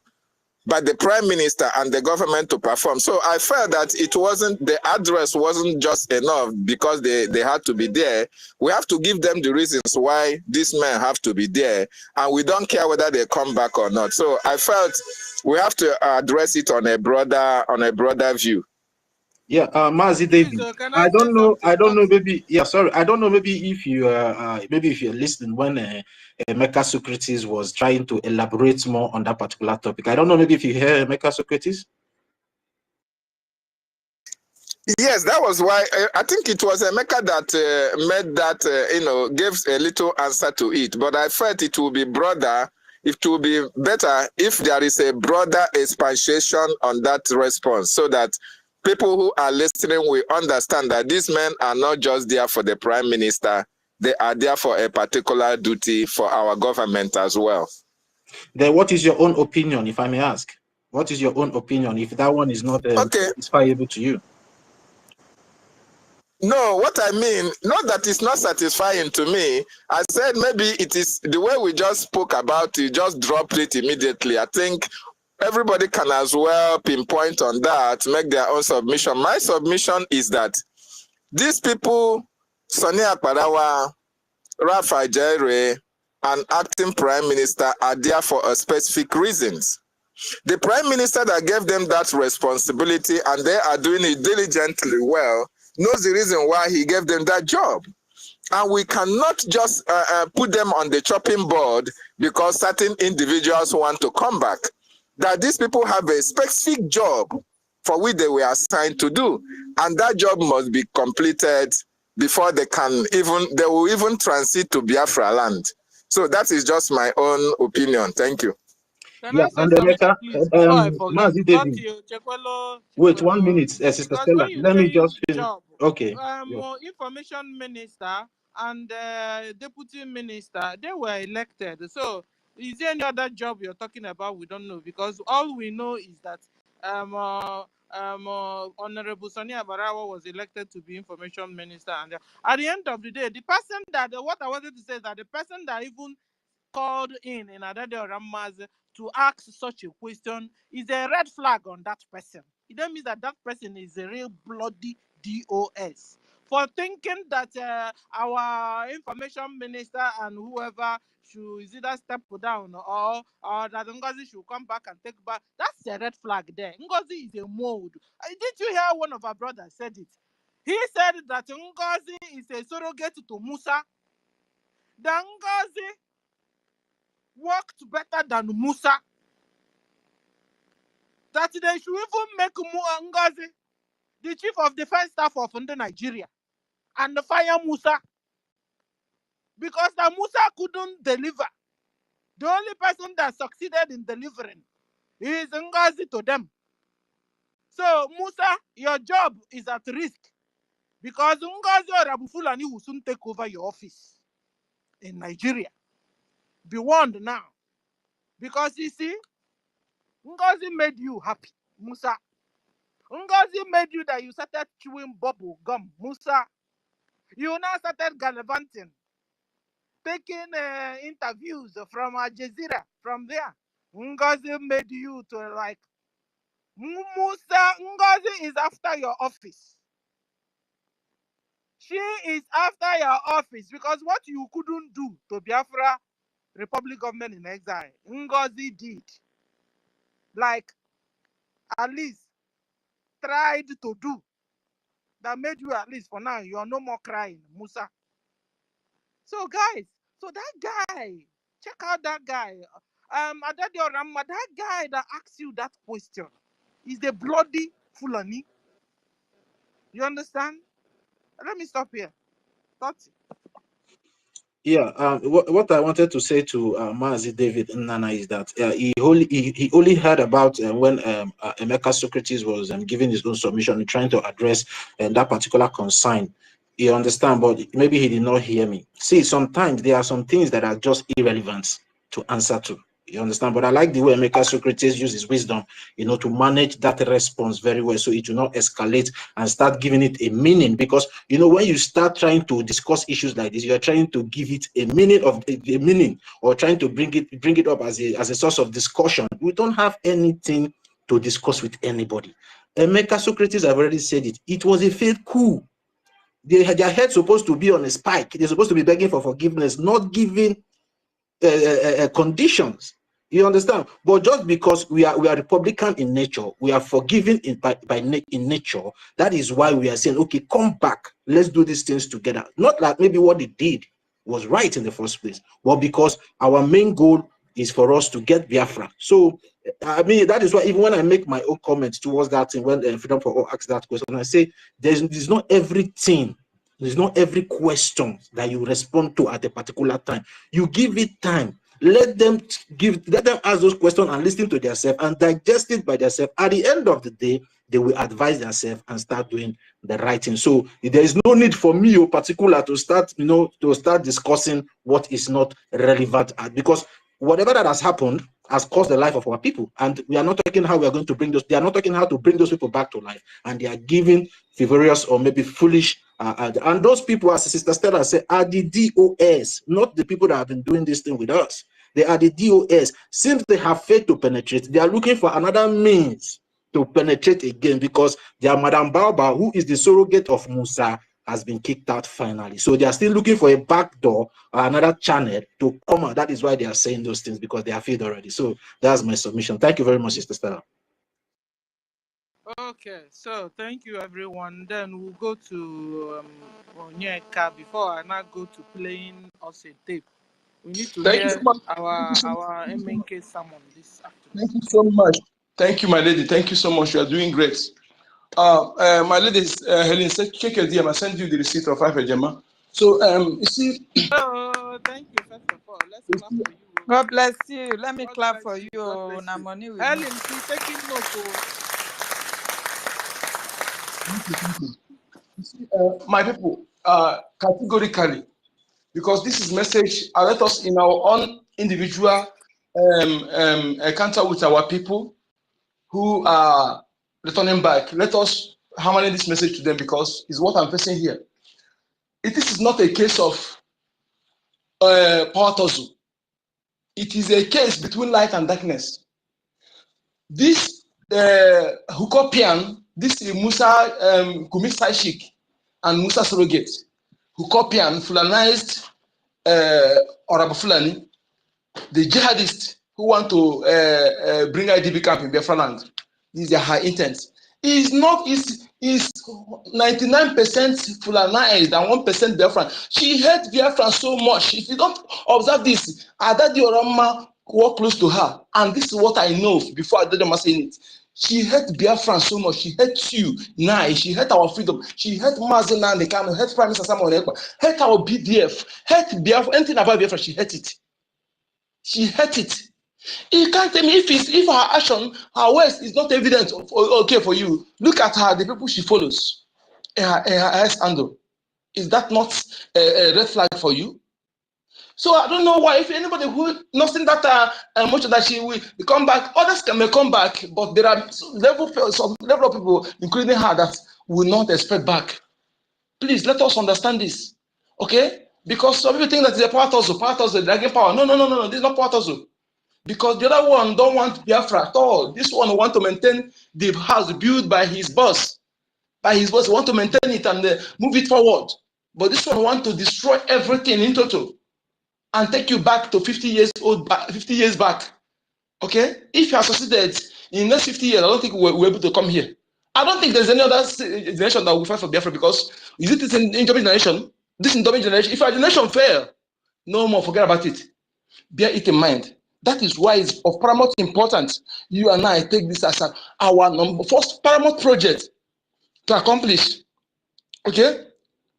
by the prime minister and the government to perform. So I felt that the address wasn't just enough because they had to be there. We have to give them the reasons why these men have to be there, and we don't care whether they come back or not. So I felt we have to address it on a broader view. Yeah, Mazi David. I don't know. Maybe sorry. I don't know. Maybe if you if you're listening when Emeka Socrates was trying to elaborate more on that particular topic. I don't know. Maybe if you hear Emeka Socrates. Yes, that was why I think it was Emeka that made that gave a little answer to it. But I felt it would be broader. It would be better if there is a broader expansion on that response, so that people who are listening will understand that these men are not just there for the prime minister. They are there for a particular duty for our government as well. Then what is your own opinion, if I may ask? What is your own opinion if that one is not satisfiable to you? No, what I mean, not that it's not satisfying to me. I said maybe it is the way we just spoke about it, just dropped it immediately. I think everybody can as well pinpoint on that, make their own submission. My submission is that these people, Sani Akparawa, Rafa Jaire, and acting prime minister are there for a specific reasons. The prime minister that gave them that responsibility, and they are doing it diligently well, knows the reason why he gave them that job. And we cannot just put them on the chopping board because certain individuals want to come back. That these people have a specific job for which they were assigned to do. And that job must be completed before they will even transit to Biafra land. So that is just my own opinion. Thank you. Can Yeah, I say and something, please, before I forget? Mazi David. Wait 1 minute, Sister Because Stella. when you Let me say just finish. job, Okay. Yeah. information minister and deputy minister, they were elected. So is there any other job you're talking about? We don't know, because all we know is that Honorable Sani Abarawa was elected to be information minister, and at the end of the day, the person that what I wanted to say is that the person that even called in Adade Ramaz to ask such a question is a red flag on that person. It then means that that person is a real bloody DOS for thinking that our information minister and whoever should either step down or that Ngozi should come back and take back. That's a red flag there. Ngozi is a mold. Did you hear one of our brothers said it? He said that Ngozi is a surrogate to Musa. That Ngozi worked better than Musa. That they should even make Ngozi the chief of defense staff of Nigeria and fire Musa because that Musa couldn't deliver. The only person that succeeded in delivering is Ngozi to them. So Musa, your job is at risk because Ngozi or Abu Fulani will soon take over your office in Nigeria. Be warned now, because you see, Ngozi made you happy, Musa. Ngozi made you that you started chewing bubble gum, Musa. You now started gallivanting, taking interviews from Al Jazeera. From there, Ngozi made you to like, Musa. Ngozi is after your office. She is after your office because what you couldn't do to Biafra Republic government in exile, Ngozi did. Like, at least tried to do. That made you, at least for now, you are no more crying, Musa. So guys, so that guy, check out that guy. Adadio Ramma, that guy that asks you that question is the bloody Fulani. You understand? Let me stop here. That's it. Yeah, what I wanted to say to Mazi David Nana is that he only heard about when Emeka Socrates was giving his own submission and trying to address that particular concern. You understand, but maybe he did not hear me. See, sometimes there are some things that are just irrelevant to answer to. You understand? But I like the way Emeka Socrates uses wisdom, to manage that response very well, so it will not escalate and start giving it a meaning. Because when you start trying to discuss issues like this, you are trying to give it a meaning or trying to bring it up as a source of discussion. We don't have anything to discuss with anybody. Emeka Socrates, I've already said it. It was a failed coup. Their head supposed to be on a spike. They're supposed to be begging for forgiveness, not giving conditions. You understand? But just because we are Republican in nature, we are forgiving in nature. That is why we are saying, okay, come back. Let's do these things together. Not like maybe what they did was right in the first place, but because our main goal is for us to get Biafra. So, I mean, that is why even when I make my own comments towards that thing, when Freedom for All asks that question, I say there's not everything. There's not every question that you respond to at a particular time. You give it time. Let them ask those questions and listen to themselves and digest it by themselves. At the end of the day, they will advise themselves and start doing the right thing. So there is no need for me in particular to start discussing what is not relevant, because whatever that has happened has caused the life of our people, and we are not talking how we are going to bring those. They are not talking how to bring those people back to life, and they are giving frivolous or maybe foolish. And those people, as Sister Stella said, are the DOS, not the people that have been doing this thing with us. They are the DOS. Since they have failed to penetrate, they are looking for another means to penetrate again, because their Madam Baoba, who is the surrogate of Musa, has been kicked out finally. So they are still looking for a back door or another channel to come out. That is why they are saying those things, because they are failed already. So that's my submission. Thank you very much, Sister Stella. Okay, so thank you everyone. Then we'll go to Onyeka before I now go to playing us a tape. We need to Thank you hear so much. our MNK sermon this afternoon. Thank you so much. Thank you, my lady. Thank you so much. You are doing great. My lady, Helen, check your DM. I sent you the receipt of 5 Ejema. So, you see. Oh, thank you, first of all. Let's clap for you. God bless you. Let me God clap for bless you. God bless Now you. money with Helen, me. she's taking notes. You see, my people, categorically, because this is message, let us in our own individual encounter with our people who are returning back. Let us hammer this message to them, because it's what I'm facing here. This is not a case of power tussle. It is a case between light and darkness. This Hukopian, this Musa Kumisa Sheikh and Musa Surrogate, Hukopian, Fulanized Arab Fulani, the jihadists who want to bring IDB camp in Biafra land. These are her intents. Is 99% Fulanized and 1% Biafran. She hates Biafran so much. If you don't observe this, Adadi Orama walk close to her, and this is what I know before I did them saying it. She hates Biafran so much. She hates you, Nai. She hates our freedom. She hates Mazina and the Kano. Hates Prime Minister Samuel Ekpa. Hates our BDF. Hates Biafra. Anything about Biafra, she hates it. She hates it. You can't tell me if her action, her words is not evident okay for you. Look at her, the people she follows, her ass handle. Is that not a red flag for you? So I don't know why. If anybody who nothing that much that she will come back, others may come back, but there are some level of people, including her, that will not expect back. Please let us understand this, okay? Because some people think that it's a power tussle, dragging power. No, this is not power tussle. Because the other one don't want Biafra at all. This one want to maintain the house built by his boss. Want to maintain it and move it forward. But this one want to destroy everything in total and take you back to 50 years back. Okay? If you have succeeded in the next 50 years, I don't think we're able to come here. I don't think there's any other generation that will fight for Biafra, because is it this incoming generation? This incoming generation, if our generation fail, no more, forget about it. Bear it in mind. That is why it's of paramount importance. You and I take this as our first paramount project to accomplish. Okay?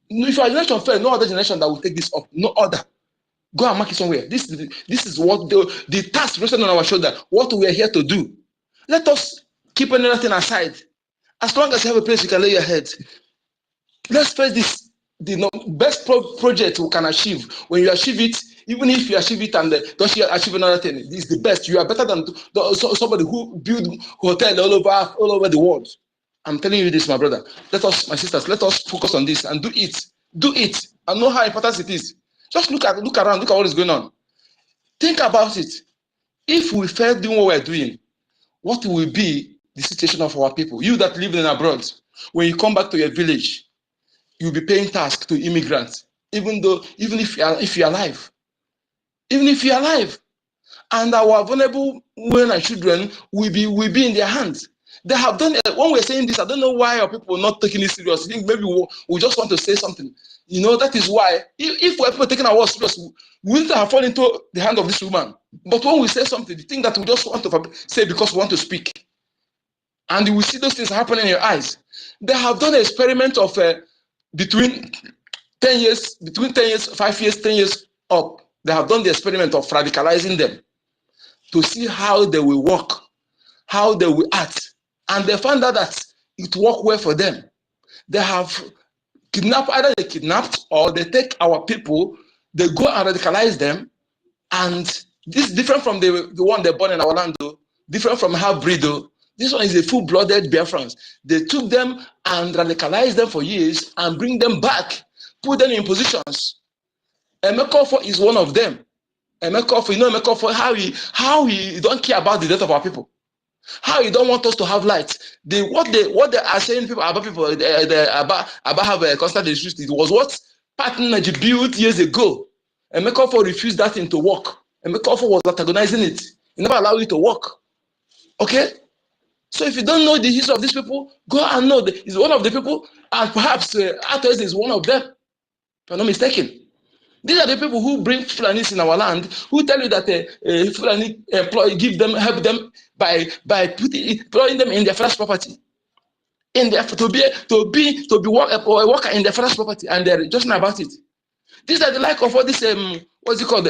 If your generation fail, no other generation that will take this up. No other. Go and mark it somewhere. This is what the task resting on our shoulder. What we are here to do. Let us keep anything aside. As long as you have a place you can lay your head. Let's face this. The best project we can achieve. When you achieve it, even if you achieve it and don't you achieve another thing, this is the best. You are better than somebody who build hotel all over the world. I'm telling you this, my brother. Let us, my sisters, let us focus on this and do it. Do it and know how important it is. Just look around, look at what is going on. Think about it. If we fail doing what we're doing, what will be the situation of our people? You that live in abroad, when you come back to your village, you'll be paying tax to immigrants, even if you're alive. Even if you're alive. And our vulnerable women and children will be in their hands. They have done it. When we're saying this, I don't know why our people are not taking it serious. I think maybe we just want to say something. You know, that is why, if we're people taking our words serious, we need to have fallen into the hand of this woman. But when we say something, the thing that we just want to say because we want to speak, and you will see those things happening in your eyes. They have done an experiment of between 10 years, 5 years, 10 years up. They have done the experiment of radicalizing them to see how they will work, how they will act. And they found out that it worked well for them. They have kidnapped, either they kidnapped or they take our people, they go and radicalize them. And this is different from the one they born in our land, different from half-breed. This one is a full-blooded Biafrans. They took them and radicalized them for years and bring them back, put them in positions. Emekofo is one of them. Emekofor, you know Emekofor, how he don't care about the death of our people. How you don't want us to have light. What they are saying about have a constant issues. It was what Patronage built years ago. And Emekofor refused that thing to work. And Emekofor was antagonizing it. He never allowed it to work. Okay? So if you don't know the history of these people, go and know that he's one of the people, and perhaps Atos is one of them, if I'm not mistaken. These are the people who bring Fulanis in our land, who tell you that Fulani help them by employing them in their first property, in their to be a worker in their first property, and they're just not about it. These are the like of all this what's it called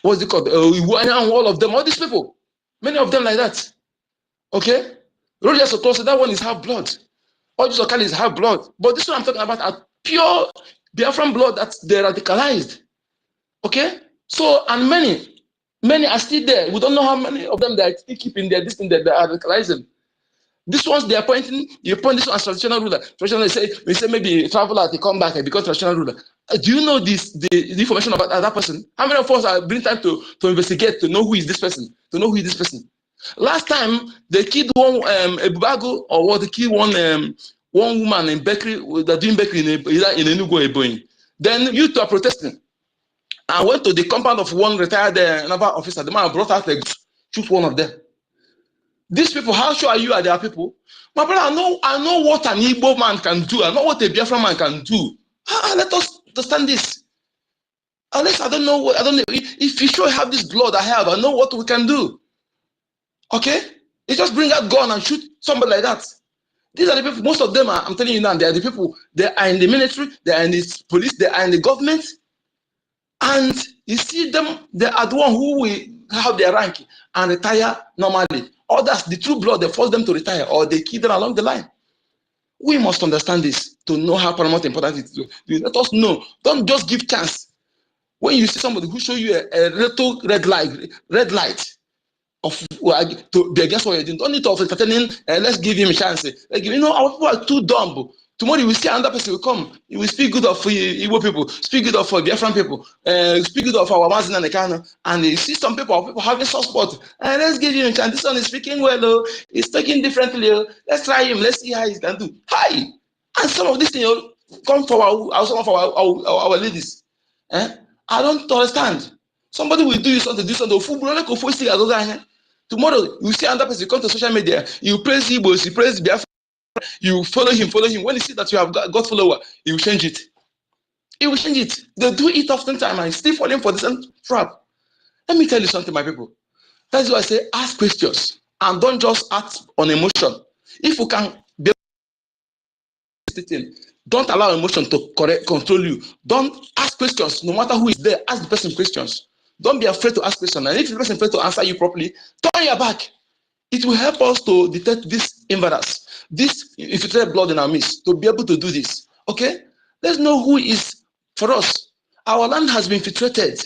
what's it called all of them, all these people, many of them like that. Okay, Roger Soto said that one is half blood. All these Okali is half blood, but this one I'm talking about are pure Biafran blood that they radicalized. Okay, so and many are still there. We don't know how many of them that still keeping their distance that they are radicalizing. These ones they are pointing. You point this one as traditional ruler. Traditional we say maybe travel out, they come back and become traditional ruler. Do you know the information about that person? How many of us are bring time to investigate to know who is this person? To know who is this person? Last time they killed one Ebubago, or what they killed one woman in bakery that doing bakery in Enugu Ebonyi. Then you two are protesting. I went to the compound of one retired naval officer. The man brought out a shoot one of them. These people, how sure are you are their people? My brother, I know what an Igbo man can do. I know what a Biafra man can do. Let us understand this. Unless I don't know if you sure have this blood I have, I know what we can do. Okay? You just bring out gun and shoot somebody like that. These are the people, most of them are, I'm telling you now, they are the people, they are in the military, they are in the police, they are in the government. And you see them, they are the one who will have their rank and retire normally. Others, the true blood, they force them to retire or they kill them along the line. We must understand this to know how paramount important it is. Let us know. Don't just give chance. When you see somebody who show you a little red light, to be against what you're doing. Don't need to entertaining. Let's give him a chance. Like, you know, our people are too dumb. Tomorrow you will see another person will come. He will speak good of Igbo people, speak good of Biafran people, speak good of our Mazin and Ekano. And you see some people having soft spot. Let's give him a chance. This one is speaking well. Oh, he's talking differently. Oh. Let's try him. Let's see how he can do. Hi. And some of these things come from some of our ladies. I don't understand. Somebody will do something. Tomorrow, you see another person, you come to social media, you praise Igbos, you praise Biafra, you follow him. When you see that you have got follower, he will change it. He will change it. They do it oftentimes and still falling for the same trap. Let me tell you something, my people. That's why I say ask questions and don't just act on emotion. If you can be don't allow emotion to control you. Don't ask questions, no matter who is there, ask the person questions. Don't be afraid to ask questions. And if the person is afraid to answer you properly, turn your back. It will help us to detect this imbalance, this infiltrated blood in our midst, to be able to do this. Okay? Let's know who is for us. Our land has been infiltrated.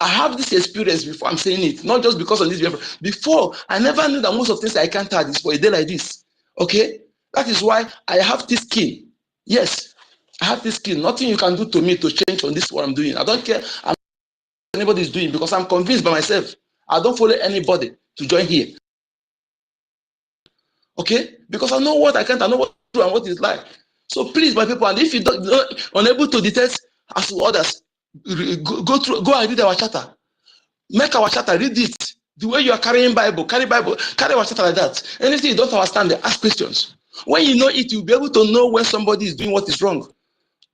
I have this experience before I'm saying it, not just because of this. Before, I never knew that most of things I can't add is for a day like this. Okay? That is why I have this skin. Yes, I have this skin. Nothing you can do to me to change on this what I'm doing. I don't care what anybody is doing because I'm convinced by myself. I don't follow anybody to join here. Okay? Because I know what I can't, I know what to do and what it's like. So please, my people, and if you don't unable to detect as to others, go and read our charter. Make our charter, read it. The way you are carrying Bible, carry our charter like that. Anything you don't understand, ask questions. When you know it, you'll be able to know when somebody is doing what is wrong.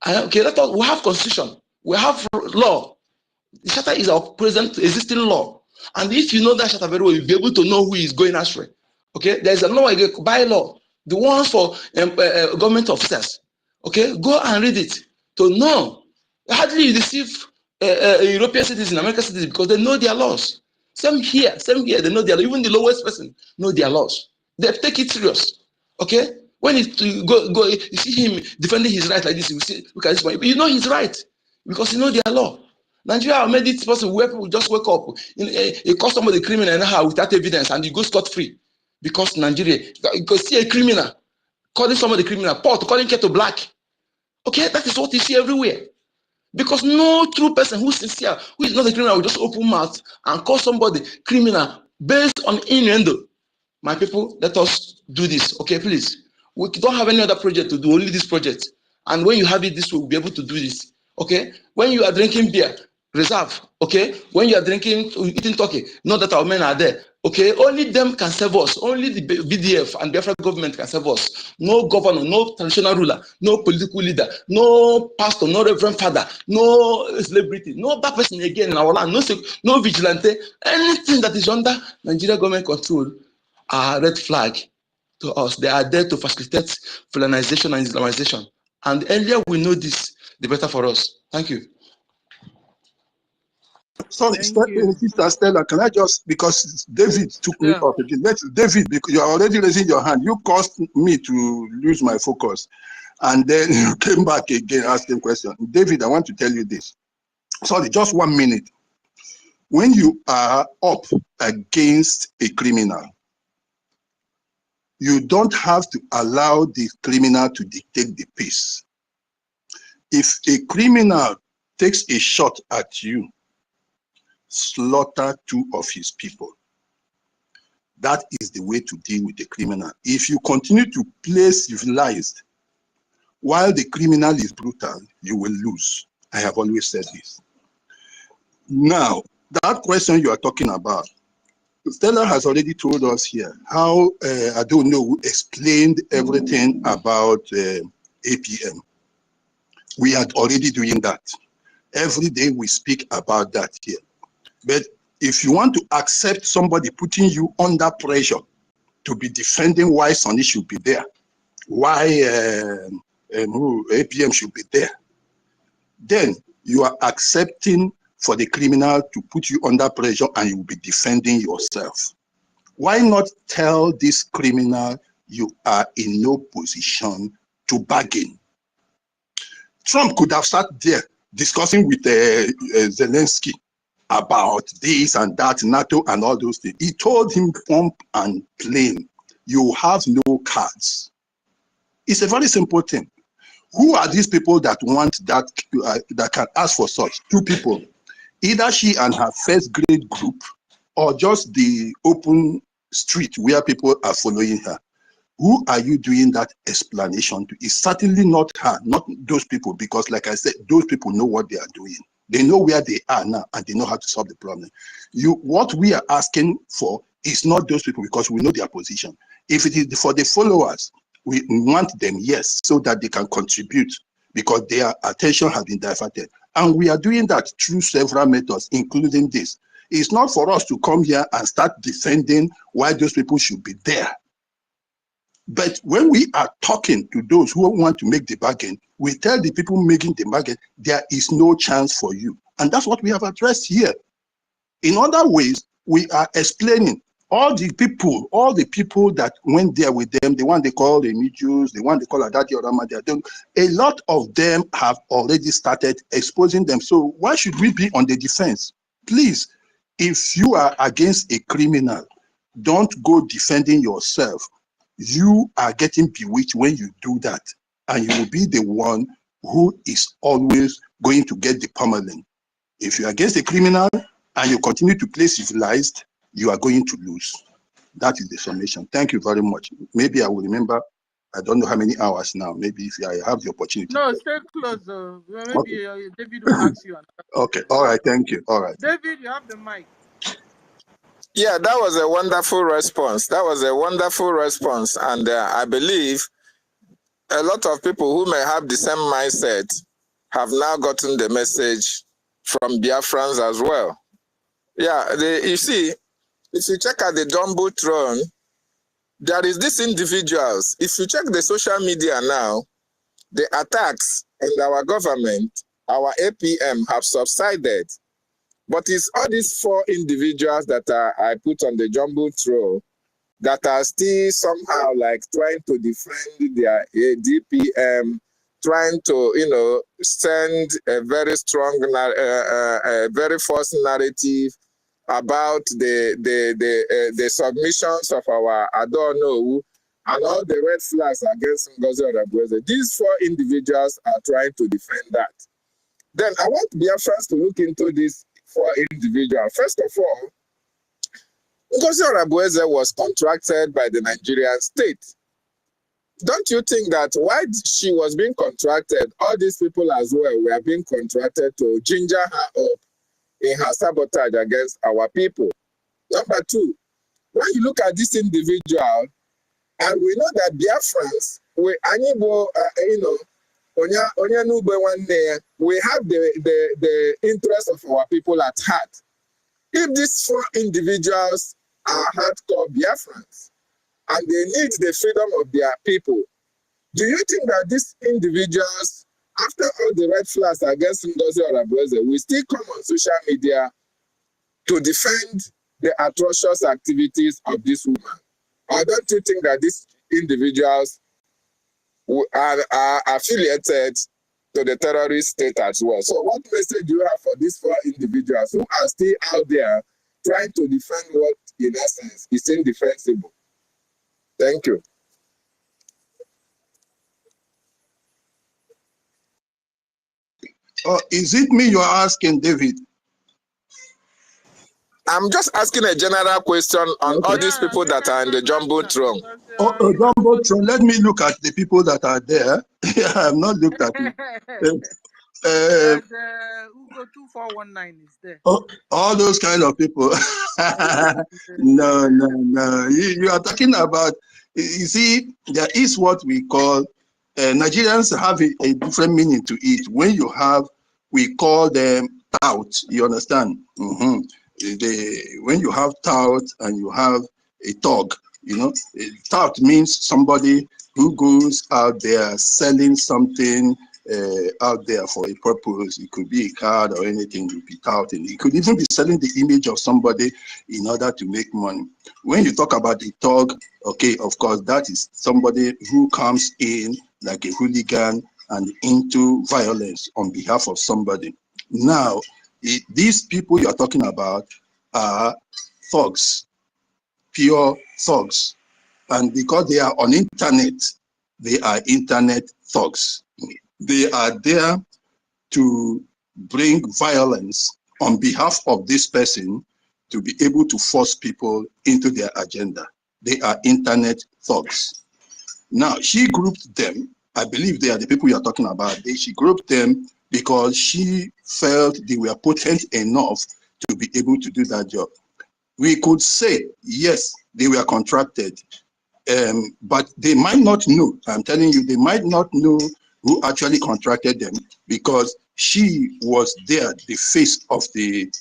Okay, we have constitution, we have law. The charter is our present existing law. And if you know that charter very well, you'll be able to know who is going astray. Okay, there's a law, by law, the ones for government officers. Okay, go and read it to know. Hardly you deceive European citizens, American citizens, because they know their laws. Same here, they know their laws. Even the lowest person know their laws. They take it serious. Okay, when you go, you see him defending his right like this, you see, look at this one. You know he's right because you know their law. Nigeria made it possible where people just wake up, you call somebody criminal anyhow without evidence, and you go scot-free. Because Nigeria, you can see a criminal calling somebody criminal, Paul calling Keto black. Okay, that is what you see everywhere. Because no true person who's sincere, who is not a criminal, will just open mouth and call somebody criminal based on innuendo. My people, let us do this, okay, please. We don't have any other project to do, only this project. And when you have it this way, we'll be able to do this, okay? When you are drinking beer, reserve, okay? When you are eating turkey, not that our men are there, okay? Only them can serve us. Only the BDF and Biafra government can serve us. No governor, no traditional ruler, no political leader, no pastor, no reverend father, no celebrity, no other person again in our land, no vigilante, anything that is under Nigeria government control are red flag to us. They are there to facilitate Fulanization and Islamization. And the earlier we know this, the better for us. Thank you. Sorry, Thank you. Sister Stella, can I just, because David took me Yeah. off again. David, because you're already raising your hand. You caused me to lose my focus. And then you came back again, asking question. David, I want to tell you this. Sorry, just 1 minute. When you are up against a criminal, you don't have to allow the criminal to dictate the pace. If a criminal takes a shot at you, slaughter 2 of his people. That is the way to deal with the criminal. If you continue to play civilized while the criminal is brutal, you will lose. I have always said this. Now, that question you are talking about, Stella has already told us here how, I don't know, explained everything about APM. We are already doing that. Every day we speak about that here. But if you want to accept somebody putting you under pressure to be defending why Sonny should be there, why APM should be there, then you are accepting for the criminal to put you under pressure and you will be defending yourself. Why not tell this criminal you are in no position to bargain? Trump could have sat there discussing with Zelensky about this and that, NATO and all those things. He told him plump and plain, you have no cards. It's a very simple thing. Who are these people that want that, that can ask for such? 2 people. Either she and her first grade group or just the open street where people are following her. Who are you doing that explanation to? It's certainly not her, not those people, because like I said, those people know what they are doing. They know where they are now and they know how to solve the problem. What we are asking for is not those people because we know their position. If it is for the followers, we want them, yes, so that they can contribute because their attention has been diverted. And we are doing that through several methods, including this. It's not for us to come here and start defending why those people should be there. But when we are talking to those who want to make the bargain, we tell the people making the bargain, there is no chance for you. And that's what we have addressed here. In other ways, we are explaining all the people that went there with them, the one they call the Jews, the one they call Adadi or Ramadi, a lot of them have already started exposing them. So why should we be on the defense? Please, if you are against a criminal, don't go defending yourself. You are getting bewitched when you do that, and you will be the one who is always going to get the permanent. If you're against a criminal and you continue to play civilized, you are going to lose. That is the summation. Thank you very much. Maybe I will remember, I don't know how many hours now, maybe if I have the opportunity. No, stay close. Maybe Okay. David will ask you. Okay, all right, thank you. All right. David, you have the mic. Yeah, that was a wonderful response. That was a wonderful response. And I believe a lot of people who may have the same mindset have now gotten the message from Biafrans as well. Yeah, you see, if you check out the Jumbotron, there is these individuals. If you check the social media now, the attacks on our government, our APM have subsided. But it's all these 4 individuals that I put on the Jumbotron that are still somehow like trying to defend their DPM, trying to, send a very strong, a very false narrative about the submissions of our Adorno and all the red flags against NGOZI. These 4 individuals are trying to defend that. Then I want Biafrans to look into this for individual. First of all, Ngozi Orabueze was contracted by the Nigerian state. Don't you think that while she was being contracted, all these people as well were being contracted to ginger her up in her sabotage against our people? Number two, when you look at this individual, and we know that Biafrans, we have the interest of our people at heart. If these four individuals are hardcore Biafrans and they need the freedom of their people, do you think that these individuals, after all the red flags against Ngozi Orabueze, will still come on social media to defend the atrocious activities of this woman? Or don't you think that these individuals are affiliated to the terrorist state as well? So what message do you have for these four individuals who are still out there trying to defend what, in essence, is indefensible? Thank you. Oh, is it me you're asking, David? I'm just asking a general question on all these people that are in the jumbotron. Oh, jumbotron. Let me look at the people that are there. I have not looked at it. Ugo 2419 is there. Oh, all those kind of people. No. You are talking about, you see, there is what we call, Nigerians have a different meaning to it. When you have, we call them tout, you understand? When you have tout and you have a thug, you know, tout means somebody who goes out there selling something out there for a purpose. It could be a card or anything you be touting. It could even be selling the image of somebody in order to make money. When you talk about a thug, okay, of course, that is somebody who comes in like a hooligan and into violence on behalf of somebody. Now, these people you are talking about are thugs, pure thugs. And because they are on internet, they are internet thugs. They are there to bring violence on behalf of this person to be able to force people into their agenda. They are internet thugs. Now, she grouped them. I believe they are the people you are talking about. She grouped them because she felt they were potent enough to be able to do that job. We could say, yes, they were contracted, but they might not know. I'm telling you, they might not know who actually contracted them because she was there, the face of the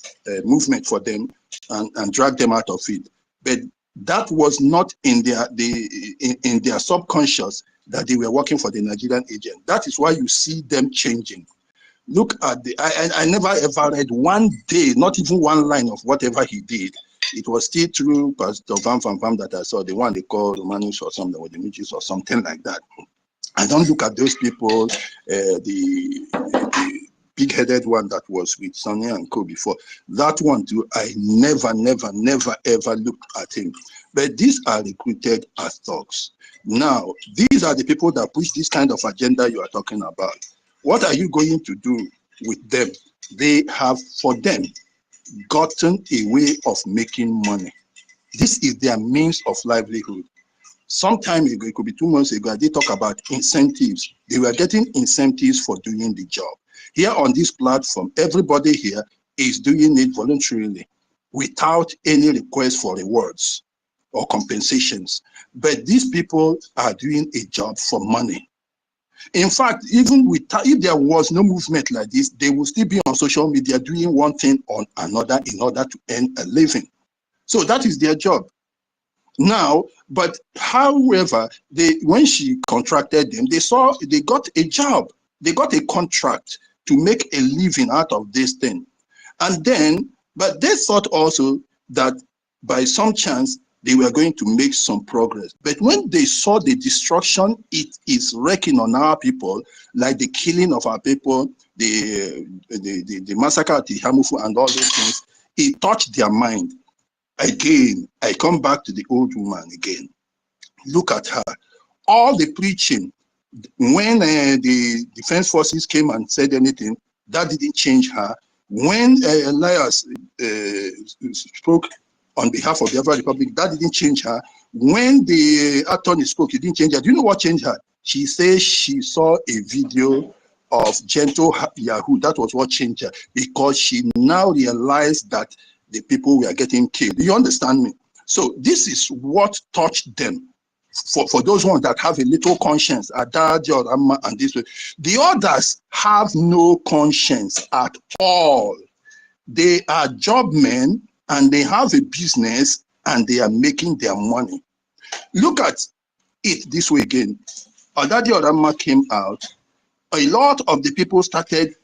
movement for them, and dragged them out of it. But that was not in their subconscious that they were working for the Nigerian agent. That is why you see them changing. Look at I never ever read one day, not even one line of whatever he did. It was still through Pastor Van that I saw, the one they called Romanus or something, or the Midges or something like that. I don't look at those people, the big-headed one that was with Sonia and Co before. That one too, I never, ever looked at him. But these are recruited as thugs. Now, these are the people that push this kind of agenda you are talking about. What are you going to do with them? They have, for them, gotten a way of making money. This is their means of livelihood. Some time ago, it could be 2 months ago, they talk about incentives. They were getting incentives for doing the job. Here on this platform, everybody here is doing it voluntarily without any request for rewards or compensations. But these people are doing a job for money. In fact, even if there was no movement like this, they will still be on social media doing one thing or another in order to earn a living. So that is their job. Now, but however, when she contracted them, they got a job. They got a contract to make a living out of this thing. And then, but they thought also that by some chance, they were going to make some progress. But when they saw the destruction it is wreaking on our people, like the killing of our people, the massacre at the Hamufu and all those things, it touched their mind. Again, I come back to the old woman again. Look at her. All the preaching, when the defense forces came and said anything, That didn't change her. When Elias spoke on behalf of the Biafra Republic, that didn't change her. When the attorney spoke, it didn't change her. Do you know what changed her? She says she saw a video of Gentle Yahoo. That was what changed her, because she now realized that the people were getting killed. Do you understand me? So this is what touched them. For those ones that have a little conscience, Adadio, Amma, and this way, the others have no conscience at all. They are job men and they have a business and they are making their money. Look at it this way again. Adadio Amma came out. A lot of the people started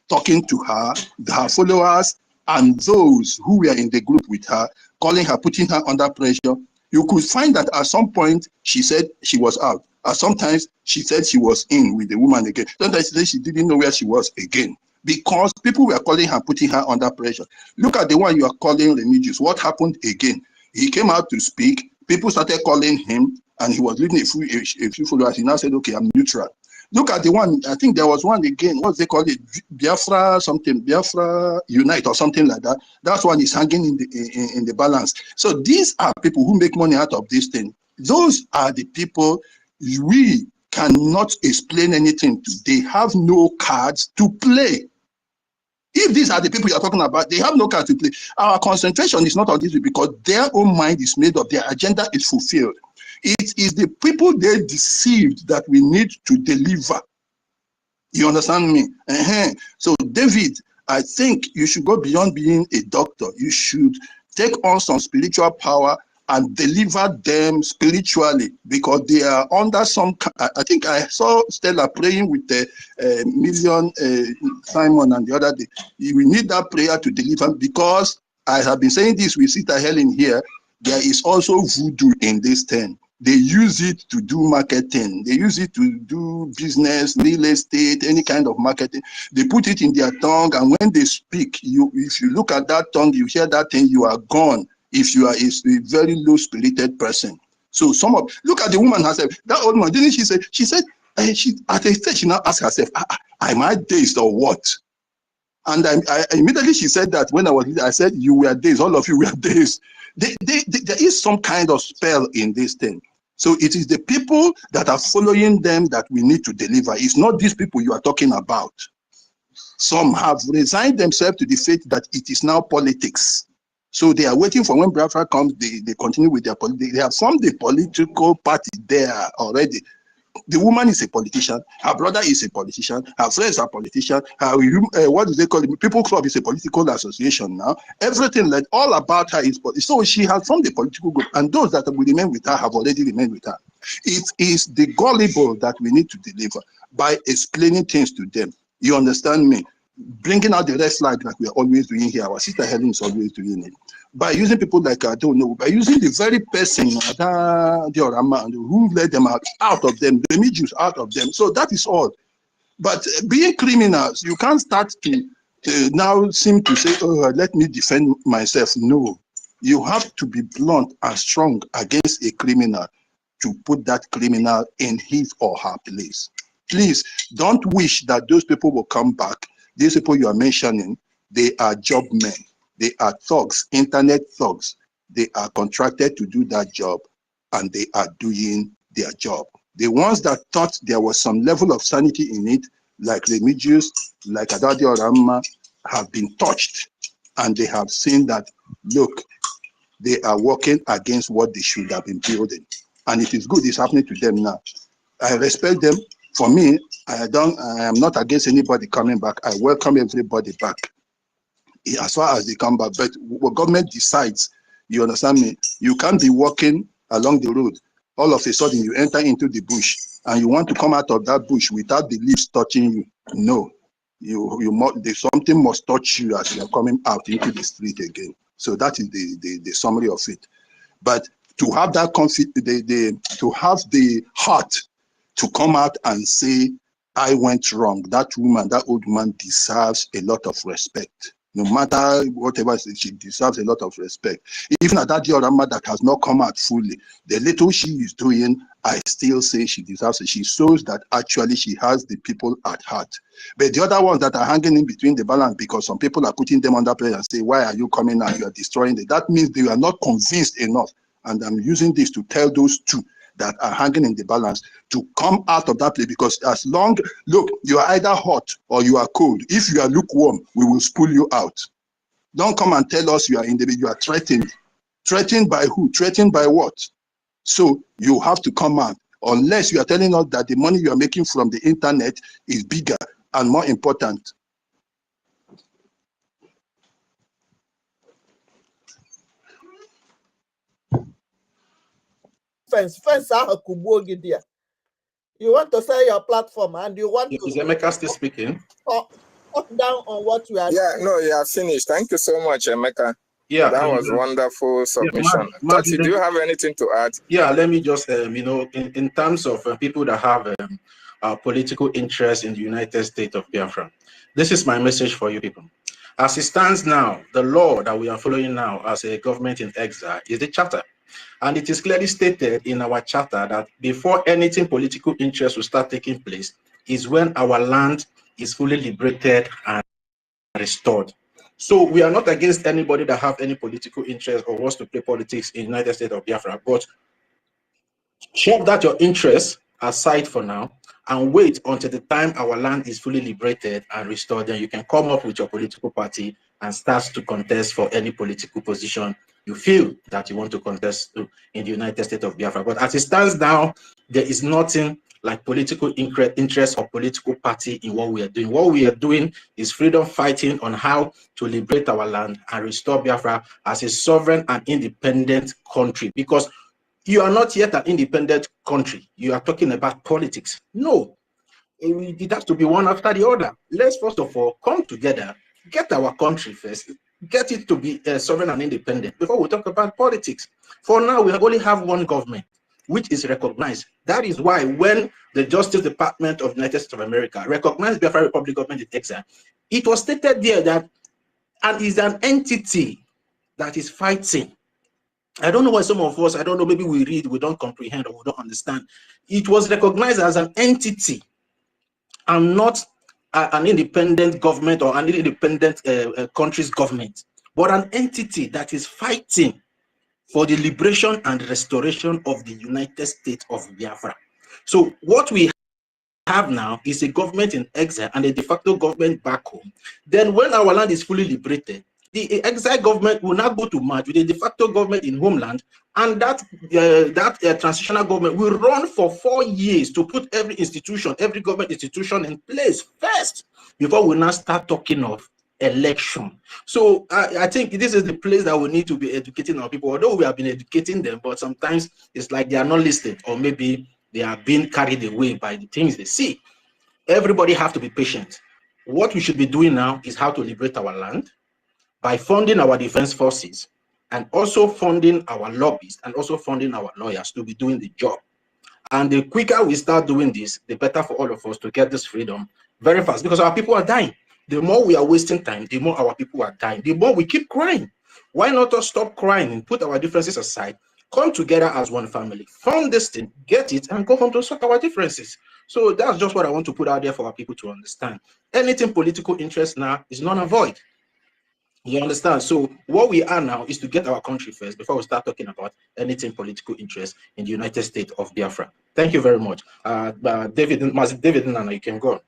talking to her, her followers, and those who were in the group with her, calling her, putting her under pressure. You could find that at some point she said she was out. Sometimes she said she was in with the woman again. Sometimes she said she didn't know where she was again, because people were calling her, putting her under pressure. Look at the one you are calling Remigius. What happened again? He came out to speak. People started calling him, and he was leading a few followers. He now said, okay, I'm neutral. Look at the one, I think there was one again, what they call it, Biafra something, Biafra Unite or something like that. That one is hanging in the balance. So these are people who make money out of this thing. Those are the people we cannot explain anything to. They have no cards to play. If these are the people you're talking about, they have no cards to play. Our concentration is not on this because their own mind is made up, their agenda is fulfilled. It is the people they deceived that we need to deliver. You understand me? So, David, I think you should go beyond being a doctor. You should take on some spiritual power and deliver them spiritually, because they are under some. I think I saw Stella praying with the Million Simon and the other day. We need that prayer to deliver, because I have been saying this with Sister Helen here. There is also voodoo in this thing. They use it to do marketing. They use it to do business, real estate, any kind of marketing. They put it in their tongue, and when they speak, if you look at that tongue, you hear that thing, you are gone. If you are a very low-spirited person. So look at the woman herself. That old woman, didn't she say? She said, at a stage, she now asked herself, am I dazed or what? And I immediately she said that when I said, you were dazed, all of you were dazed. There is some kind of spell in this thing. So it is the people that are following them that we need to deliver. It's not these people you are talking about. Some have resigned themselves to the faith that it is now politics. So they are waiting for when Biafra comes, they continue with their politics. They have formed the political party there already. The woman is a politician. Her brother is a politician. Her friends are politicians. What do they call it? People Club is a political association now. Everything, like all about her is political. So she has formed the political group, and those that will remain with her have already remained with her. It is the gullible that we need to deliver by explaining things to them. You understand me? Bringing out the red flag like we are always doing here. Our sister Helen is always doing it. By using people like, I don't know, by using the very person who let them out of them, the Jews out of them. So that is all. But being criminals, you can't start to now seem to say, oh, let me defend myself. No, you have to be blunt and strong against a criminal to put that criminal in his or her place. Please don't wish that those people will come back. These people you are mentioning, they are job men. They are thugs, internet thugs. They are contracted to do that job, and they are doing their job. The ones that thought there was some level of sanity in it, like Remigius, like Adadi Orama, have been touched, and they have seen that, look, they are working against what they should have been building. And it is good it's happening to them now. I respect them. For me, I am not against anybody coming back. I welcome everybody back, as far as they come back. But what government decides, you understand me, you can't be walking along the road, all of a sudden you enter into the bush and you want to come out of that bush without the leaves touching you. No, something must touch you as you are coming out into the street again. So that is the summary of it. But to have that to have the heart to come out and say, I went wrong, that woman, that old woman deserves a lot of respect. No matter whatever, she deserves a lot of respect. Even at that diorama that has not come out fully, the little she is doing, I still say she deserves it. She shows that actually she has the people at heart. But the other ones that are hanging in between the balance, because some people are putting them under pressure and say, why are you coming out? You are destroying it. That means they are not convinced enough. And I'm using this to tell those two that are hanging in the balance to come out of that place, because as long, look, you are either hot or you are cold. If you are lukewarm, we will spool you out. Don't come and tell us you are you are threatened. Threatened by who? Threatened by what? So you have to come out, unless you are telling us that the money you are making from the internet is bigger and more important. You want to sell your platform and you want Is Emeka still speaking? Talk down on what you are. Yeah, no, you have finished. Thank you so much, Emeka. Yeah, that was wonderful submission. Tati, do you have anything to add? Yeah, let me just, in terms of people that have political interest in the United States of Biafra, this is my message for you people. As it stands now, the law that we are following now as a government in exile is the charter. And it is clearly stated in our charter that before anything political interest will start taking place is when our land is fully liberated and restored. So we are not against anybody that have any political interest or wants to play politics in the United States of Biafra, but shove that your interest aside for now and wait until the time our land is fully liberated and restored. Then you can come up with your political party and start to contest for any political position you feel that you want to contest in the United States of Biafra. But as it stands now, there is nothing like political interest or political party in what we are doing. What we are doing is freedom fighting on how to liberate our land and restore Biafra as a sovereign and independent country. Because you are not yet an independent country. You are talking about politics. No, it has to be one after the other. Let's first of all come together, get our country first, get it to be sovereign and independent before we talk about politics. For now, we only have one government, which is recognized. That is why when the Justice Department of the United States of America recognized Biafra Republic government in exile, it was stated there that and is an entity that is fighting. I don't know why some of us, I don't know, maybe we read, we don't comprehend, or we don't understand. It was recognized as an entity and not an independent government or an independent country's government, but an entity that is fighting for the liberation and restoration of the United States of Biafra. So what we have now is a government in exile and a de facto government back home. Then when our land is fully liberated, the exile government will now go to merge with the de facto government in homeland, and that transitional government will run for 4 years to put every institution, every government institution in place first before we now start talking of election. So I think this is the place that we need to be educating our people, although we have been educating them, but sometimes it's like they are not listening, or maybe they are being carried away by the things they see. Everybody have to be patient. What we should be doing now is how to liberate our land by funding our defense forces and also funding our lobbyists and also funding our lawyers to be doing the job. And the quicker we start doing this, the better for all of us to get this freedom very fast, because our people are dying. The more we are wasting time, the more our people are dying, the more we keep crying. Why not just stop crying and put our differences aside, come together as one family, fund this thing, get it, and go home to sort our differences? So that's just what I want to put out there for our people to understand. Anything political interest now is null and void. You understand? So what we are now is to get our country first before we start talking about anything political interest in the United States of Biafra. Thank you very much. David, Nana, you can go.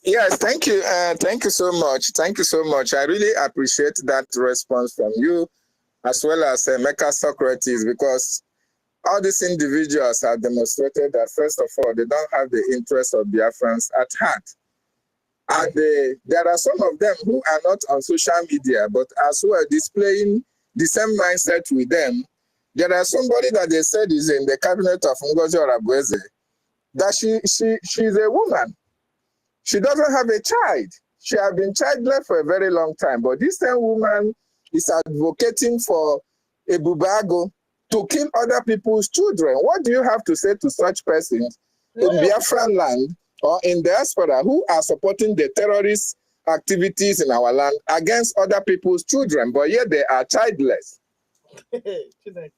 Yes, thank you. Thank you so much. Thank you so much. I really appreciate that response from you, as well as Mecca Socrates, because all these individuals have demonstrated that, first of all, they don't have the interest of Biafrans at heart. And there are some of them who are not on social media, but as well displaying the same mindset with them. There are somebody that they said is in the cabinet of NGOZI, that she's a woman. She doesn't have a child. She has been childless for a very long time. But this same woman is advocating for a bubago to kill other people's children. What do you have to say to such persons in Biafran land or in diaspora who are supporting the terrorist activities in our land against other people's children, but yet they are childless. Childless.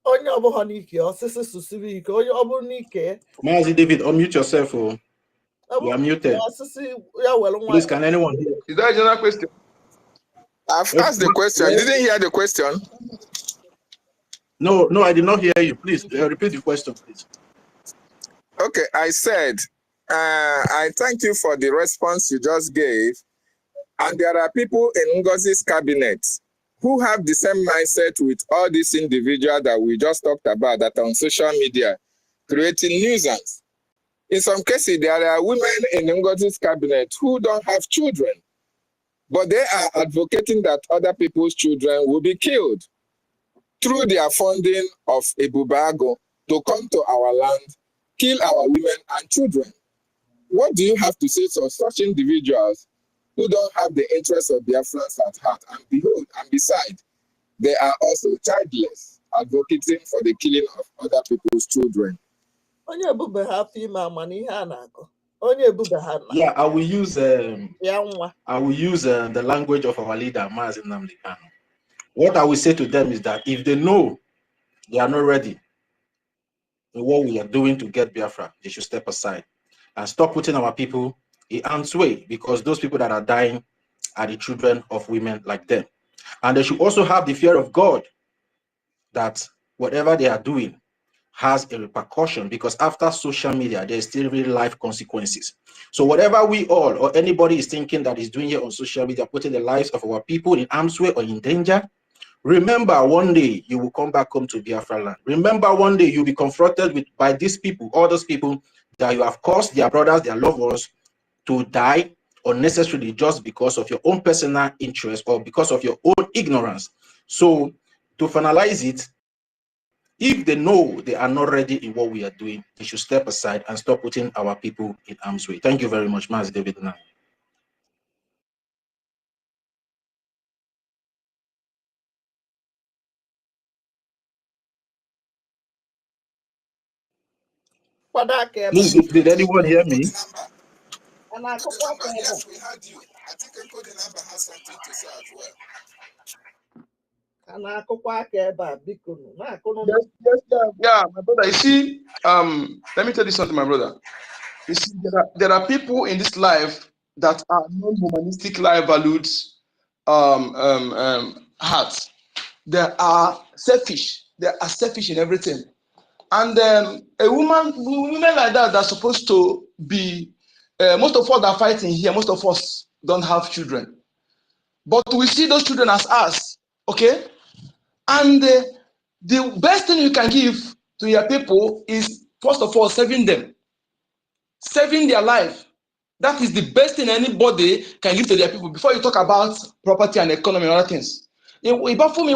Onye ọbụla n'ike osisi susiri ike onye ọ bụrụ n'ike Mazi David, unmute yourself. You are muted. Please, can anyone hear? Is that a general question? I've asked the question. You didn't hear the question? No, I did not hear you. Please repeat the question, please. Okay, I said, I thank you for the response you just gave. And there are people in NGOZI's cabinet who have the same mindset with all these individuals that we just talked about that are on social media, creating nuisance. In some cases, there are women in NGOZI's cabinet who don't have children, but they are advocating that other people's children will be killed through their funding of a bubago to come to our land, kill our women and children. What do you have to say to such individuals who don't have the interests of Biafrans at heart? And behold, and beside, they are also childless, advocating for the killing of other people's children. Yeah, I will use the language of our leader, Mazi Nnamdi Kanu. What I will say to them is that if they know they are not ready in what we are doing to get Biafra, they should step aside and stop putting our people in harm's way, because those people that are dying are the children of women like them. And they should also have the fear of God that whatever they are doing has a repercussion, because after social media, there's still real life consequences. So whatever we all or anybody is thinking that is doing here on social media, putting the lives of our people in harm's way or in danger, remember one day you will come back home to Biafra land. Remember one day you'll be confronted by these people, all those people that you have caused their brothers, their loved ones to die unnecessarily just because of your own personal interest or because of your own ignorance. So to finalize it, if they know they are not ready in what we are doing, they should step aside and stop putting our people in harm's way. Thank you very much, Mazi David. Now. Please, did anyone hear me? Yes, we heard you. I think Encoding number has something to say as well. Yeah, my brother. You see, let me tell you something, my brother. You see, there are people in this life that are non-humanistic life values hearts. They are selfish. They are selfish in everything. And women like that are supposed to be. Most of us that are fighting here, most of us don't have children, but we see those children as us, okay? And the best thing you can give to your people is, first of all, saving them, saving their life. That is the best thing anybody can give to their people before you talk about property and economy and other things. But for me,